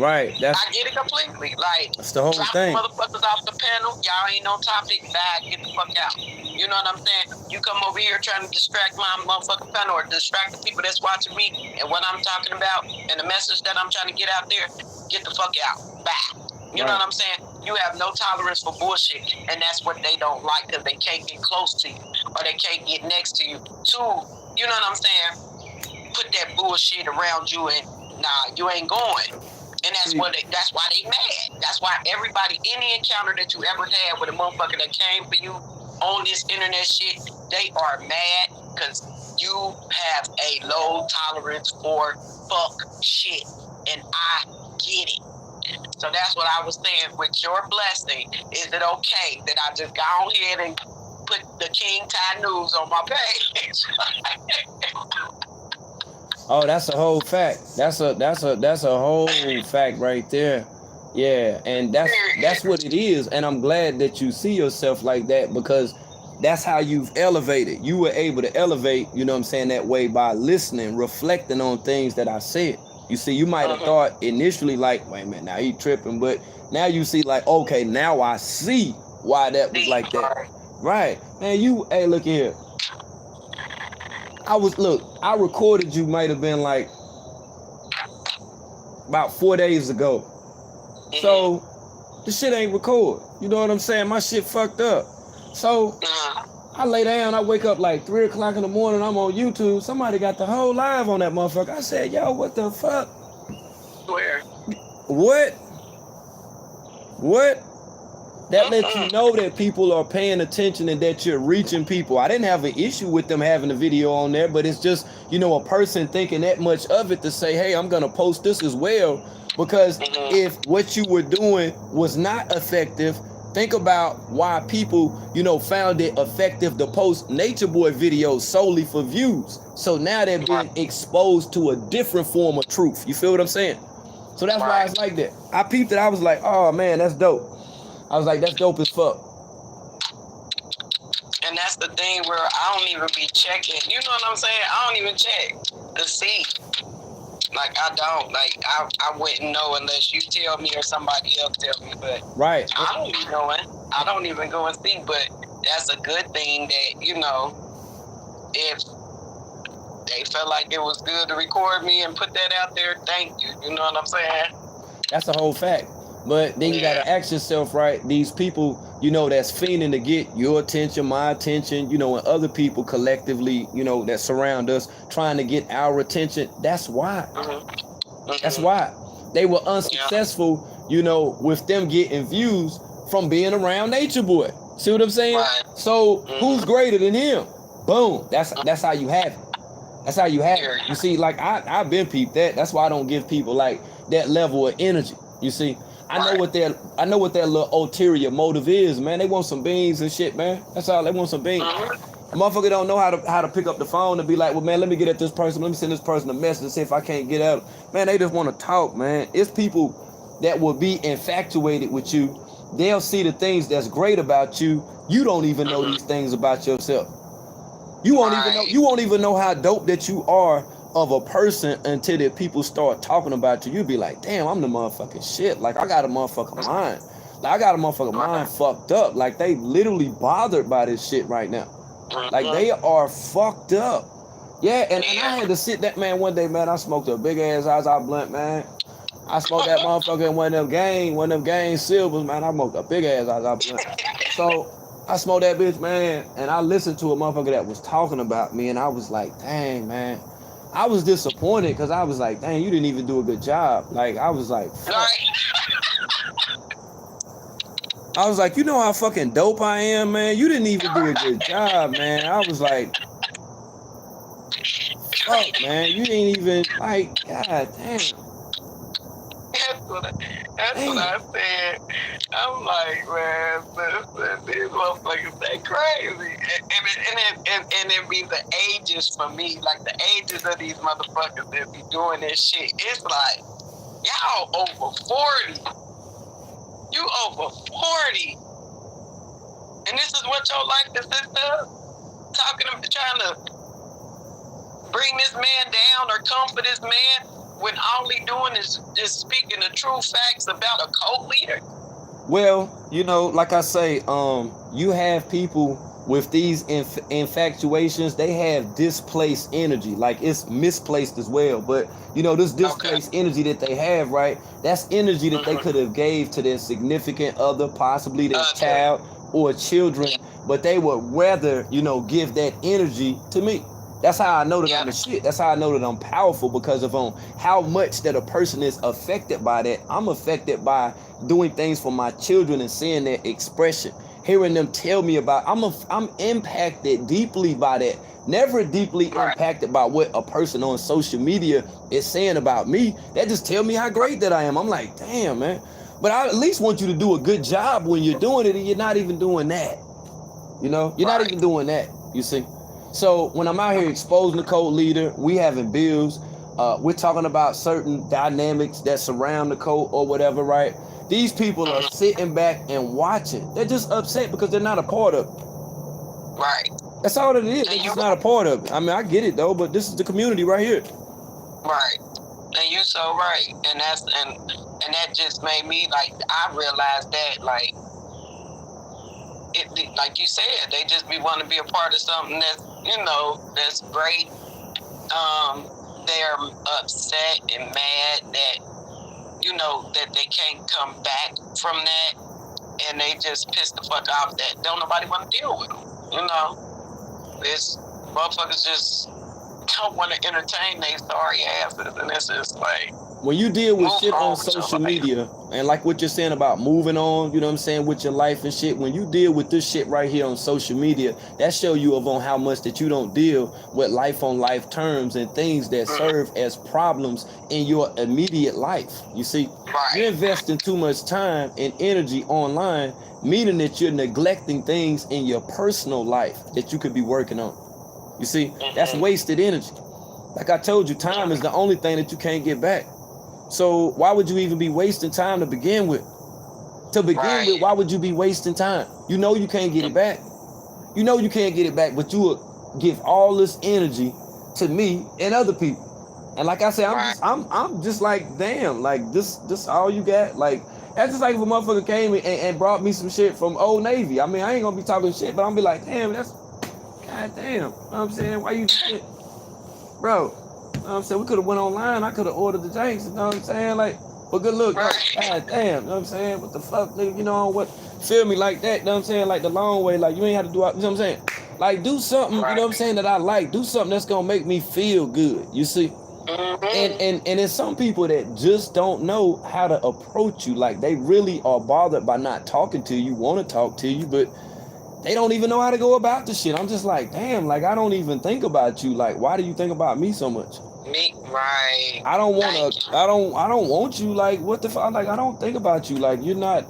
Right. I get it completely. Like, that's the whole drop thing. Motherfuckers off the panel. Y'all ain't on topic. Bad. Get the fuck out. You know what I'm saying? You come over here trying to distract my motherfucking panel or distract the people that's watching me and what I'm talking about and the message that I'm trying to get out there. Get the fuck out. Bye. You know what I'm saying? You have no tolerance for bullshit, and that's what they don't like because they can't get close to you or they can't get next to you. Two, you know what I'm saying? Put that bullshit around you and nah, you ain't going. And that's why they mad. That's why everybody, any encounter that you ever had with a motherfucker that came for you on this internet shit, they are mad because you have a low tolerance for fuck shit. And I get it. So that's what I was saying. With your blessing, is it okay that I just go ahead and put the King Ty News on my page? Oh, that's a whole fact. That's a whole fact right there. Yeah, and that's what it is. And I'm glad that you see yourself like that because that's how you've elevated. You were able to elevate, you know what I'm saying, that way by listening, reflecting on things that I said. You see, you might have thought initially like, wait a minute, now he tripping, but now you see like, okay, now I see why that was like that. Right. Man, hey, look here. I recorded you might have been like about 4 days ago. So the shit ain't record. You know what I'm saying? My shit fucked up. So I lay down, I wake up like 3 o'clock in the morning, I'm on YouTube. Somebody got the whole live on that motherfucker. I said, yo, what the fuck? Where? What? That lets you know that people are paying attention and that you're reaching people. I didn't have an issue with them having a video on there, but it's just, you know, a person thinking that much of it to say, hey, I'm going to post this as well. Because if what you were doing was not effective, think about why people, you know, found it effective to post Nature Boy videos solely for views. So now they're being exposed to a different form of truth. You feel what I'm saying? So that's why it's like that. I peeped it. I was like, oh, man, that's dope. I was like, that's dope as fuck. And that's the thing where I don't even be checking. You know what I'm saying? I don't even check to see. Like, I don't. Like, I wouldn't know unless you tell me or somebody else tell me. But I don't be knowing. I don't even go and see. But that's a good thing that, you know, if they felt like it was good to record me and put that out there, thank you. You know what I'm saying? That's a whole fact. But then you gotta ask yourself, right? These people, you know, that's fiending to get your attention, my attention, you know, and other people collectively, you know, that surround us, trying to get our attention. That's why. That's why they were unsuccessful, you know, with them getting views from being around Nature Boy. See what I'm saying? So who's greater than him? Boom. That's how you have it. That's how you have it. You see, like I've been peeped that. That's why I don't give people like that level of energy. You see. I know what their little ulterior motive is, man. They want some beans and shit, man. That's all. They want some beans. A motherfucker don't know how to pick up the phone and be like, well, man, let me get at this person. Let me send this person a message and see if I can't get at them. Man, they just want to talk, man. It's people that will be infatuated with you. They'll see the things that's great about you. You don't even know these things about yourself. You won't even know how dope that you are of a person until the people start talking about you. You'll be like, damn, I'm the motherfucking shit. Like, I got a motherfucking mind. Like, I got a motherfucking mind fucked up. Like, they literally bothered by this shit right now. Like, they are fucked up. Yeah, and I had to sit that man one day, man. I smoked a big ass Zaza blunt, man. I smoked that motherfucker in one of them gang silvers, man. I smoked a big ass Zaza blunt. So I smoked that bitch, man, and I listened to a motherfucker that was talking about me, and I was like, dang, man. I was disappointed because I was like, dang, you didn't even do a good job. Like, I was like, fuck. I was like, you know how fucking dope I am, man? You didn't even do a good job, man. I was like, fuck, man. You didn't even, like, god damn. That's what I said. I'm like, man, these motherfuckers, they crazy. And it be the ages for me, like the ages of these motherfuckers that be doing this shit. It's like, y'all over 40. You over 40. And this is what your life consists of? Trying to bring this man down or comfort this man when all he doing is just speaking the true facts about a cult leader? Well, you know, like I say, you have people with these infatuations, they have displaced energy. Like, it's misplaced as well. But, you know, this displaced energy that they have, right? That's energy that they could have gave to their significant other, possibly their child or children. But they would rather, you know, give that energy to me. That's how I know that I'm the shit. That's how I know that I'm powerful, because of how much that a person is affected by that. I'm affected by doing things for my children and seeing their expression, hearing them tell me about. I'm impacted deeply by that. Never deeply impacted by what a person on social media is saying about me. That just tell me how great that I am. I'm like, damn, man. But I at least want you to do a good job when you're doing it, and you're not even doing that. You know, you're not even doing that. You see. So when I'm out here exposing the cult leader, we having bills, we're talking about certain dynamics that surround the cult or whatever, right? These people are sitting back and watching. They're just upset because they're not a part of it. Right. That's all it is. They're just not a part of it. I mean, I get it though, but this is the community right here. Right. And you so right. And that just made me, like, I realized that, like, like you said, they just want to be a part of something that's, you know, that's great. They're upset and mad that you know, that they can't come back from that, and they just piss the fuck off that don't nobody want to deal with them. You know, it's motherfuckers just don't want to entertain they sorry asses, and it's just like, when you deal with move shit on on with your social life. media, and like what you're saying about moving on, you know what I'm saying, with your life and shit, when you deal with this shit right here on social media, that show you on how much that you don't deal with life on life terms and things that serve as problems in your immediate life. You see, you're Right. investing too much time and energy online, meaning that you're neglecting things in your personal life that you could be working on. You see, that's wasted energy. Like I told you, time is the only thing that you can't get back. So why would you even be wasting time to begin with? To begin with, why would you be wasting time? You know you can't get it back. You know you can't get it back, but you will give all this energy to me and other people. And like I said, I'm just like, damn, like this all you got? Like, that's just like if a motherfucker came and brought me some shit from Old Navy. I mean, I ain't gonna be talking shit, but I'm be like, damn, that's, god damn. You know what I'm saying? Why you shit? Bro, you know what I'm saying? We could have went online. I could have ordered the drinks. You know what I'm saying? Like, but good look. Like, god damn. You know what I'm saying? What the fuck, nigga? You know what? Feel me like that. You know what I'm saying? Like the long way. Like, you ain't have to do it. You know what I'm saying? Like, do something, you know what I'm saying, that I like. Do something that's going to make me feel good. You see? And there's some people that just don't know how to approach you. Like, they really are bothered by not talking to you, want to talk to you, but they don't even know how to go about the shit. I'm just like, damn, like, I don't even think about you. Like, why do you think about me so much? Me, right. I don't want to, I don't want you. Like, what the fuck? Like, I don't think about you. Like, you're not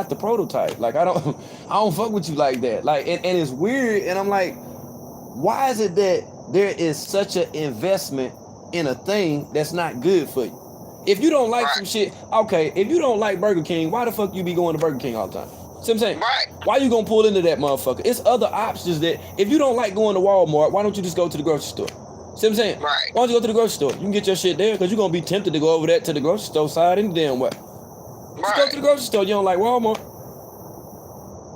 the prototype. Like, I don't fuck with you like that. Like, and it's weird. And I'm like, why is it that there is such an investment in a thing that's not good for you? If you don't like some shit, okay, if you don't like Burger King, why the fuck you be going to Burger King all the time? See what I'm saying? Right. Why you gonna pull into that motherfucker? It's other options that, if you don't like going to Walmart, why don't you just go to the grocery store? See what I'm saying? Right. Why don't you go to the grocery store? You can get your shit there, because you're gonna be tempted to go over that to the grocery store side any damn way. Just go to the grocery store. You don't like Walmart,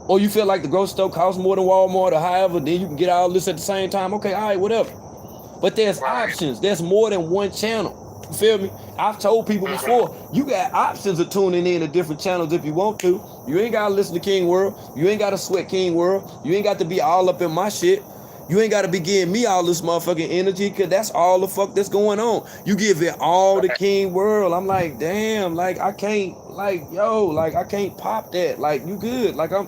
or you feel like the grocery store costs more than Walmart, or however, then you can get all this at the same time. Okay, all right, whatever. But there's options. There's more than one channel. You feel me? I've told people before, you got options of tuning in to different channels if you want to. You ain't gotta listen to King World. You ain't gotta sweat King World. You ain't got to be all up in my shit. You ain't gotta be giving me all this motherfucking energy, because that's all the fuck that's going on. You give it all to King World. I'm like, damn, like, I can't, like, yo, like, I can't pop that. Like, you good. Like, I'm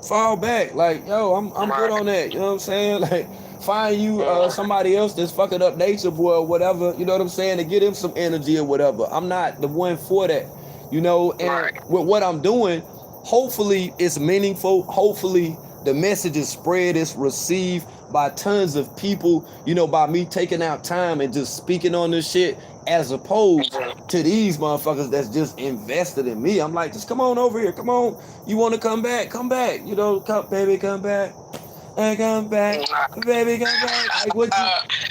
fall back. Like, yo, I'm good on that. You know what I'm saying? Like, find you somebody else that's fucking up nature boy or whatever, you know what I'm saying, to get him some energy or whatever. I'm not the one for that, you know. And with what I'm doing, hopefully it's meaningful. Hopefully the message is spread, it's received by tons of people, you know, by me taking out time and just speaking on this shit, as opposed to these motherfuckers that's just invested in me. I'm like, just come on over here, come on, you want to come back, you know, come baby, come back. And come back, baby, come back. Like, what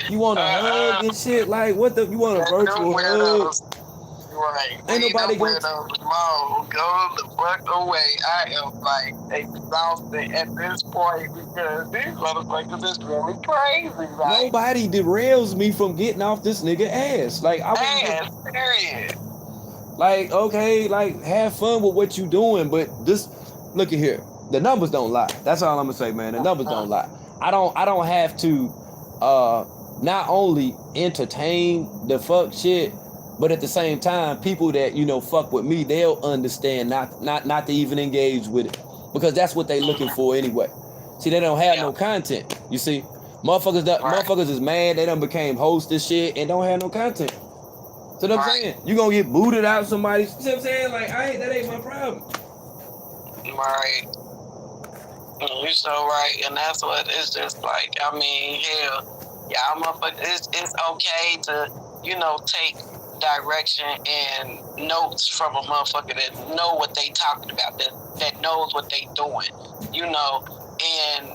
you want a hug and shit? Like, what the, you want a virtual hug? Right. Ain't nobody going to go the fuck away. I am like exhausted at this point, because these motherfuckers is really crazy. Like, nobody derails me from getting off this nigga ass. Like, period. Like, okay, like, have fun with what you doing, but this, look at here. The numbers don't lie. That's all I'm gonna say, man. The numbers don't lie. I don't have to not only entertain the fuck shit, but at the same time, people that, you know, fuck with me, they'll understand not to even engage with it, because that's what they looking for anyway. See, they don't have no content. You see, motherfuckers is mad they done became hosts and shit and don't have no content. So what I'm saying, you gonna get booted out of somebody. You see what I'm saying? Like, that ain't my problem. Right. You're so right, and that's what it's just like. I mean, hell, y'all motherfuckers, it's okay to, you know, take direction and notes from a motherfucker that know what they talking about, that knows what they doing, you know, and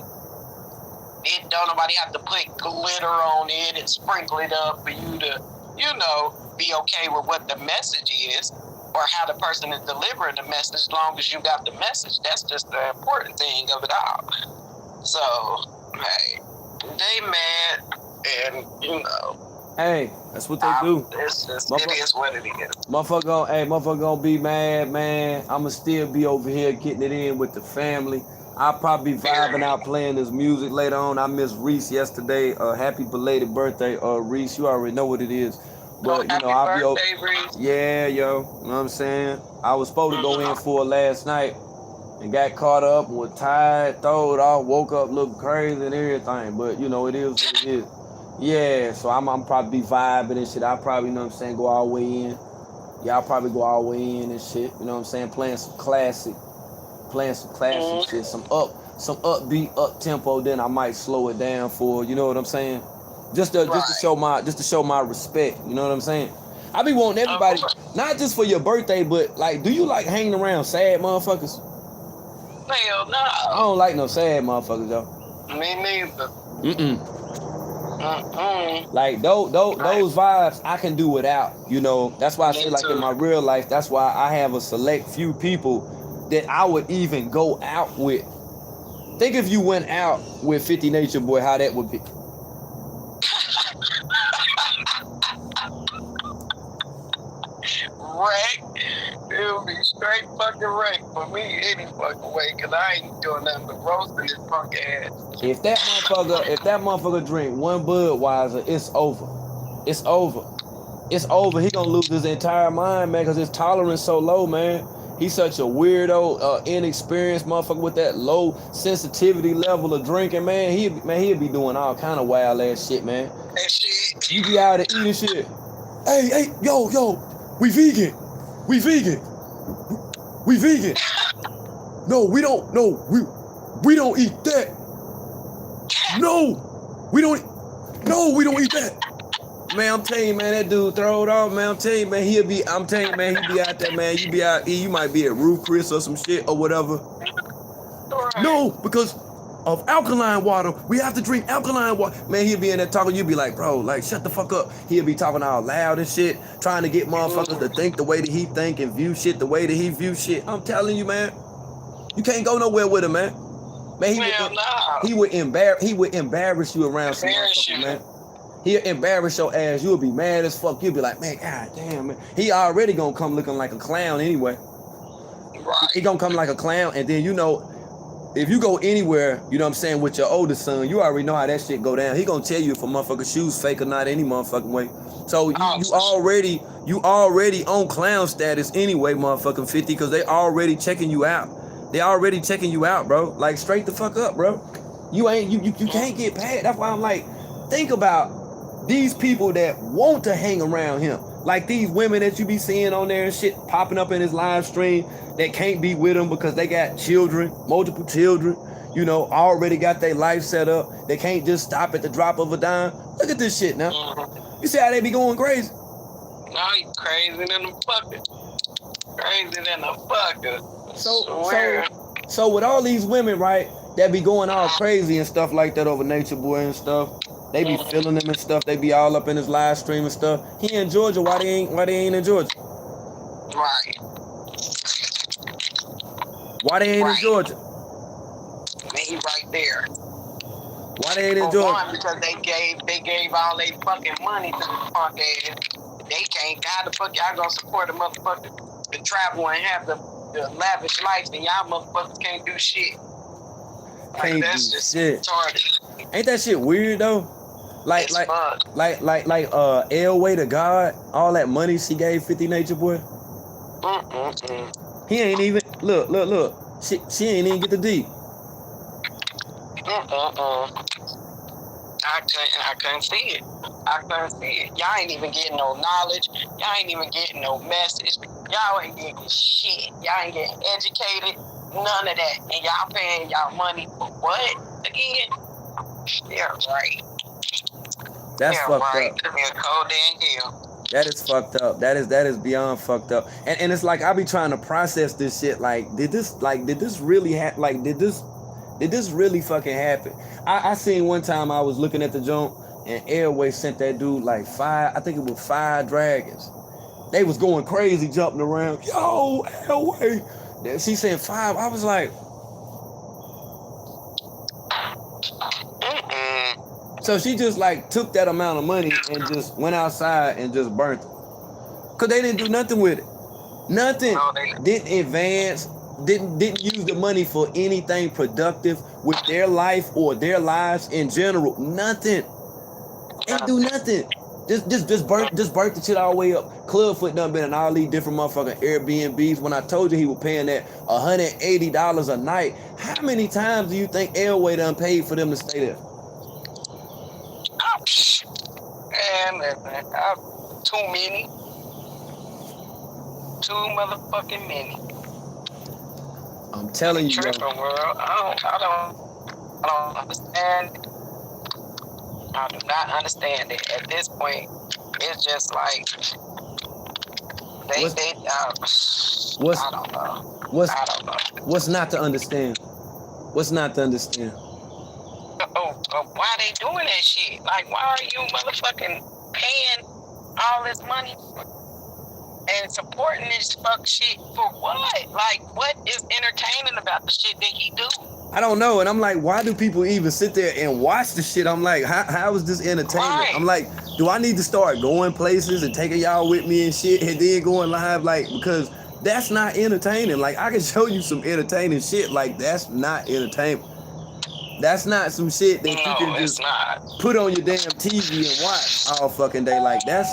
it don't nobody have to put glitter on it and sprinkle it up for you to, you know, be okay with what the message is, or how the person is delivering the message. As long as you got the message, that's just the important thing of it all. So, hey, they mad, and, you know, Hey, that's what they do. It's just, it is what it is. Motherfucker gonna be mad, man. I'ma still be over here getting it in with the family. I'll probably be vibing out playing this music later on. I missed Reese yesterday. Happy belated birthday, Reese. You already know what it is. But you know, I'll be over. Reese. Yeah, yo. You know what I'm saying? I was supposed to go in for it last night and got caught up and was tired, throwed off, woke up looking crazy and everything. But you know, it is what it is. Yeah, so I'm probably be vibing and shit. I'll probably, you know what I'm saying, go all the way in. Y'all probably go all the way in and shit. You know what I'm saying? Playing some classic shit. Some upbeat, up tempo. Then I might slow it down for, you know what I'm saying? Just to show my respect. You know what I'm saying? I be wanting everybody, not just for your birthday, but like, do you like hanging around sad motherfuckers? Hell no. I don't like no sad motherfuckers, though. Me neither. Like those vibes I can do without, you know. That's why I say, like, in my real life, that's why I have a select few people that I would even go out with. Think if you went out with 50 Nature Boy, how that would be. Wreck. It'll be straight fucking wreck for me any fucking way, cause I ain't doing nothing but roasting this punk ass. If that motherfucker drink one Budweiser, it's over. It's over. It's over. He gonna lose his entire mind, man, cause his tolerance so low, man. He's such a weirdo, inexperienced motherfucker with that low sensitivity level of drinking, man. He'll be doing all kind of wild ass shit, man. That shit. You be out there eating shit. Hey, yo, we vegan. We vegan. No, we don't eat that. No, we don't eat that. Man, I'm telling you, man, that dude throw it off, man. I'm telling you, man, he be out there, man. You might be at Roof Chris or some shit or whatever. No, because of alkaline water. We have to drink alkaline water. Man, he'll be in there talking. You be like, bro, like, shut the fuck up. He'll be talking all loud and shit, trying to get motherfuckers to think the way that he think and view shit the way that he view shit. I'm telling you, man, you can't go nowhere with him, man. Man, he would embarrass you around some motherfucker, man. He'll embarrass your ass. You'll be mad as fuck. You'll be like, man, god damn, man. He already gonna come looking like a clown anyway. Right. He gonna come like a clown, and then, you know, if you go anywhere, you know what I'm saying, with your oldest son, you already know how that shit go down. He gonna tell you if a motherfucker's shoes fake or not any motherfucking way. So you already on clown status anyway, motherfucking 50, because they already checking you out. They already checking you out, bro. Like, straight the fuck up, bro. You can't get past. That's why I'm like, think about these people that want to hang around him. Like these women that you be seeing on there and shit popping up in his live stream that can't be with him because they got children, multiple children, you know, already got their life set up. They can't just stop at the drop of a dime. Look at this shit now. You see how they be going crazy? No, you crazy than a fucker. So with all these women, right, that be going all crazy and stuff like that over Nature Boy and stuff, they be feeling him and stuff. They be all up in his live stream and stuff. He in Georgia. Why they ain't in Georgia? Right. Why they ain't in Georgia? He right there. Why they ain't in Georgia? One, because they gave all they fucking money to the punk ass. They can't. How the fuck y'all gonna support a motherfucker to travel and have the lavish life, and y'all motherfuckers can't do shit. Like, that's just retarded. Ain't that shit weird though? Like Elway to God, all that money she gave 50 Nature Boy. He ain't even look. She ain't even get the D. I couldn't see it. Y'all ain't even getting no knowledge. Y'all ain't even getting no message. Y'all ain't getting shit. Y'all ain't getting educated. None of that. And y'all paying y'all money for what? Again? Yeah, right. That's fucked up. Cold damn hell. That is fucked up. That is beyond fucked up. And it's like I be trying to process this shit. Like, did this really happen? Like, did this really fucking happen? I seen one time I was looking at the joint and Airway sent that dude like 5 dragons. They was going crazy, jumping around. Yo, Airway. She said 5. I was like, So she just like took that amount of money and just went outside and just burnt it. Cause they didn't do nothing with it. Nothing. No, they Didn't advance. Didn't use the money for anything productive with their life or their lives in general. Nothing. Ain't do nothing. Just burnt the shit all the way up. Clubfoot done been in all these different motherfucking Airbnbs. When I told you he was paying that $180 a night, how many times do you think Elway done paid for them to stay there? And listen, too many. Too motherfucking many. I'm telling you, Tripping world. I don't understand. I do not understand it. At this point, it's just like I don't know. I don't know. What's not to understand? What's not to understand? Why they doing that shit? Like, why are you motherfucking paying all this money and supporting this fuck shit for what? Like, what is entertaining about the shit that he do? I don't know, and I'm like, why do people even sit there and watch the shit? I'm like, how is this entertainment? Right. I'm like, do I need to start going places and taking y'all with me and shit and then going live? Like, because that's not entertaining. Like, I can show you some entertaining shit. Like, that's not entertainment. That's not some shit that you can just put on your damn TV and watch all fucking day. Like, that's,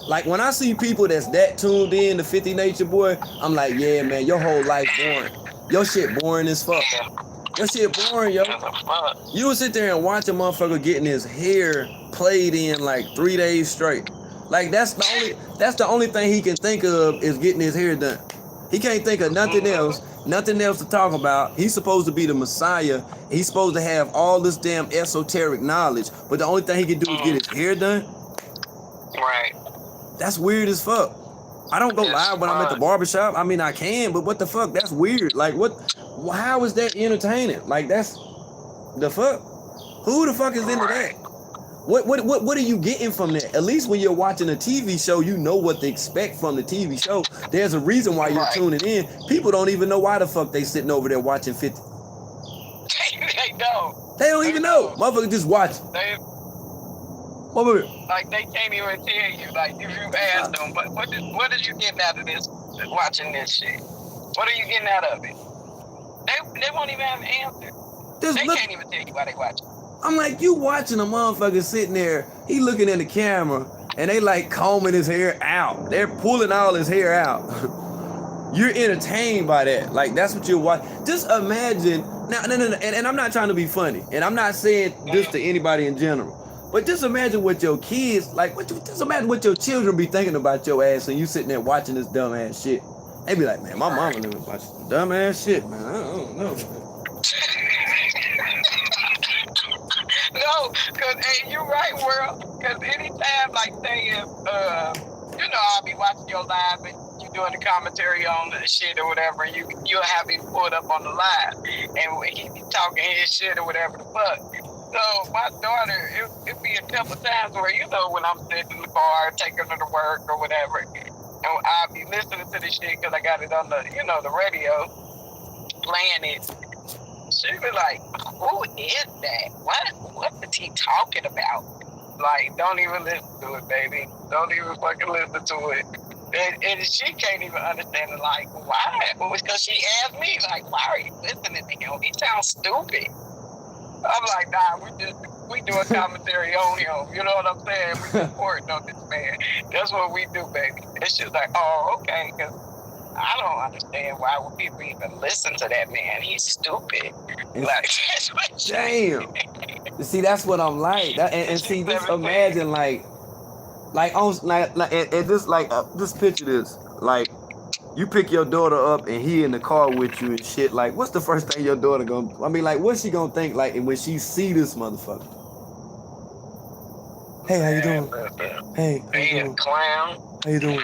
like, when I see people that's that tuned in to 50 Nature Boy, I'm like, yeah, man, your whole life boring. Your shit boring as fuck. Your shit boring, yo. You would sit there and watch a motherfucker getting his hair played in like 3 days straight. Like, that's the only thing he can think of is getting his hair done. He can't think of nothing else to talk about. He's supposed to be the Messiah. He's supposed to have all this damn esoteric knowledge, but the only thing he can do is get his hair done. Right. That's weird as fuck. I don't go live when I'm at the barbershop. I mean, I can, but what the fuck? That's weird. Like, what? How is that entertaining? Like, that's the fuck. Who the fuck is into that? What are you getting from that? At least when you're watching a TV show, you know what to expect from the TV show. There's a reason why you're tuning in. People don't even know why the fuck they sitting over there watching 50. They don't. They don't even know. Motherfucker just watch. Like, they can't even tell you. Like, if you ask them, but what are you getting out of this, watching this shit? What are you getting out of it? They won't even have an answer. Can't even tell you why they watching. I'm like, you watching a motherfucker sitting there, he looking in the camera, and they like combing his hair out. They're pulling all his hair out. You're entertained by that. Like, that's what you're watching. Just imagine, now, no, and I'm not trying to be funny, and I'm not saying this to anybody in general, but just imagine what your kids, like, just imagine what your children be thinking about your ass and you sitting there watching this dumb ass shit. They be like, man, my mama never watching some dumb ass shit, man. I don't know. No, because, hey, you're right, world. Because anytime, like, say, if, I'll be watching your live and you doing the commentary on the shit or whatever, you'll have me pulled up on the live. And he be talking his shit or whatever the fuck. So my daughter, it be a couple times where, when I'm sitting in the car, taking her to work or whatever, and I'll be listening to this shit because I got it on the, the radio, playing it. She be like, who is that? What is he talking about? Like, don't even listen to it, baby. Don't even fucking listen to it. And she can't even understand it, like, why? Because she asked me, like, why are you listening to him? He sounds stupid. I'm like, nah, we do a commentary on him. You know what I'm saying? We reporting on this man. That's what we do, baby. It's just like, oh, okay, because I don't understand why would people even listen to that man. He's stupid. Like, that's what damn. See, that's what I'm like. And see, just imagine, just picture this. Like, you pick your daughter up and he in the car with you and shit. Like, what's the first thing your daughter gonna? I mean, like, what's she gonna think? Like, when she see this motherfucker? Hey, how you doing? Hey, how you doing? Clown. How you doing?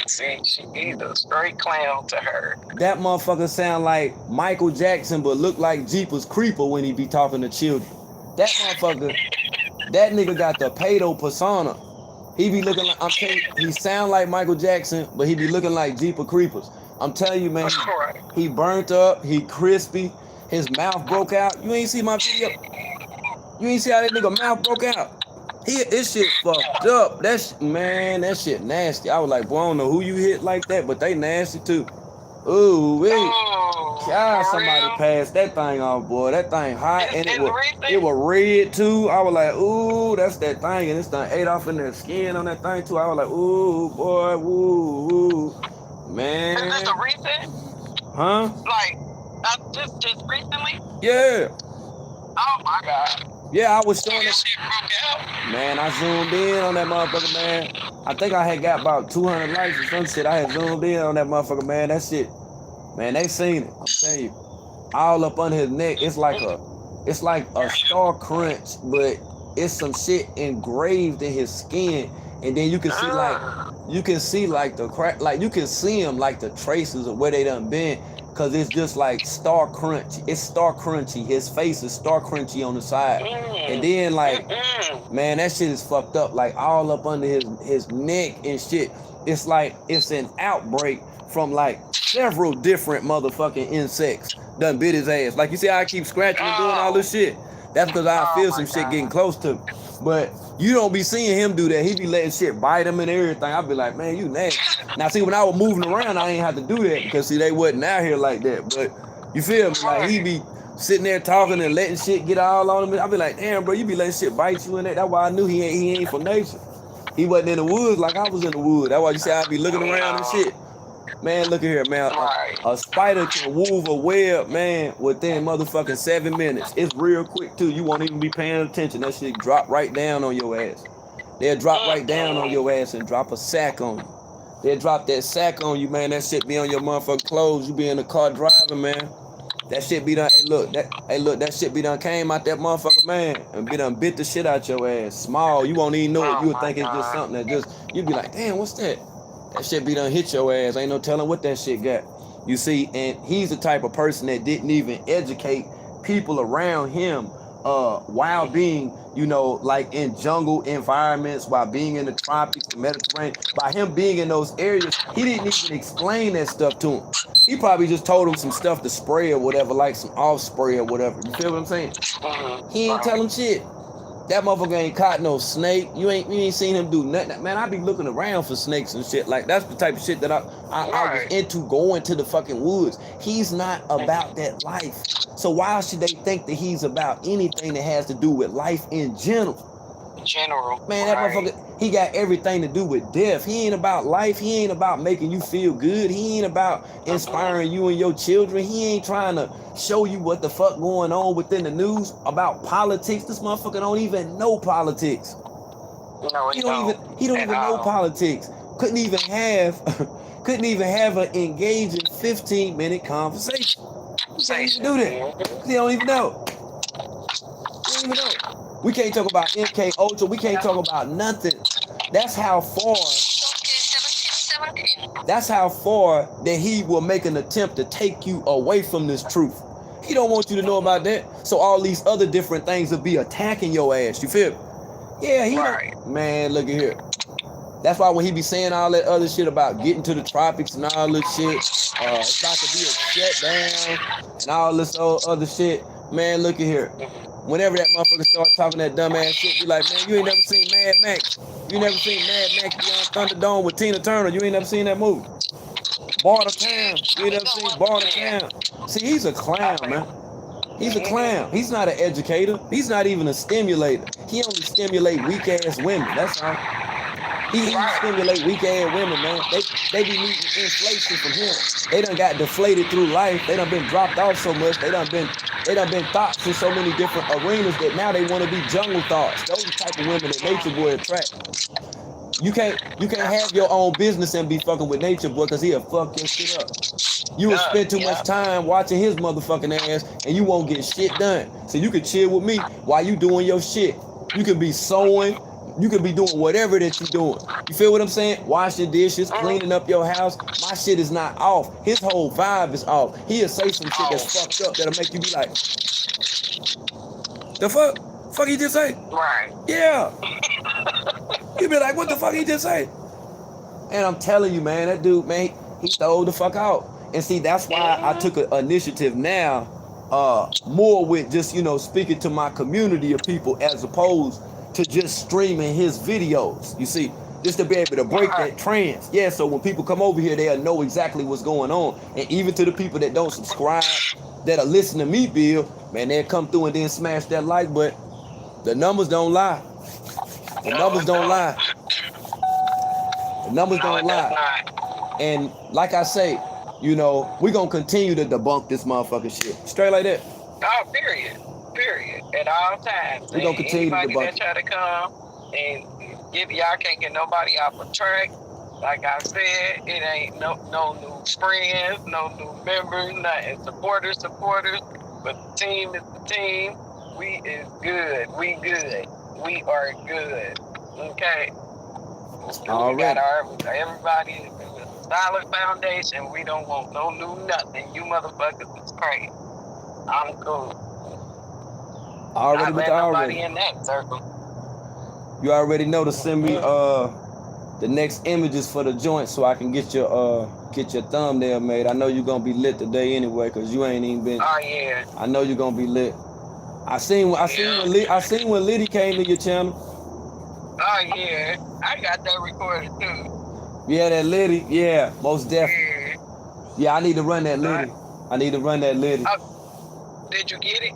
See, she is a straight clown to her. That motherfucker sound like Michael Jackson, but look like Jeepers Creeper when he be talking to children. That motherfucker, that nigga got the pedo persona. He be looking like, I'm telling you, he sound like Michael Jackson, but he be looking like Jeepers Creepers. I'm telling you, man, he burnt up, he crispy, his mouth broke out. You ain't see my video? You ain't see how that nigga mouth broke out? This shit fucked up. That shit nasty. I was like, boy, I don't know who you hit like that, but they nasty too. Ooh, wait. God, somebody passed that thing off, boy. That thing hot, and it was red too. I was like, ooh, that's that thing, and this thing ate off in the skin on that thing too. I was like, ooh, boy, woo, man. Is this a recent? Huh? Like, just recently? Yeah. Oh my God. Yeah, I was showing Your it. shit broke out? Man, I zoomed in on that motherfucker, man. I think I had got about 200 likes or some shit. I had zoomed in on that motherfucker, man. That shit, man, they seen it. I'm telling you, all up under his neck. It's like a star crunch, but it's some shit engraved in his skin, and then you can see like the crack, like you can see him like the traces of where they done been. Cause it's just like star crunchy. It's star crunchy. His face is star crunchy on the side. And then like, man, that shit is fucked up. Like all up under his neck and shit. It's like it's an outbreak from like several different motherfucking insects done bit his ass. Like you see how I keep scratching and doing all this shit? That's because I feel some shit getting close to me. But you don't be seeing him do that. He be letting shit bite him and everything. I be like, man, you nasty. Now, see, when I was moving around, I ain't have to do that because, see, they wasn't out here like that. But you feel me? Like, he be sitting there talking and letting shit get all on him. I be like, damn, bro, you be letting shit bite you in that. That's why I knew he ain't from nature. He wasn't in the woods like I was in the woods. That's why you see I be looking around and shit. Man, look at here, man. A spider can weave a web, man, within motherfucking 7 minutes. It's real quick, too. You won't even be paying attention. That shit drop right down on your ass. They'll drop right down on your ass and drop a sack on you. They'll drop that sack on you, man. That shit be on your motherfucking clothes. You be in the car driving, man. That shit be done. Hey, look, that shit be done came out that motherfucker, man, and be done bit the shit out your ass. Small. You won't even know it. You would think it's just something that just, you'd be like, damn, what's that? That shit be done hit your ass. Ain't no telling what that shit got. You see, and he's the type of person that didn't even educate people around him while being, you know, like in jungle environments, while being in the tropics, the Mediterranean. By him being in those areas, he didn't even explain that stuff to him. He probably just told him some stuff to spray or whatever, like some off spray or whatever. You feel what I'm saying? He ain't tell him shit. That motherfucker ain't caught no snake. You ain't seen him do nothing. Man, I be looking around for snakes and shit. Like, that's the type of shit that I was into, going to the fucking woods. He's not about that life. So why should they think that he's about anything that has to do with life in general? Man, that motherfucker, he got everything to do with death. He ain't about life. He ain't about making you feel good. He ain't about inspiring you and your children. He ain't trying to show you what the fuck going on within the news about politics. This motherfucker don't even know politics. No, he don't even know politics. Couldn't even have an engaging 15-minute conversation. He can't even do that. He don't even know. He don't even know. We can't talk about MK Ultra. We can't talk about nothing. That's how far that he will make an attempt to take you away from this truth. He don't want you to know about that. So all these other different things will be attacking your ass. You feel me? Yeah, he don't. Man, look at here. That's why when he be saying all that other shit about getting to the tropics and all this shit, it's about to be a shutdown and all this other shit. Man, look at here. Whenever that motherfucker start talking that dumb ass shit, be like, man, you ain't never seen Mad Max. You never seen Mad Max Beyond Thunderdome with Tina Turner. You ain't never seen that movie. Barter Town. You ain't never seen Barter Town. See, he's a clown, man. He's a clown. He's not an educator. He's not even a stimulator. He only stimulate weak ass women. That's all. He stimulate weak ass women, man. They be needing inflation from him. They done got deflated through life. They done been dropped off so much. They done been thoughts in so many different arenas that now they want to be jungle thoughts. Those are the type of women that Nature Boy attract. You can't have your own business and be fucking with Nature Boy because he'll fuck your shit up. You will spend too much time watching his motherfucking ass and you won't get shit done. So you can chill with me while you doing your shit. You can be sewing. You could be doing whatever that you're doing. You feel what I'm saying? Wash your dishes, cleaning up your house. My shit is not off. His whole vibe is off. He'll say some shit that's fucked up that'll make you be like, the fuck? Fuck he just say? Right. Yeah. You be like, what the fuck he just say? And I'm telling you, man, that dude, man, he stole the fuck out. And see, that's why I took an initiative now more with just, speaking to my community of people as opposed to just streaming his videos. You see, just to be able to break that trance. Yeah, so when people come over here, they'll know exactly what's going on. And even to the people that don't subscribe, that are listening to me, Bill, man, they'll come through and then smash that like, but the numbers don't lie. The numbers don't lie. The numbers don't lie. And like I say, we're going to continue to debunk this motherfucking shit. Straight like that. Oh, period. At all times. We're going to continue to debunk that try to come and y'all can't get nobody off a track. Like I said, it ain't no new friends, no new members, nothing. Supporters. But the team is the team. We is good. We good. We are good. Okay. All right. Everybody is a solid foundation. We don't want no new nothing. You motherfuckers is crazy. I'm cool. Already with the nobody in that circle. You already know to send me the next images for the joint so I can get your thumbnail made. I know you're gonna be lit today anyway, cause you ain't even been. Oh yeah. I know you're gonna be lit. I seen when Liddy came to your channel. Oh yeah, I got that recorded too. Yeah, that Liddy. Yeah, most definitely. Yeah, I need to run that Liddy. Did you get it?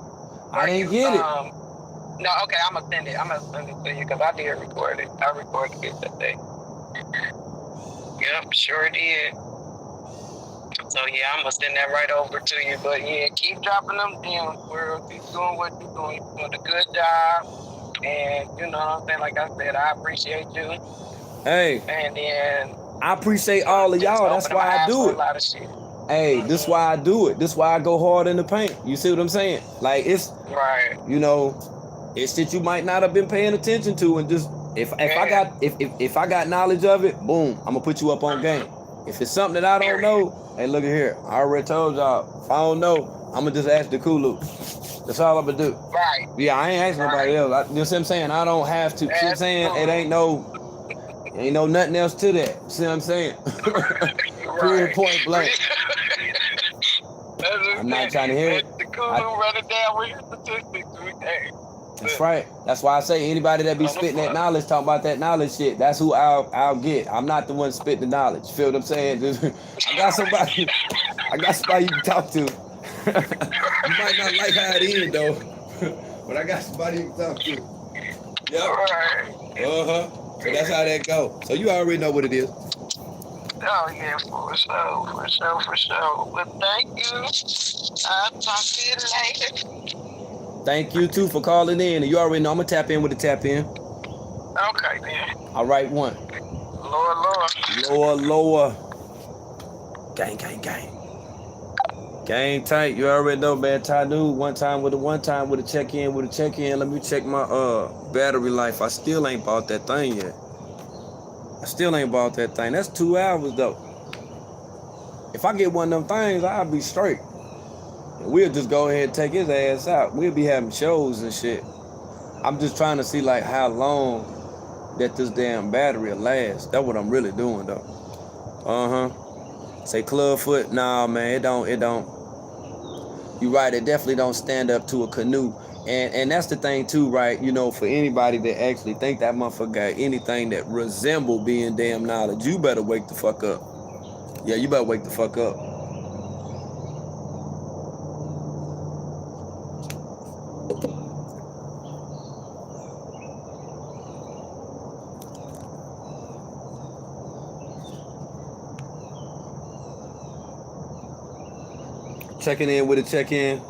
I didn't get it. No, okay, I'm gonna send it to you because I did record it. I recorded it that day. Yep, sure did. So yeah, I'm gonna send that right over to you. But yeah, keep dropping them in, world. Keep doing what you're doing. You're doing a good job. And you know what I'm saying? Like I said, I appreciate you. Hey. And then I appreciate all of y'all. That's why I do it. A lot of shit. Hey, this is why I do it. This is why I go hard in the paint. You see what I'm saying? Like it's right. It's shit you might not have been paying attention to, and just if I got knowledge of it, boom, I'm gonna put you up on game. If it's something that I don't know, hey, look at here. I already told y'all. If I don't know, I'm gonna just ask the Kulu. That's all I'm gonna do. Right. Yeah, I ain't asking nobody else. You know what I'm saying? I don't have to. You know what I'm saying? It ain't no nothing else to that. See what I'm saying? Period, point blank. I'm not trying to hear it. The Kulu run it down with your statistics. That's right. That's why I say anybody that be spitting that knowledge, talking about that knowledge shit, that's who I'll get. I'm not the one spitting the knowledge. Feel what I'm saying? I got somebody you can talk to. You might not like how it is though, but I got somebody you can talk to. Yep. So that's how that go. So you already know what it is. Oh yeah, for sure. But thank you. I'll talk to you later. Thank you too for calling in. And you already know I'm gonna tap in with the tap in. Okay then. All right, one. Lower. Gang. Gang tight. You already know, man. Tanu, one time with a check-in. Let me check my battery life. I still ain't bought that thing yet. That's 2 hours though. If I get one of them things, I'll be straight. And we'll just go ahead and take his ass out. We'll be having shows and shit. I'm just trying to see like how long that this damn battery will last. That's what I'm really doing though. Say clubfoot. Nah, man, it don't. You right, it definitely don't stand up to a canoe. And that's the thing too, right? For anybody that actually think that motherfucker got anything that resemble being damn knowledge, you better wake the fuck up. Yeah, you better wake the fuck up. Checking in with a check-in.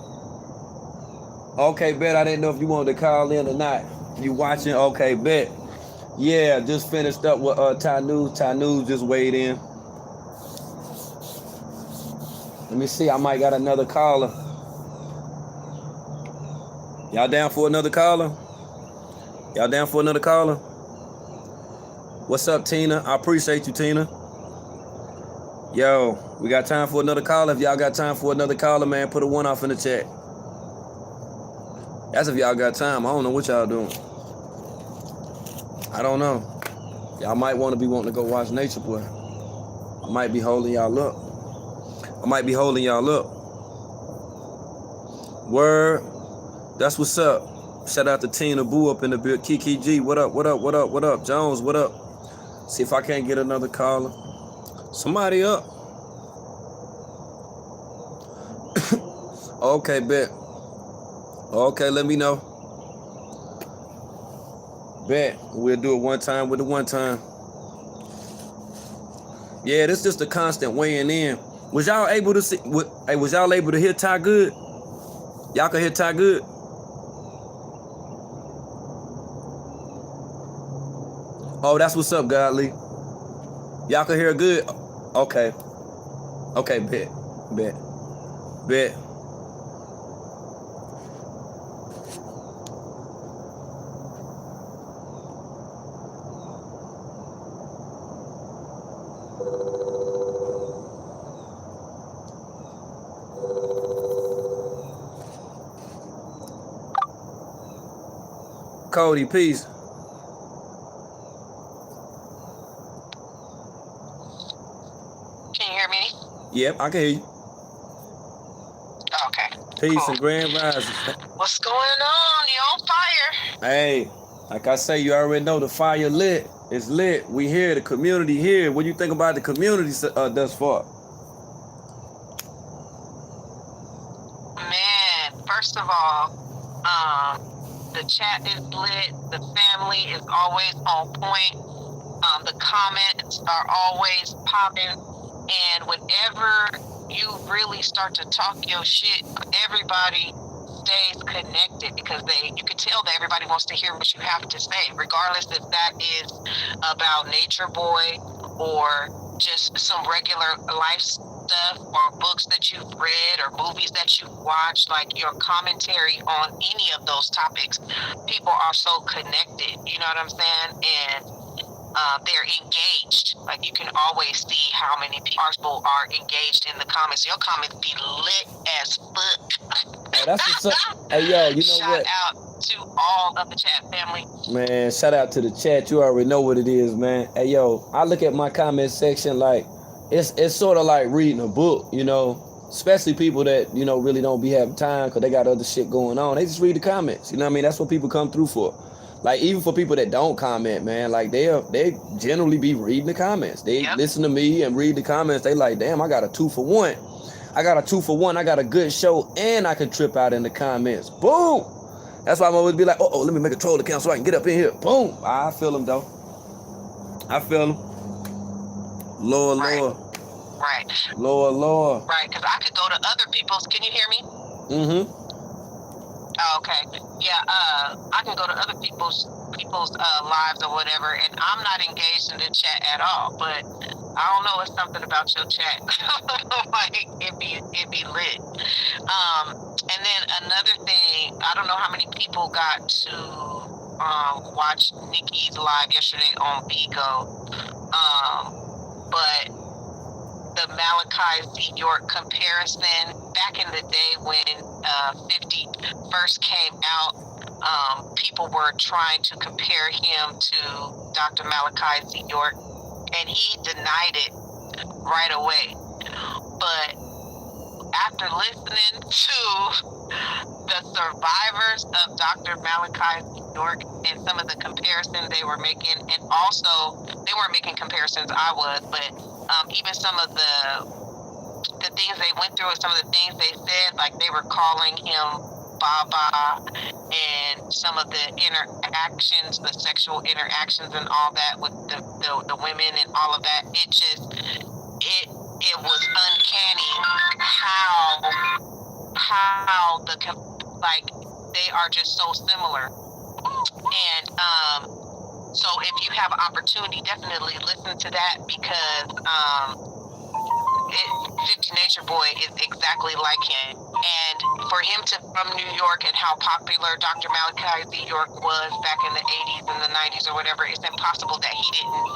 Okay, bet. I didn't know if you wanted to call in or not. You watching? Okay, bet. Yeah, just finished up with Tanu. Tanu just weighed in. Let me see. I might got another caller. Y'all down for another caller? What's up, Tina? I appreciate you, Tina. Yo, we got time for another caller. If y'all got time for another caller, man, put a 1 off in the chat. That's if y'all got time. I don't know what y'all doing. I don't know. Y'all might want to be wanting to go watch Nature Boy. I might be holding y'all up. Word. That's what's up. Shout out to Tina Boo up in the build. Kiki G, what up, what up, what up, what up? Jones, what up? See if I can't get another caller. Somebody up. Okay, bet. Okay, let me know. Bet. We'll do it one time with the one time. Yeah, this just a constant weighing in. Was y'all able to see? Was y'all able to hear Ty good? Y'all can hear Ty good? Oh, that's what's up, Godly. Y'all can hear good? Okay. Okay, bet. Bet. Bet. Cody, peace. Can you hear me? Yep, I can hear you. Okay. Peace Cool. and grand rising. What's going on? You on fire? Hey, like I say, you already know the fire lit. It's lit. We here, the community here. What do you think about the community thus far? Man, first of all, the chat is lit. The family is always on point. The comments are always popping. And whenever you really start to talk your shit, everybody stays connected because you can tell that everybody wants to hear what you have to say, regardless if that is about Nature Boy or just some regular life stuff or books that you've read or movies that you've watched. Like your commentary on any of those topics, people are so connected, you know what I'm saying? And they're engaged. Like you can always see how many people are engaged in the comments. Your comments be lit as fuck. Hey, that's what's up. Hey, yo, you know shout what? out to all of the chat family. Man, shout out to the chat. You already know what it is, man. Hey, yo, I look at my comment section like it's sort of like reading a book, you know, especially people that, you know, really don't be having time because they got other shit going on. They just read the comments. You know what I mean? That's what people come through for. Like, even for people that don't comment, man, like, they generally be reading the comments. They listen to me and read the comments. They like, damn, I got a 2-for-1. I got a 2-for-1. I got a good show, and I can trip out in the comments. Boom! That's why I'm always be like, oh, let me make a troll account so I can get up in here. Boom! I feel them, though. I feel them. Lord, Right. Lord. Right. Lord. Right, because I could go to other people's. Can you hear me? Mm-hmm. Oh, okay. Yeah, I can go to other people's lives or whatever, and I'm not engaged in the chat at all. But I don't know, it's something about your chat. Like it be lit. And then another thing, I don't know how many people got to watch Nikki's live yesterday on Bigo, but the Malachi Z. York comparison, back in the day when 50 first came out, people were trying to compare him to Dr. Malachi Z. York, and he denied it right away. But after listening to the survivors of Dr. Malachi Z. York and some of the comparisons they were making, and also they weren't making comparisons, I was, but even some of the things they went through and some of the things they said, like they were calling him Baba, and some of the interactions, the sexual interactions and all that with the women and all of that, it was uncanny how they are just so similar. And so if you have an opportunity, definitely listen to that, because 50 Nature Boy is exactly like him. And for him to from New York and how popular Dr. Malachi Z. York was back in the 80s and the 90s or whatever, it's impossible that he didn't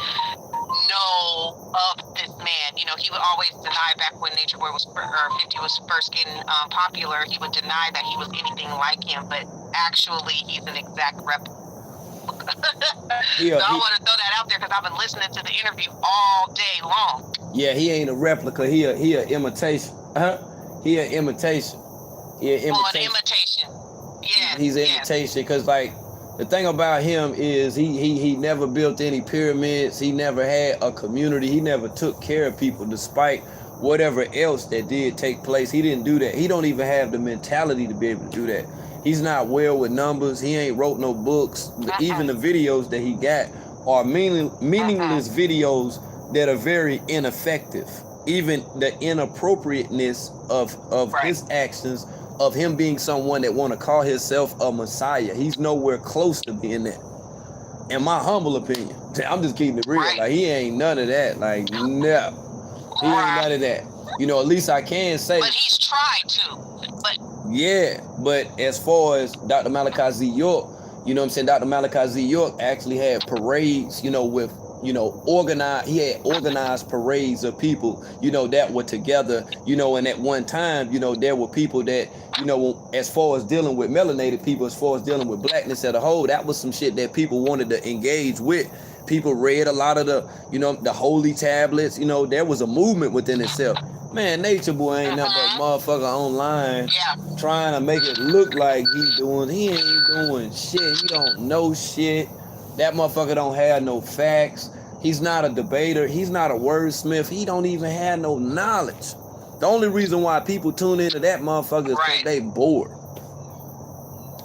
know of this man. You know, he would always deny, back when Nature Boy was, or 50 was first getting popular, he would deny that he was anything like him, but actually he's an exact replica. So I want to throw that out there because I've been listening to the interview all day long. Yeah, he ain't a replica. He a imitation. He an imitation. An imitation. Yeah. He's an imitation because like the thing about him is he never built any pyramids. He never had a community. He never took care of people despite whatever else that did take place. He didn't do that. He don't even have the mentality to be able to do that. He's not well with numbers. He ain't wrote no books. Even the videos that he got are meaningless videos that are very ineffective. Even the inappropriateness of his actions, of him being someone that want to call himself a messiah, he's nowhere close to being that. In my humble opinion, I'm just keeping it real. Right. Like he ain't none of that. Like no, he ain't none of that. You know, at least I can say. But he's tried to. But yeah, but as far as Dr. Malachi Z. York, you know what I'm saying? Dr. Malachi Z. York actually had parades, you know, with, you know, he had organized parades of people, you know, that were together, you know, and at one time, you know, there were people that, you know, as far as dealing with melanated people, as far as dealing with blackness as a whole, that was some shit that people wanted to engage with. People read a lot of the, you know, the holy tablets, you know, there was a movement within itself. Man, Nature Boy ain't nothing but motherfucker online trying to make it look like he ain't doing shit. He don't know shit. That motherfucker don't have no facts. He's not a debater. He's not a wordsmith. He don't even have no knowledge. The only reason why people tune into that motherfucker is because they bored.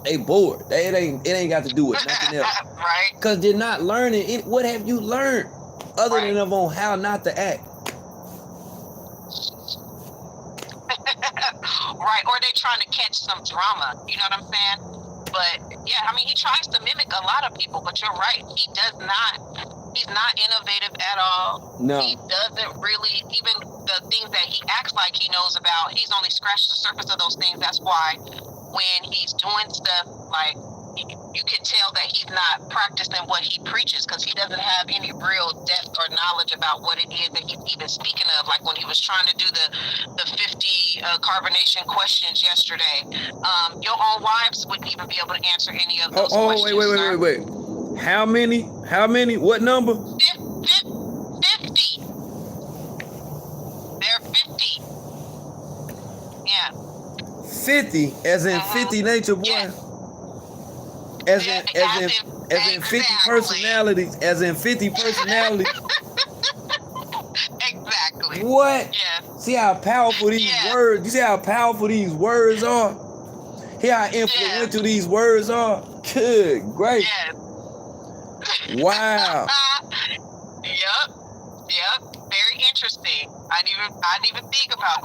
They bored. It ain't got to do with nothing else. Right. Because they're not learning it. What have you learned other than on how not to act? Right, or they trying to catch some drama, you know what I'm saying? But yeah, I mean, he tries to mimic a lot of people, but you're right, he's not innovative at all. No. He doesn't really, even the things that he acts like he knows about, he's only scratched the surface of those things. That's why when he's doing stuff, like, you can tell that he's not practicing what he preaches because he doesn't have any real depth or knowledge about what it is that he's even speaking of. Like when he was trying to do the 50 carbonation questions yesterday, your own wives wouldn't even be able to answer any of those questions. Wait. How many? What number? 50. They're 50. Yeah. 50, as in 50 Nature Boy. Yeah. As in 50 personalities. As in 50 personalities. Exactly. What? Yeah. See how powerful these words. You see how powerful these words are? Hear how influential these words are? Good, great. Yes. Wow. Yep. Very interesting. I didn't even think about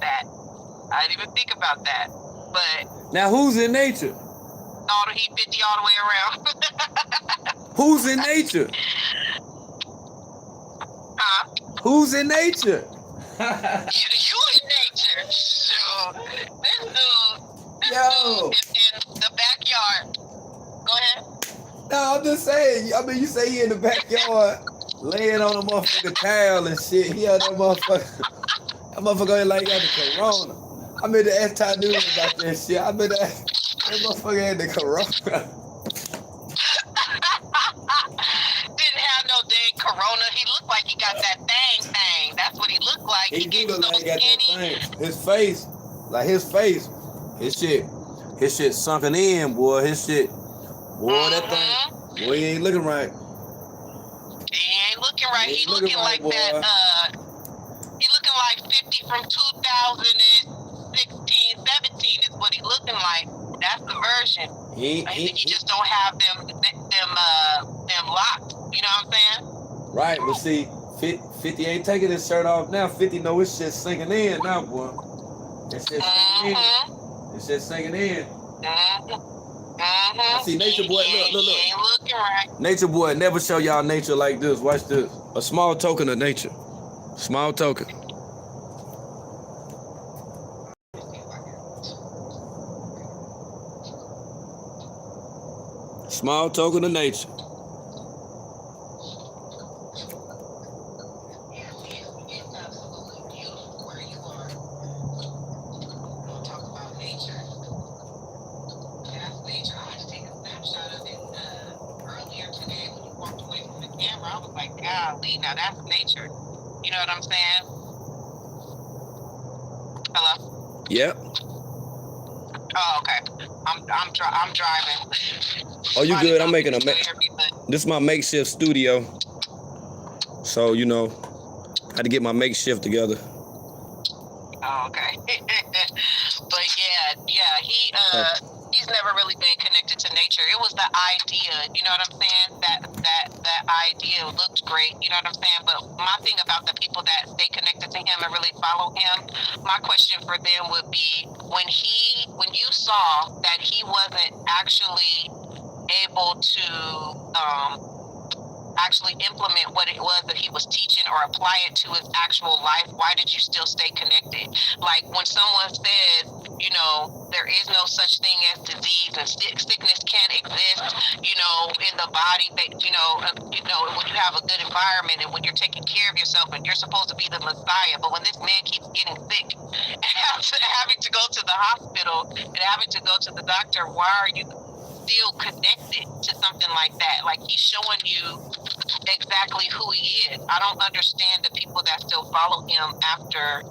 that. But now who's in Nature? He 50 all the way around. Who's in Nature? Huh? Who's in Nature? You in Nature. So this dude is in the backyard. Go ahead. No, I'm just saying. I mean, you say he in the backyard, laying on a motherfucking towel and shit. He had that motherfucker. That motherfucker ain't like got the corona. I meant to ask Ty News about that shit. I meant to ask that motherfucker had the corona. Didn't have no dang corona. He looked like he got that thing. That's what he looked like. He do look so like he got skinny. that thing. His shit sunken in, boy. His shit, boy, that thing, boy, he ain't looking right. He ain't looking right. He looking like boy. that. He looking like 50 from 2016, 17 is what he looking like. That's the version. He just don't have them locked. You know what I'm saying? Right, but see, 50 ain't taking his shirt off now. 50 know his shit sinking in now, boy. That shit sinking in. That shit sinking in. I see Nature Boy, look. He ain't looking right. Nature Boy never show y'all nature like this. Watch this. A small token of nature. Small token. Small token of nature. Now that's nature. You know what I'm saying? Hello? Yep. Oh, okay. I'm driving. Oh, you good? I'm making a. Everything. This is my makeshift studio. So you know, I had to get my makeshift together. Oh, okay. But yeah, he's never really been connected to nature. It was the idea, you know what I'm saying? That idea looked great, you know what I'm saying? But my thing about the people that stay connected to him and really follow him, my question for them would be when you saw that he wasn't actually able to actually implement what it was that he was teaching or apply it to his actual life, why did you still stay connected? Like when someone says, you know, there is no such thing as disease and sickness can't exist, you know, in the body, that you know, when you have a good environment and when you're taking care of yourself and you're supposed to be the Messiah, but when this man keeps getting sick and having to go to the hospital and having to go to the doctor, why are you still connected to something like that? Like he's showing you exactly who he is. I don't understand the people that still follow him after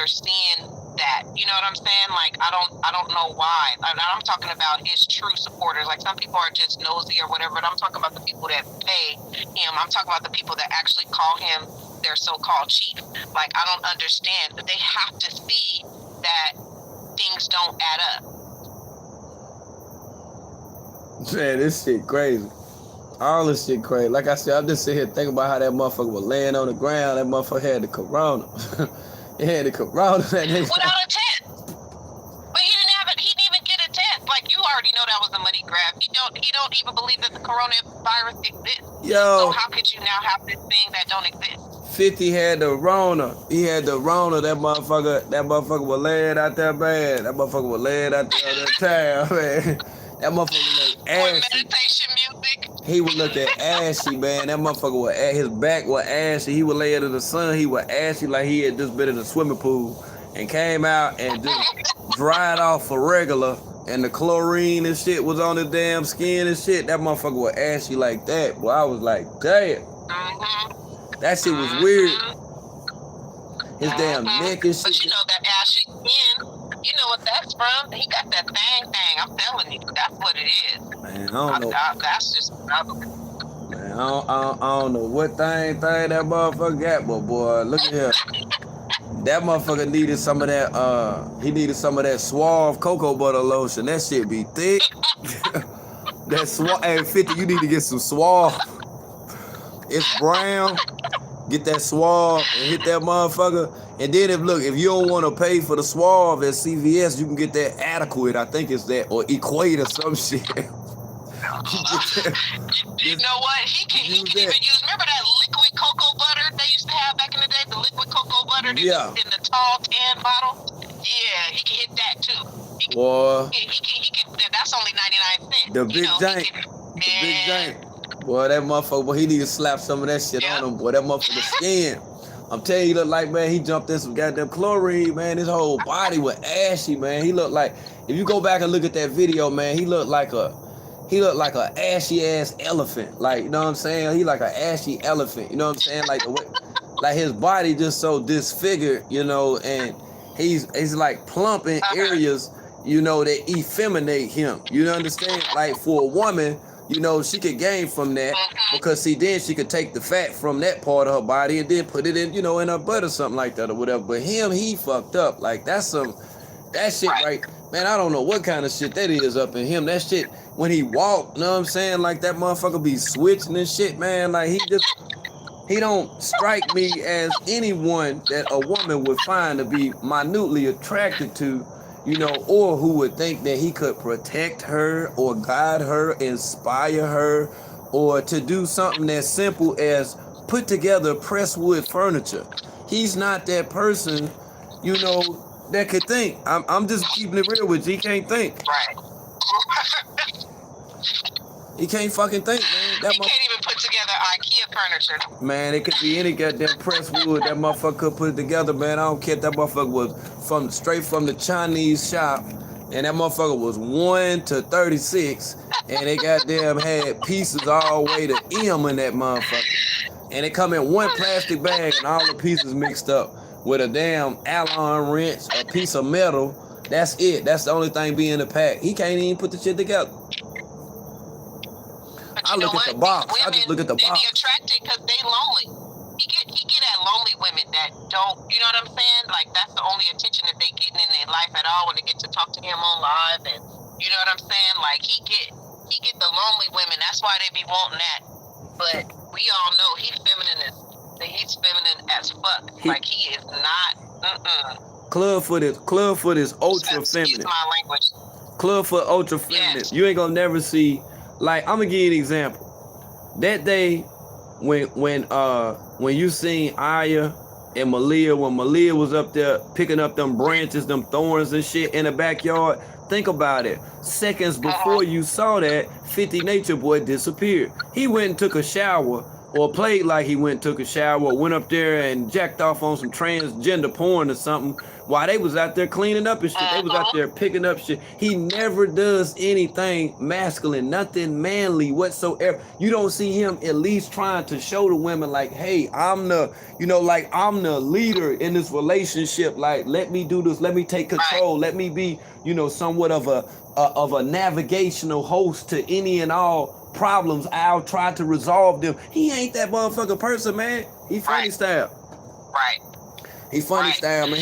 seeing that. You know what I'm saying? Like I don't know why. I'm talking about his true supporters. Like some people are just nosy or whatever, but I'm talking about the people that pay him. I'm talking about the people that actually call him their so-called chief. Like I don't understand, but they have to see that things don't add up. Man, this shit crazy. All this shit crazy. Like I said, I'm just sitting here thinking about how that motherfucker was laying on the ground. That motherfucker had the corona. He had the corona. Without a test. But he didn't even get a test. Like you already know that was a money grab. He don't even believe that the coronavirus exists. Yo. So how could you now have this thing that don't exist? 50 had the Rona. He had the Rona. That motherfucker was laying out there bad. That motherfucker was laying out there on that town, man. That motherfucker looked ashy. Meditation music. He was looking ashy, man. That motherfucker was his back was ashy. He was laying in the sun. He was ashy like he had just been in a swimming pool and came out and just dried off for regular. And the chlorine and shit was on his damn skin and shit. That motherfucker was ashy like that. Boy, I was like, damn. That shit was weird. His damn neck and shit. But you know that ashy skin. You know what that's from? He got that thing. I'm telling you, that's what it is. Man, I don't know. That's just probably. Man, I don't know what thing that motherfucker got, but boy, look at here. That motherfucker needed some of that. He needed some of that Suave cocoa butter lotion. That shit be thick. That Suave. Hey, 50, you need to get some Suave. It's brown. Get that Suave and hit that motherfucker. And then if you don't want to pay for the Suave at CVS, you can get that Adequate. I think it's that, or Equate or some shit. You know what? He can even use. Remember that liquid cocoa butter they used to have back in the day? The liquid cocoa butter in the tall tan bottle. Yeah, he can hit that too. Boy, he can. That's only 99 cents. The big jank. The big jank. Boy, that motherfucker. Boy, he need to slap some of that shit on him. Boy, that motherfucker skin. I'm telling you, he look like, man, he jumped in some goddamn chlorine, man. His whole body was ashy, man. He looked like, if you go back and look at that video, man, he looked like a ashy ass elephant. Like, you know what I'm saying? He like an ashy elephant. You know what I'm saying? Like the way, like his body just so disfigured, you know, and he's like plump in areas, you know, that effeminate him. You understand? Like for a woman, you know, she could gain from that because see, then she could take the fat from that part of her body and then put it in, you know, in her butt or something like that or whatever. But him, he fucked up. Like that shit right, man. I don't know what kind of shit that is up in him. That shit when he walked, you know what I'm saying? Like that motherfucker be switching and shit, man. Like he don't strike me as anyone that a woman would find to be minutely attracted to. You know, or who would think that he could protect her or guide her, inspire her, or to do something as simple as put together presswood furniture. He's not that person, you know, that could think. I'm just keeping it real with you. He can't think. Right. He can't fucking think, man. He can't even put together IKEA furniture. Man, it could be any goddamn presswood that motherfucker could put it together, man. I don't care if that motherfucker was straight from the Chinese shop, and that motherfucker was 1 to 36, and they goddamn had pieces all the way to M in that motherfucker. And it come in one plastic bag and all the pieces mixed up with a damn Allen wrench, a piece of metal, That's it. That's the only thing being a pack. He can't even put the shit together. But I you know look at what? the box. These I women, just look at the they box. be attracted because they lonely. He get at lonely women that don't, you know what I'm saying? Like, that's the only attention that they getting in their life at all when they get to talk to him on live, and you know what I'm saying? Like, he get the lonely women. That's why they be wanting that. But we all know he's feminine as fuck. Like, he is not. Clubfoot is ultra Excuse feminine. my language. Clubfoot ultra feminine. Yes. You ain't gonna never see. Like, I'm gonna give you an example. That day when you seen Aya and Malia, when Malia was up there picking up them branches, them thorns and shit in the backyard, think about it. Seconds before you saw that, 50 Nature Boy disappeared. He went and took a shower, or played like he went and took a shower, or went up there and jacked off on some transgender porn or something while they was out there cleaning up and shit. They was out there picking up shit. He never does anything masculine, nothing manly whatsoever. You don't see him at least trying to show the women like, hey, I'm the leader in this relationship. Like, let me do this, let me take control, let me be, somewhat of a navigational host to any and all problems. I'll try to resolve them. He ain't that motherfucker person, man. He funny style. Right. He funny style, man.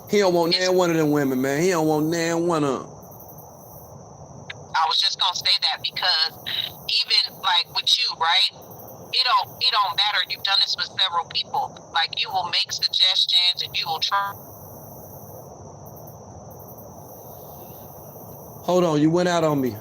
He don't want nan one of them women, man. He don't want nan one of them. I was just gonna say that because even like with you, right? It don't matter. You've done this with several people. Like, you will make suggestions and you will try. Hold on, you went out on me.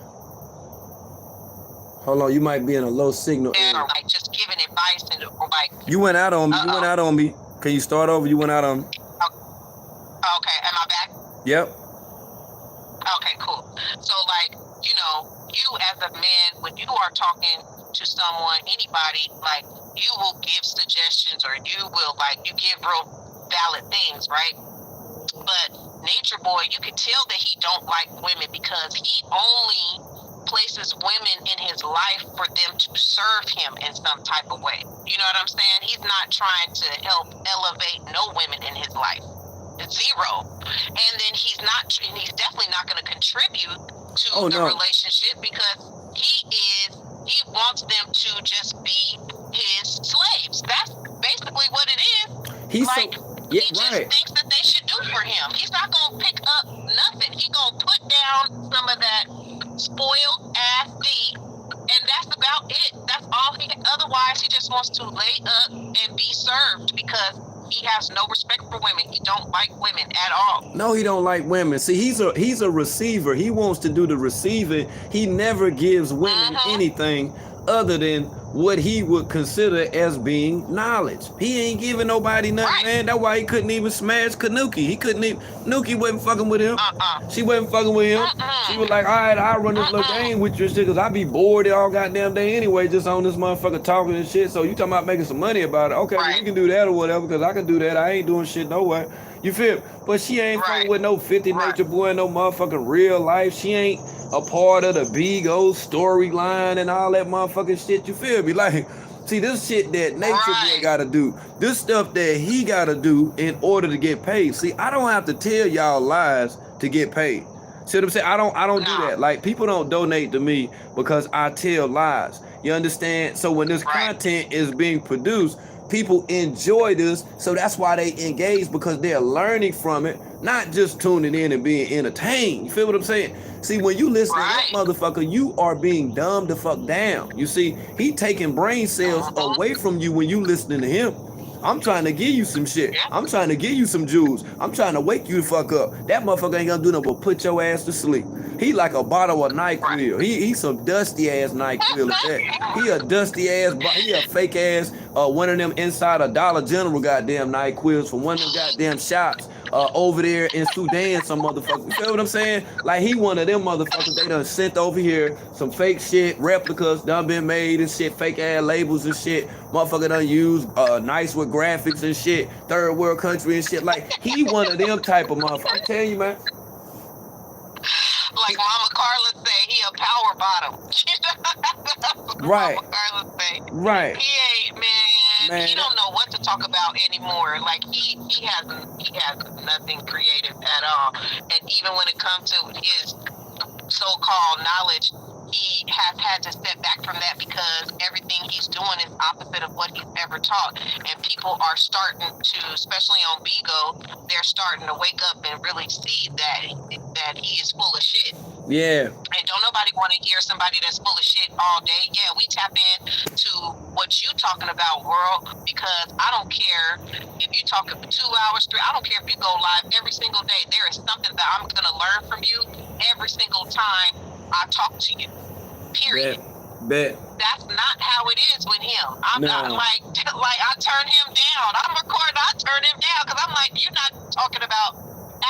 Hold on, you might be in a low signal area. Like, just giving advice and like. You went out on me. You went out on me. Can you start over? You went out on me. Okay, am I back? Yep. Okay, cool. So, like, you as a man, when you are talking to someone, anybody, like, you will give suggestions, or you will, like, you give real valid things, right? But Nature Boy, you can tell that he don't like women because he only places women in his life for them to serve him in some type of way. You know what I'm saying? He's not trying to help elevate no women in his life. Zero. And then he's definitely not going to contribute to the relationship because he wants them to just be his slaves. That's basically what it is. He just thinks that they should do for him. He's not going to pick up nothing. He's going to put down some of that spoiled ass D, and that's about it. That's all otherwise he just wants to lay up and be served because he has no respect for women. He don't like women at all. No, he don't like women. See, he's a receiver. He wants to do the receiving. He never gives women anything other than what he would consider as being knowledge. He ain't giving nobody nothing, man. That's why he couldn't even smash Kanuki. He couldn't even. Nuki wasn't fucking with him. She wasn't fucking with him. She was like, all right, I'll run this little game with you and shit, because I be bored all goddamn day anyway, just on this motherfucker talking and shit. So you talking about making some money about it. Okay, well, you can do that or whatever, because I can do that. I ain't doing shit nowhere. You feel? But she ain't fucking with no 50 Nature Boy, no motherfucking real life. She ain't a part of the big old storyline and all that motherfucking shit. You feel me? Like, see, this shit that Nature Boy gotta do, this stuff that he gotta do in order to get paid. See, I don't have to tell y'all lies to get paid. See what I'm saying? I don't do that. Like, people don't donate to me because I tell lies. You understand? So when this content is being produced, people enjoy this, so that's why they engage, because they're learning from it, not just tuning in and being entertained. You feel what I'm saying? See, when you listen to that motherfucker, you are being dumbed the fuck down. You see, he taking brain cells away from you when you listening to him. I'm trying to give you some shit. I'm trying to give you some jewels. I'm trying to wake you the fuck up. That motherfucker ain't gonna do nothing but put your ass to sleep. He like a bottle of NyQuil. He some dusty ass NyQuil at that. He a dusty ass, he a fake ass, one of them inside a Dollar General goddamn NyQuils from one of them goddamn shops over there in Sudan, some motherfucker. You feel what I'm saying? Like, he one of them motherfuckers they done sent over here, some fake shit, replicas done been made and shit, fake ass labels and shit. Motherfucker done used nice with graphics and shit, third world country and shit. Like, he one of them type of motherfuckers. I'm telling you, man. Like Mama Carla say, he a power bottom. Right. Mama Carla say. Right. He ain't, man. He don't know what to to talk about anymore. Like he has nothing creative at all. And even when it comes to his so-called knowledge, he has had to step back from that because everything he's doing is opposite of what he's ever taught. And people are starting to, especially on Bigo, they're starting to wake up and really see that he is full of shit. Yeah. And don't nobody want to hear somebody that's full of shit all day. Yeah, we tap in to what you talking about, world, because I don't care if you talk 2 hours, 3. I don't care if you go live every single day. There is something that I'm gonna learn from you every single time I talk to you. Period. Bet. That's not how it is with him. I'm not like I turn him down. I'm recording. I turn him down because I'm like, you're not talking about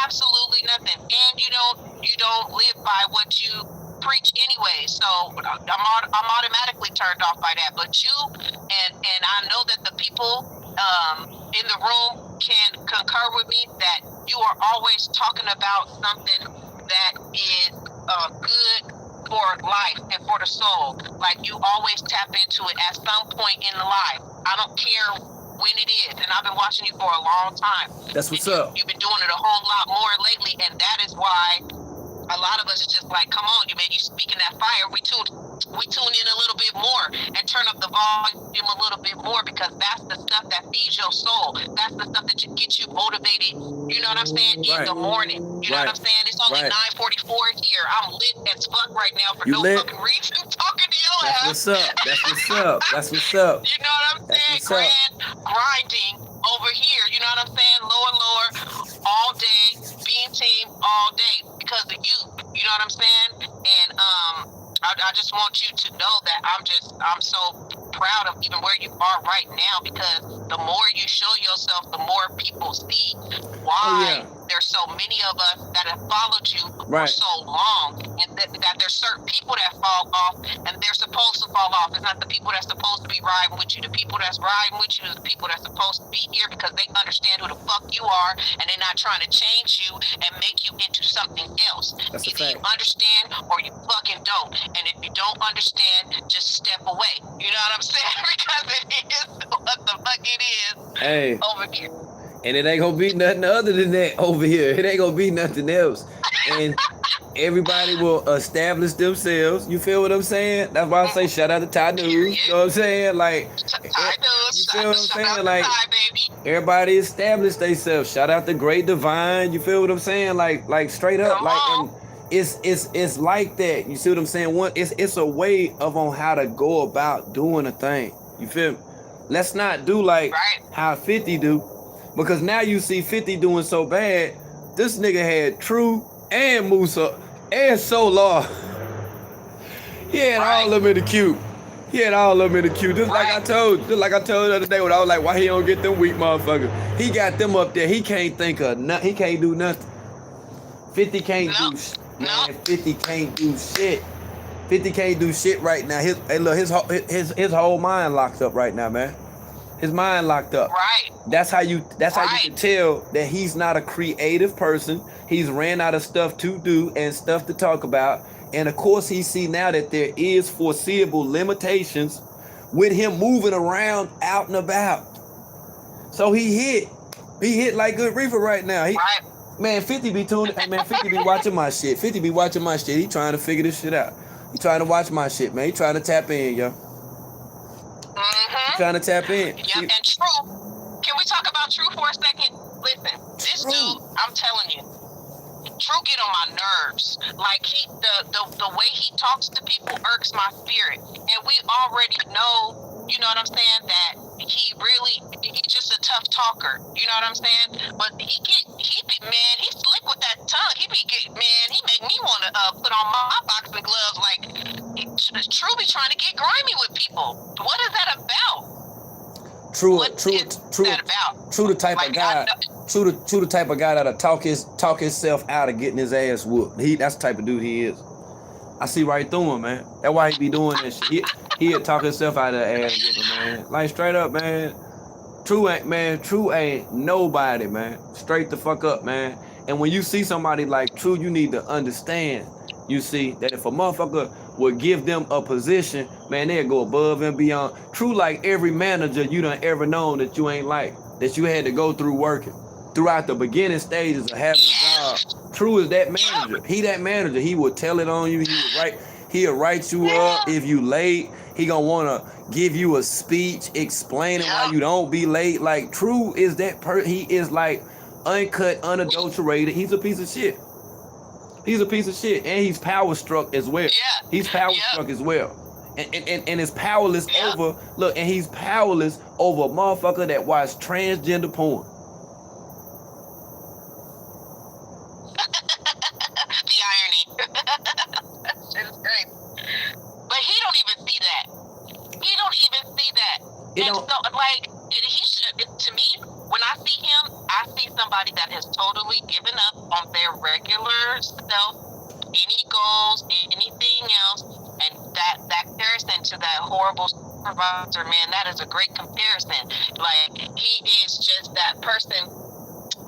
absolutely nothing, and you don't live by what you preach anyway. So I'm automatically turned off by that. But you and I know that the people in the room can concur with me that you are always talking about something that is good for life and for the soul. Like you always tap into it at some point in the life. I don't care when it is, and I've been watching you for a long time. That's what's up. You've been doing it a whole lot more lately, and that is why a lot of us is just like, come on, you speaking that fire. We tune in a little bit more and turn up the volume a little bit more because that's the stuff that feeds your soul. That's the stuff that gets you motivated. You know what I'm saying? In the morning. You know what I'm saying? It's only 9:44 here. I'm lit as fuck right now for no fucking reason. Talking to your ass. That's what's up. That's what's up. That's what's up. You know what I'm saying? Grinding over here. You know what I'm saying? Lower all day. Being team all day because of you. You know what I'm saying? And I just want you to know that I'm so proud of even where you are right now because the more you show yourself, the more people see why there's so many of us that have followed you for so long, and that there's certain people that fall off and they're supposed to fall off. It's not the people that's supposed to be riding with you. The people that's riding with you is the people that's supposed to be here because they understand who the fuck you are and they're not trying to change you and make you into something else. That's Either you understand or you fucking don't. And if you don't understand, just step away. You know what I'm saying? Because it is what the fuck it is over here. And it ain't gonna be nothing other than that over here. It ain't gonna be nothing else. And everybody will establish themselves. You feel what I'm saying? That's why I say shout out to Ty News. You know what I'm saying? Like, you feel what I'm saying? Like, everybody established themselves. Shout out to Great Divine. You feel what I'm saying? Like straight up. Like, and it's like that. You see what I'm saying? It's a way on how to go about doing a thing. You feel me? Let's not do like how 50 do. Because now you see 50 doing so bad, this nigga had True and Musa and Solar. He had all of them in the queue. Just like I told the other day when I was like, why he don't get them weak motherfuckers? He got them up there. He can't think of nothing. He can't do nothing. 50 can't do shit. Man, 50 can't do shit. 50 can't do shit right now. His whole mind locked up right now, man. His mind locked up. Right. That's how you can tell that he's not a creative person. He's ran out of stuff to do and stuff to talk about. And of course he see now that there is foreseeable limitations with him moving around out and about. So he hit like good reefer right now. Man, 50 be tuning. Hey man, 50 be watching my shit. 50 be watching my shit. He trying to figure this shit out. He trying to watch my shit, man. He trying to tap in, yo. Trying to tap in. Yeah, and True. Can we talk about True for a second? Listen, this dude, I'm telling you, True get on my nerves. Like the way he talks to people irks my spirit. And we already know, you know what I'm saying, that he's just a tough talker. You know what I'm saying? But he's slick with that tongue. He make me want to put on my boxing gloves. Like, True be trying to get grimy with people. What is that about? True the type of guy. True the type of guy that'll talk himself out of getting his ass whooped. That's the type of dude he is. I see right through him, man. That's why he be doing that shit. He'll talk himself out of the ass whooping, man. Like straight up, man. True ain't nobody, man. Straight the fuck up, man. And when you see somebody like True, you need to understand. You see that if a motherfucker would give them a position, man, they'll go above and beyond. True, like every manager you done ever known that you ain't like, that you had to go through working throughout the beginning stages of having a job. True is that manager. He that manager. He will tell it on you. He'll write you up if you late. He gonna wanna give you a speech explaining why you don't be late. Like True is that he is like uncut, unadulterated. He's a piece of shit. He's a piece of shit, and he's power struck as well. He's power struck as well, and is powerless over. Look, and he's powerless over a motherfucker that watch transgender porn. The irony. That shit is crazy. But he don't even see that. He don't even see that. And so, like, he should. To me, when I see him, I see somebody that has totally given up on their regular self, any goals, anything else, and that comparison to that horrible supervisor, man, that is a great comparison. Like, he is just that person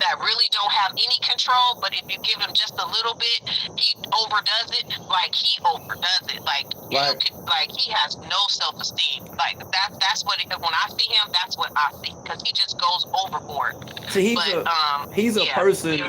that really don't have any control, but if you give him just a little bit, he overdoes it. Like, he overdoes it. Like, like he has no self-esteem. Like, that's what when I see him, that's what I see, because he just goes overboard. So he's a person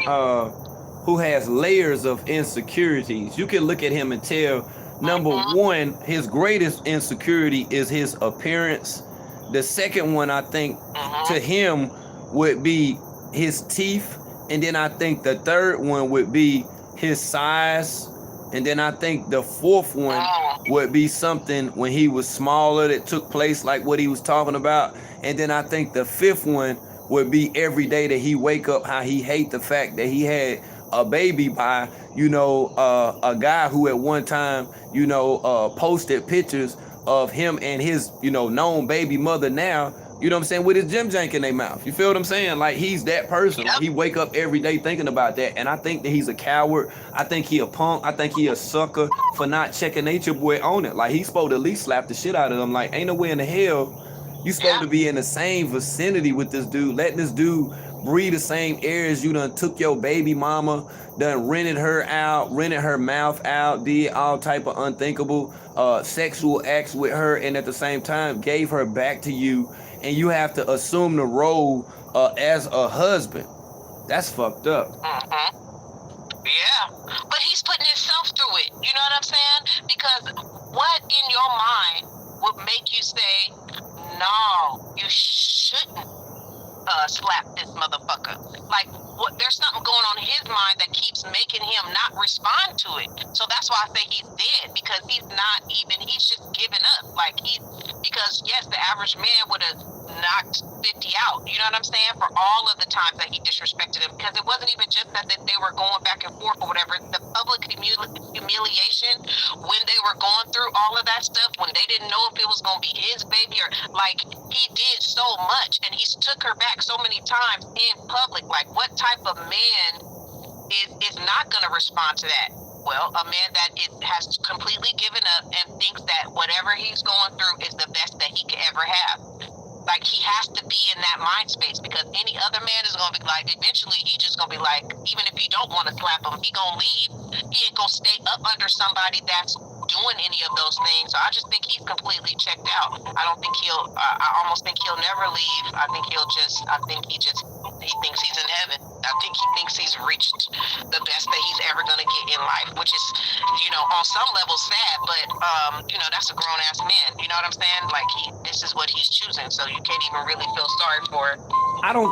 who has layers of insecurities. You can look at him and tell, number one, his greatest insecurity is his appearance. The second one, I think, to him would be his teeth, and then I think the third one would be his size, and then I think the fourth one would be something when he was smaller that took place, like what he was talking about, and then I think the fifth one would be every day that he wake up, how he hate the fact that he had a baby by, a guy who at one time, posted pictures of him and his, known baby mother now, you know what I'm saying, with his gym jank in their mouth. You feel what I'm saying? Like, he's that person. Like, he wake up every day thinking about that. And I think that he's a coward. I think he a punk. I think he a sucker for not checking Nature Boy on it. Like, he's supposed to at least slap the shit out of him. Like, ain't no way in the hell you supposed to be in the same vicinity with this dude, letting this dude breathe the same air as you, done took your baby mama, done rented her out, rented her mouth out, did all type of unthinkable sexual acts with her, and at the same time gave her back to you, and you have to assume the role as a husband. That's fucked up. Yeah, but he's putting himself through it. You know what I'm saying? Because what in your mind would make you say, no, you shouldn't slap this motherfucker? Like, what? There's something going on in his mind that keeps making him not respond to it. So that's why I say he's dead, because he's just giving up. Like, because yes, the average man would have knocked 50 out, you know what I'm saying, for all of the times that he disrespected him, because it wasn't even just that they were going back and forth or whatever. The public humiliation when they were going through all of that stuff, when they didn't know if it was going to be his baby, or like, he did so much, and he took her back so many times in public. Like, what type of man is not going to respond to that? Well, a man that has completely given up and thinks that whatever he's going through is the best that he could ever have. Like, he has to be in that mind space, because any other man is going to be like, eventually he just going to be like, even if he don't want to slap him, he going to leave. He ain't going to stay up under somebody that's doing any of those things. So I just think he's completely checked out. I don't think I almost think he'll never leave. I think he thinks he's in heaven. I think he thinks he's reached the best that he's ever going to get in life, which is, on some level sad, but, that's a grown ass man. You know what I'm saying? Like, this is what he's choosing. So you can't even really feel sorry for him at all,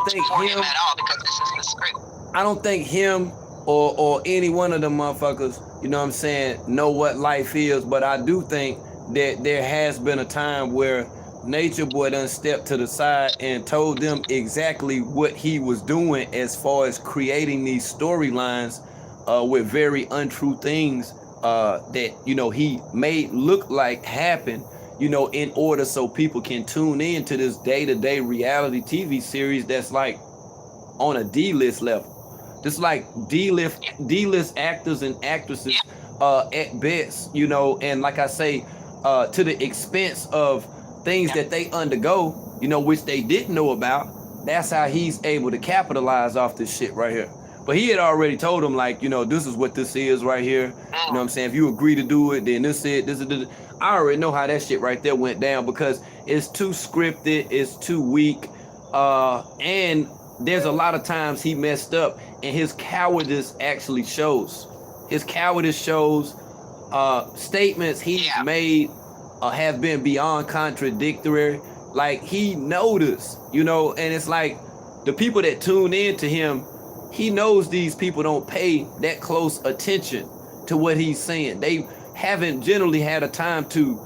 because this is the script. I don't think him or any one of them motherfuckers, you know what I'm saying, know what life is, but I do think that there has been a time where Nature Boy done stepped to the side and told them exactly what he was doing as far as creating these storylines with very untrue things that, he made look like happened, in order so people can tune in to this day-to-day reality TV series that's like on a D-list level. Just like D-list actors and actresses at best, and like I say, to the expense of things that they undergo, which they didn't know about. That's how he's able to capitalize off this shit right here. But he had already told him, like, you know, this is what this is right here. You know what I'm saying? If you agree to do it, then this is this. I already know how that shit right there went down because it's too scripted, it's too weak, and there's a lot of times he messed up, and his cowardice actually shows. His cowardice shows. Statements he's made have been beyond contradictory. Like, he noticed, you know, and it's like the people that tune in to him, he knows these people don't pay that close attention to what he's saying. They haven't generally had a time to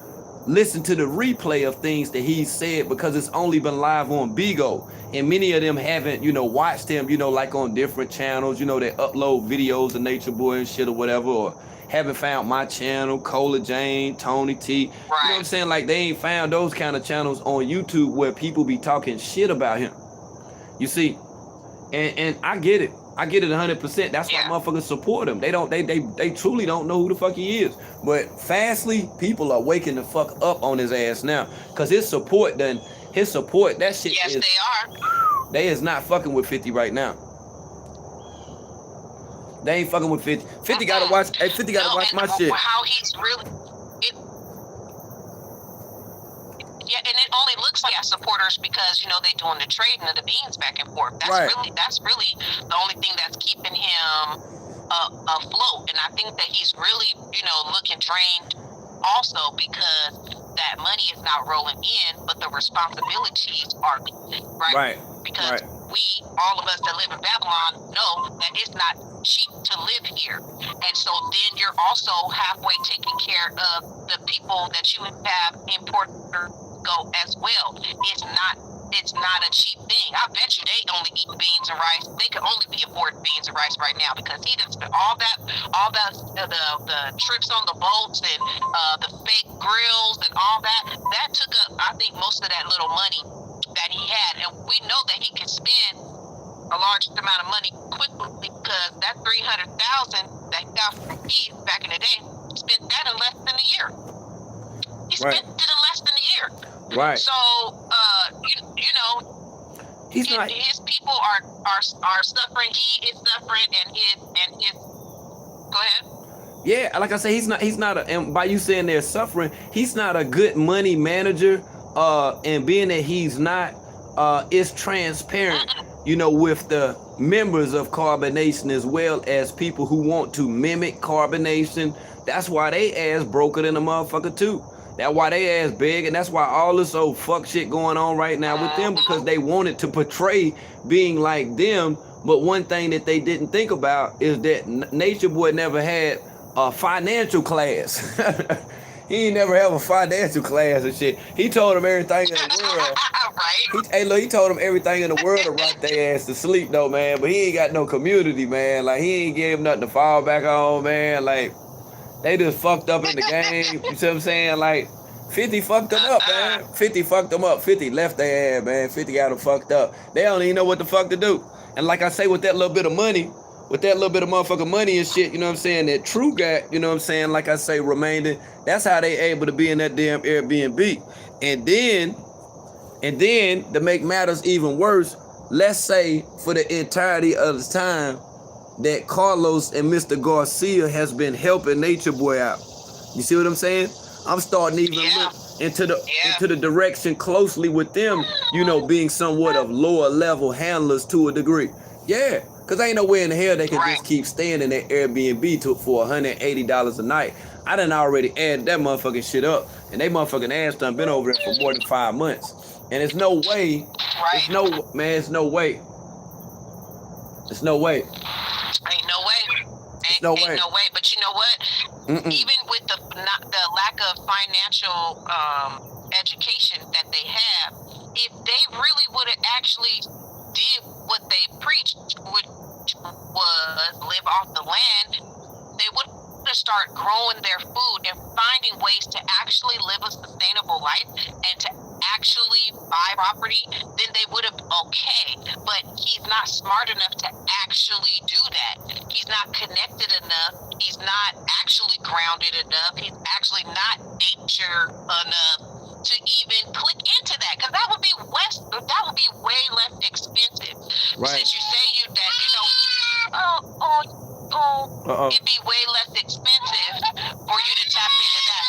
listen to the replay of things that he's said because it's only been live on Bigo. And many of them haven't, you know, watched him, you know, like on different channels, you know, that upload videos of Nature Boy and shit or whatever, or haven't found my channel, Cola Jane, Tony T. Right. You know what I'm saying? Like, they ain't found those kind of channels on YouTube where people be talking shit about him. You see? And I get it. I get it 100%. That's why motherfuckers support him. They truly don't know who the fuck he is. But fastly, people are waking the fuck up on his ass now. Cause his support, that shit yes, is, they are. They is not fucking with 50 right now. They ain't fucking with 50. 50 gotta watch. Hey, 50 gotta watch my shit. How he's really. And it only looks like supporters because, you know, they doing the trading of the beans back and forth. That's really the only thing that's keeping him afloat. And I think that he's really, you know, looking drained also because that money is not rolling in, but the responsibilities are, right? Because we, all of us that live in Babylon, know that it's not cheap to live here. And so then you're also halfway taking care of the people that you have in Puerto Rico as well. It's not a cheap thing. I bet you they only eat beans and rice. They could only be affording beans and rice right now because he done spent all that the trips on the boats and the fake grills and all that. That took up, I think, most of that little money that he had. And we know that he can spend a large amount of money quickly because that $300,000 that he got from Keith back in the day, he spent that in less than a year. He spent it in less than a year. Right. So, you know, his people are suffering. He is suffering, and his. Go ahead. Yeah, like I say, he's not and by you saying they're suffering, he's not a good money manager. And being that he's not, it's transparent, you know, with the members of Carbonation as well as people who want to mimic Carbonation. That's why they ass broker than a motherfucker too. That's why they ass big, and that's why all this old fuck shit going on right now with them, because they wanted to portray being like them. But one thing that they didn't think about is that Nature Boy never had a financial class. He ain't never have a financial class and shit. He told them everything in the world. Right. He told them everything in the world to rock their ass to sleep though, man. But he ain't got no community, man. Like, he ain't gave nothing to fall back on, man. Like, they just fucked up in the game. You see what I'm saying? Like, 50 fucked them up, man. 50 fucked them up. 50 left their ass, man. 50 got them fucked up. They don't even know what the fuck to do. And like I say, with that little bit of money, with that little bit of motherfucking money and shit, you know what I'm saying, that True got, you know what I'm saying, like I say, remaining, that's how they able to be in that damn Airbnb. And then to make matters even worse, let's say for the entirety of the time that Carlos and Mr. Garcia has been helping Nature Boy out. You see what I'm saying? I'm starting to even look into the direction closely with them, you know, being somewhat of lower level handlers to a degree. Yeah, because ain't no way in the hell they can just keep staying in that Airbnb for $180 a night. I done already added that motherfucking shit up, and they motherfucking ass done been over there for more than 5 months. And it's no way, it's no way. It's no way. Ain't no way. Ain't no way. But you know what? Even with the lack of financial education that they have, if they really would have actually did what they preached, which was live off the land, they would have started growing their food and finding ways to actually live a sustainable life and to actually buy property, then they would have okay. But he's not smart enough to actually do that. He's not connected enough. He's not actually grounded enough. He's actually not nature enough to even click into that, because that would be way less expensive. Right. Since you say that, you know, oh Uh-oh. It'd be way less expensive for you to tap into that.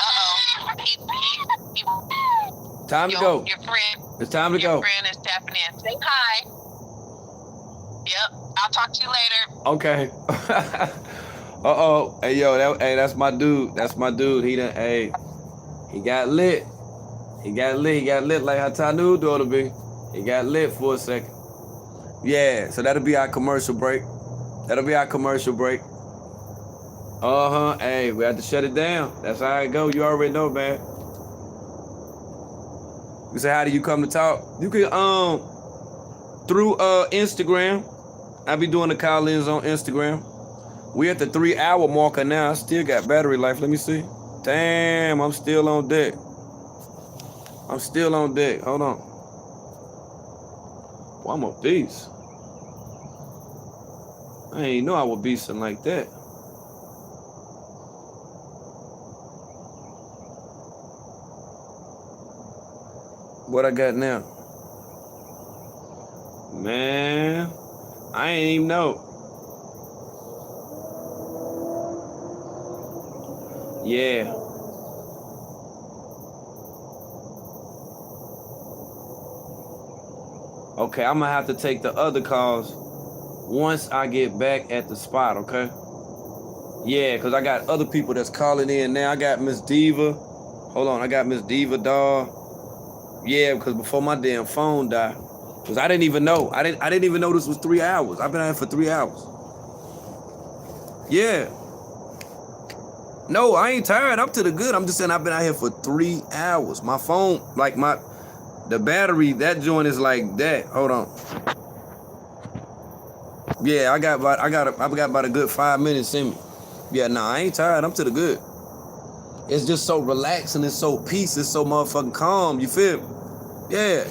Time to go. Your friend. It's time to Your go. friend is tapping in. Say hi. Yep. I'll talk to you later. Okay. Uh-oh. Hey, yo, that's my dude. That's my dude. He got lit. He got lit like how Tanu ought to be. He got lit for a second. Yeah, so that'll be our commercial break. Uh-huh. Hey, we have to shut it down. That's how it go. You already know, man. You say, how do you come to talk? You can through Instagram. I be doing the call-ins on Instagram. We at the 3-hour marker now. I still got battery life. Let me see. Damn, I'm still on deck. Hold on. Well, I'm a beast. I ain't know I would be something like that. What I got now? Man, I ain't even know. Yeah. Okay, I'm gonna have to take the other calls once I get back at the spot, okay? Yeah, because I got other people that's calling in now. I got Miss Diva. Hold on, I got Miss Diva, dawg. Yeah, because before my damn phone died. Because I didn't even know. I didn't even know this was 3 hours. I've been out here for 3 hours. Yeah. No, I ain't tired. I'm to the good. I'm just saying I've been out here for 3 hours. My phone, like the battery, that joint is like that. Hold on. Yeah, I got about a good 5 minutes in me. Yeah, nah, I ain't tired. I'm to the good. It's just so relaxing. It's so peace. It's so motherfucking calm. You feel me? Yeah.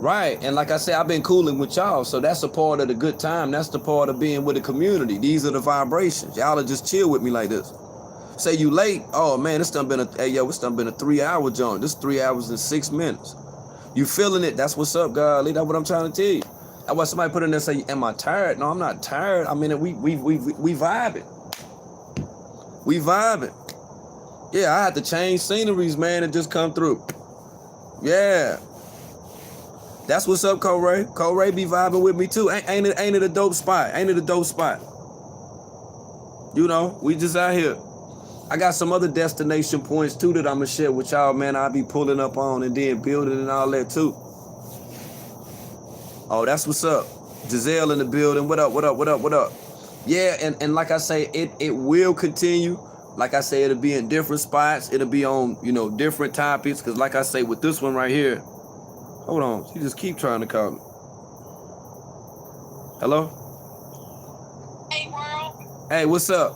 Right. And like I said, I've been cooling with y'all. So that's a part of the good time. That's the part of being with the community. These are the vibrations. Y'all will just chill with me like this. Say you late. Oh man, it's done been a 3-hour joint. This 3 hours and 6 minutes. You feeling it? That's what's up, golly. That's what I'm trying to tell you. That's why somebody put in there and say, am I tired? No, I'm not tired. I mean, we vibing. We vibing. Yeah, I had to change sceneries, man, and just come through. Yeah. That's what's up, Cole-Ray. Cole-Ray be vibing with me too. Ain't it a dope spot? Ain't it a dope spot? You know, we just out here. I got some other destination points too that I'm gonna share with y'all, man. I'll be pulling up on and then building and all that too. Oh, that's what's up. Giselle in the building. What up? Yeah, and like I say, it will continue. Like I say, it'll be in different spots. It'll be on, different topics. Because like I say, with this one right here, hold on. She just keep trying to call me. Hello? Hey, world. Hey, what's up?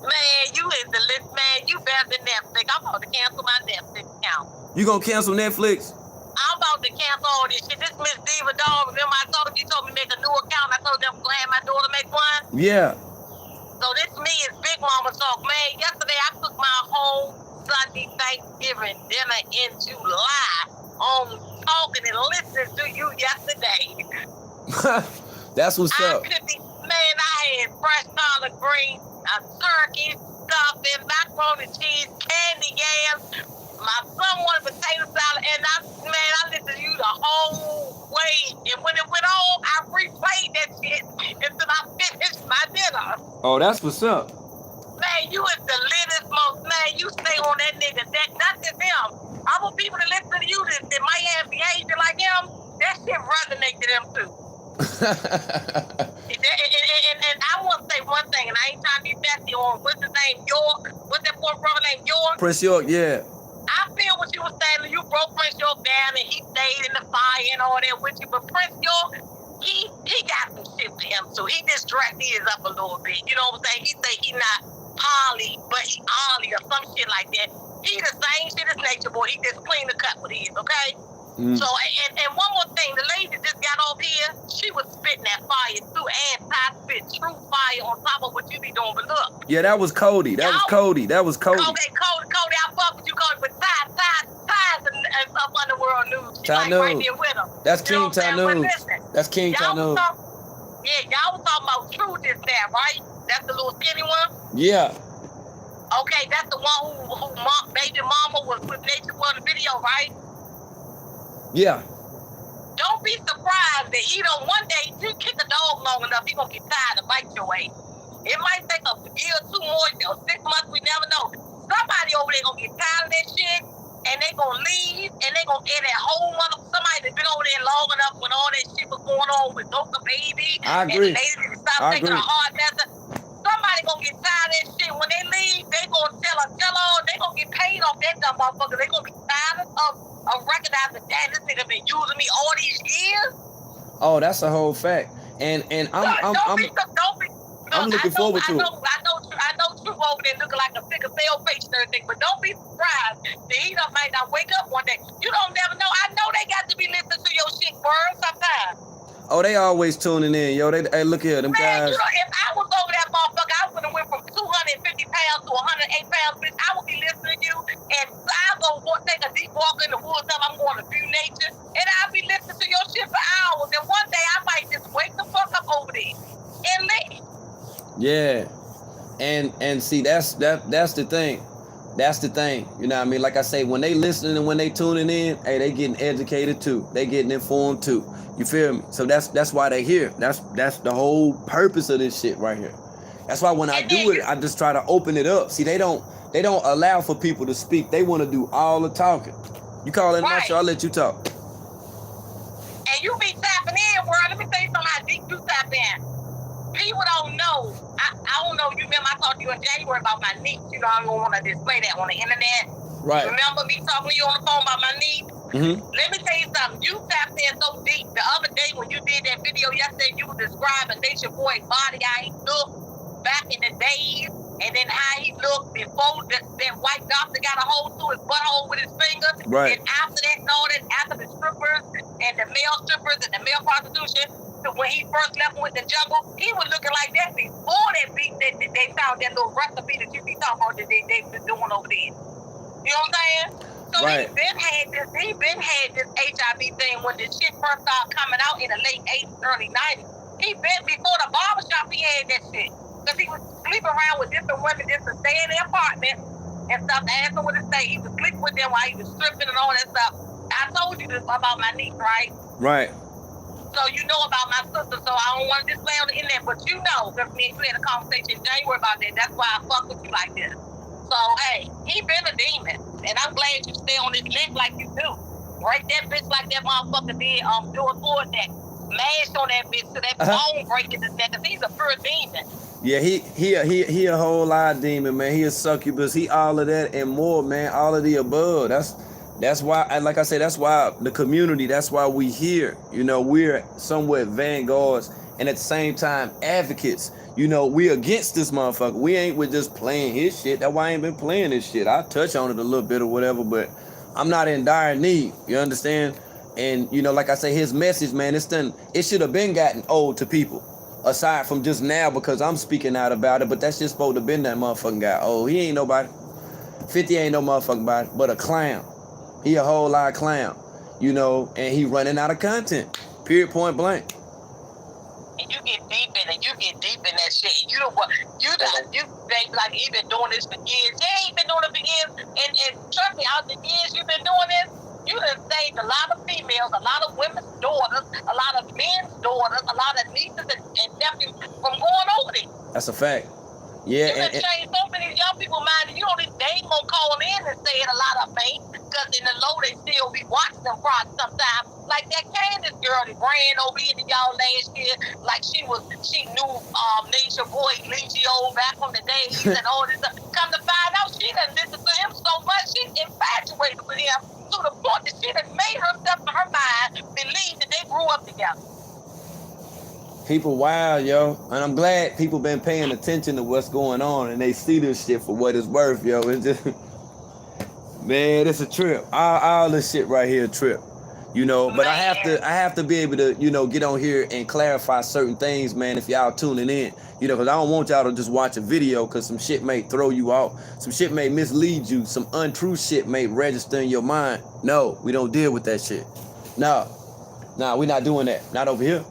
Man, you is the list, man. You better than Netflix. I'm about to cancel my Netflix account. You gonna cancel Netflix? I'm about to cancel all this shit. This Miss Diva dog. Remember I told you told me make a new account. I told them glad my daughter make one. Yeah. So this me is Big Mama talk, man. Yesterday I took my whole Sunday Thanksgiving dinner in July on talking and listening to you yesterday. That's what's up. I had fresh collard greens, a turkey, stuffing, macaroni cheese, candy yams. My son wanted potato salad, and I listened to you the whole way. And when it went on, I replayed that shit until I finished my dinner. Oh, that's what's up. Man, you is the littest most, man. You stay on that nigga. That's just him. I want people to listen to you that might have behavior like him. That shit resonate to them too. And I want to say one thing, and I ain't trying to be messy on what's his name, York. What's that poor brother named York? Prince York, yeah. I feel what you were saying. You broke Prince York down, and he stayed in the fire and all that with you. But Prince York, he got some shit to him, so he just dressed his up a little bit. You know what I'm saying? He say he not Polly, but he Ollie or some shit like that. He the same shit as Nature Boy. He just clean the cut with his, okay? So, and one more thing, the lady that just got over here, she was spitting that fire too, and Ty spit true fire on top of what you be doing, but look. Yeah, that was Cody. That was Cody. Okay, Cody, I fuck with you, Cody, but Ty's up Underworld News. She Ty like right there with him. That's King Ty News. That's King Ty News. Yeah, y'all was talking about True this that, right? That's the little skinny one? Yeah. Okay, that's the one who baby mama was with Nature for the video, right? Yeah. Don't be surprised that he don't one day you kick a dog long enough, he gonna get tired of bite your ass. It might take a year or 2 more or 6 months, we never know. Somebody over there gonna get tired of that shit and they gonna leave and they gonna get that whole somebody that's been over there long enough when all that shit was going on with Doka Baby I agree. and ladies stop taking a hard medicine. Somebody gonna get tired of that shit. When they leave, they gonna tell all, they gonna get paid off that dumb motherfucker. They gonna be tired of recognizing that this nigga been using me all these years. Oh, that's a whole fact. And I'm looking forward to it. I know True over there looking like a figure sale face and everything, but don't be surprised that he might not wake up one day. You don't never know. I know they got to be listening to your shit, word, sometimes. Oh, they always tuning in, yo. Hey, look here, them Man, guys. you know, if I was over that motherfucker, I would have went from 250 pounds to 108 pounds, bitch. I would be listening to you, and I'll go take a deep walk in the woods. I'm going to view nature, and I'll be listening to your shit for hours. And one day I might just wake the fuck up over there and leave. Yeah, and see that's the thing. That's the thing. You know what I mean? Like I say, when they listening and when they tuning in, hey, they getting educated too. They getting informed too. You feel me? So that's why they here. That's the whole purpose of this shit right here. That's why when I do it, I just try to open it up. See, they don't allow for people to speak. They want to do all the talking. You call in my show, I'll let you talk. And you be tapping in, world. Let me tell you something how deep you tap in. People don't know. I don't know. You remember I talked to you in January about my niece. You know, I don't want to display that on the internet. Right. Remember me talking to you on the phone about my niece? Mm-hmm. Let me tell you something. You tapped in so deep. The other day when you did that video yesterday, you were describing Nature Boy's body, how he looked back in the days, and then how he looked before that white doctor got a hold to his butthole with his finger. Right. And after that and all that, after the strippers and the male strippers and the male prostitution, when he first left with the jungle, he was looking like that before that beat that they found that little recipe that you be talking about that they been doing over there. You know what I'm saying? So right. he been had this HIV thing when the shit first started coming out in the late 80s, early 90s. He been before the barbershop, he had that shit. Because he was sleeping around with different women just to stay in their apartment and stuff, asking what to say. He was sleeping with them while he was stripping and all that stuff. I told you this about my niece, right? Right. So you know about my sister, so I don't want to display on the internet, but you know, because me and you had a conversation in January about that. That's why I fuck with you like this. So, hey, he been a demon, and I'm glad you stay on this list like you do. Break that bitch like that motherfucker did, doing forward that. Mash on that bitch to that bone breaking this neck, because he's a pure demon. Yeah, he a whole lot of demon, man. He a succubus. He all of that and more, man. All of the above. That's why, like I said, that's why the community, that's why we here. You know, we're somewhat vanguards and at the same time advocates. You know, we against this motherfucker. We ain't with just playing his shit. That's why I ain't been playing this shit. I touch on it a little bit or whatever, but I'm not in dire need. You understand? And, you know, like I say, his message, man, it should have been gotten old to people. Aside from just now because I'm speaking out about it, but that's just supposed to been that motherfucking guy. Oh, he ain't nobody. 50 ain't no motherfucking body, but a clown. He a whole lot of clown, you know, and he running out of content. Period, point blank. And you get deep in it. You get deep in that shit. And you know what? You think like he been doing this for years. Yeah, he been doing it for years. And trust me, out the years you've been doing this, you done saved a lot of females, a lot of women's daughters, a lot of men's daughters, a lot of nieces and nephews from going over there. That's a fact. Yeah, you can change so many young people mind. You know, they ain't gonna call in and say it. A lot of them ain't, because in the low they still be watching them probably sometimes. Like that Candace girl that ran over here to y'all last year, like she knew Nature Boy Legio back from the days and all this stuff. Come to find out, she done listened to him so much, she's infatuated with him to the point that she done made herself in her mind believe that they grew up together. People wild, yo. And I'm glad people been paying attention to what's going on and they see this shit for what it's worth, yo. It's just, man, it's a trip. All this shit right here a trip. You know, but man. I have to be able to, you know, get on here and clarify certain things, man, if y'all tuning in. You know, because I don't want y'all to just watch a video because some shit may throw you off. Some shit may mislead you. Some untrue shit may register in your mind. No, we don't deal with that shit. No, we're not doing that. Not over here.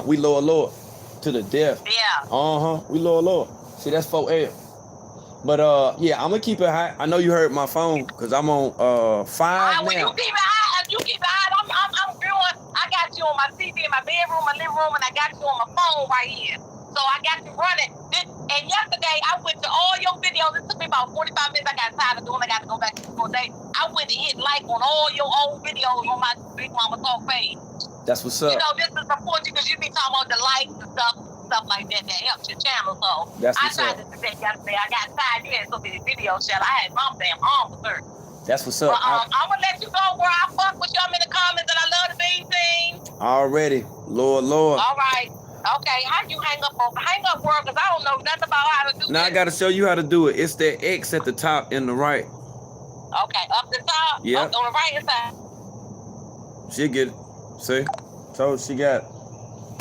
We lower to the death. Yeah. We lower. See, that's 4L. But yeah, I'm gonna keep it high. I know you heard my phone because I'm on 5 When you now. keep it high, I'm doing. I got you on my TV in my bedroom, my living room, and I got you on my phone right here. So I got you running. And yesterday I went to all your videos. It took me about 45 minutes. I got tired of doing. I got to go back to school today. I went and hit like on all your old videos on my Big Mama Talk page. That's what's up. You know, this is support you because you be talking about the likes and stuff like that helps your channel. So That's I what's tried up. to do that yesterday. I got tired. You had so many videos, Shell. I had my damn arm was hurt. That's what's up. But I'm gonna let you go where I fuck with y'all in the comments, and I love the big thing. Already, Lord. All right. Okay, how you hang up, world? Because I don't know nothing about how to do Now this. I gotta show you how to do it. It's that X at the top and the right. Okay, up the top. Yep. Up on the right side. She'll get it. See? So she got it.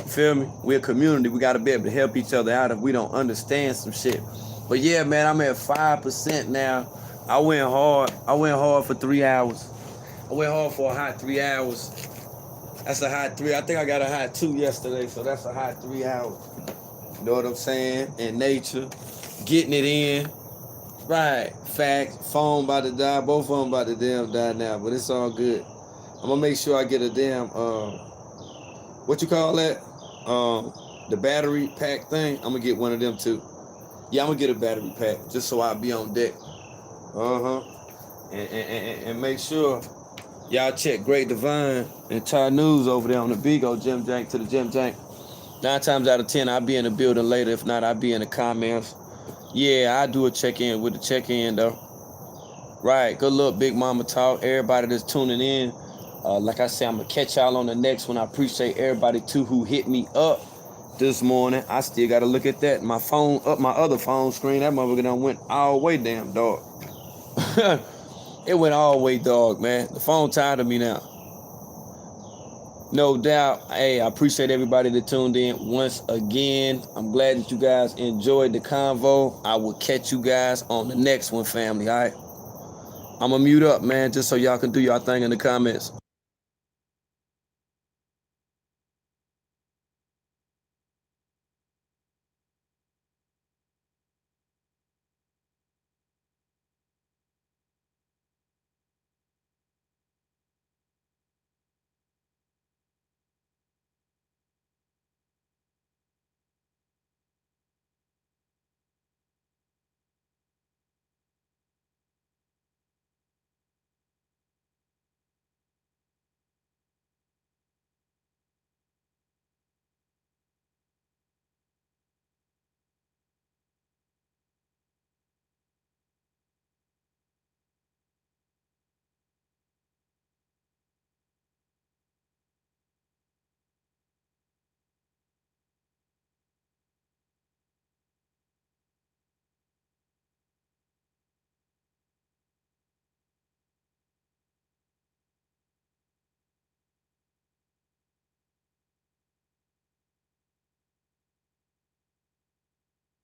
You feel me? We're a community. We gotta be able to help each other out if we don't understand some shit. But yeah, man, I'm at 5% now. I went hard for 3 hours. I went hard for a hot 3 hours. That's a hot 3. I think I got a hot 2 yesterday, so that's a hot 3 hours. You know what I'm saying? In nature, getting it in. Right. Facts. Phone about to die. Both of them about to damn die now, but it's all good. I'm gonna make sure I get a damn what you call that? The battery pack thing. I'm gonna get one of them too. Yeah, I'm gonna get a battery pack just so I'll be on deck. And make sure y'all check Great Divine and Ty News over there on the Big O Gym Jank to the Gym Jank. 9 times out of 10, I'll be in the building later. If not, I'll be in the comments. Yeah, I do a check-in with the check-in though. Right, good luck, Big Mama Talk. Everybody that's tuning in. Like I said, I'm gonna catch y'all on the next one. I appreciate everybody too who hit me up this morning. I still gotta look at that. My phone, up my other phone screen, that motherfucker done went all the way damn dog. It went all the way dog, man. The phone tired of me now. No doubt. Hey, I appreciate everybody that tuned in once again. I'm glad that you guys enjoyed the convo. I will catch you guys on the next one, family, all right? I'm gonna mute up, man, just so y'all can do y'all thing in the comments.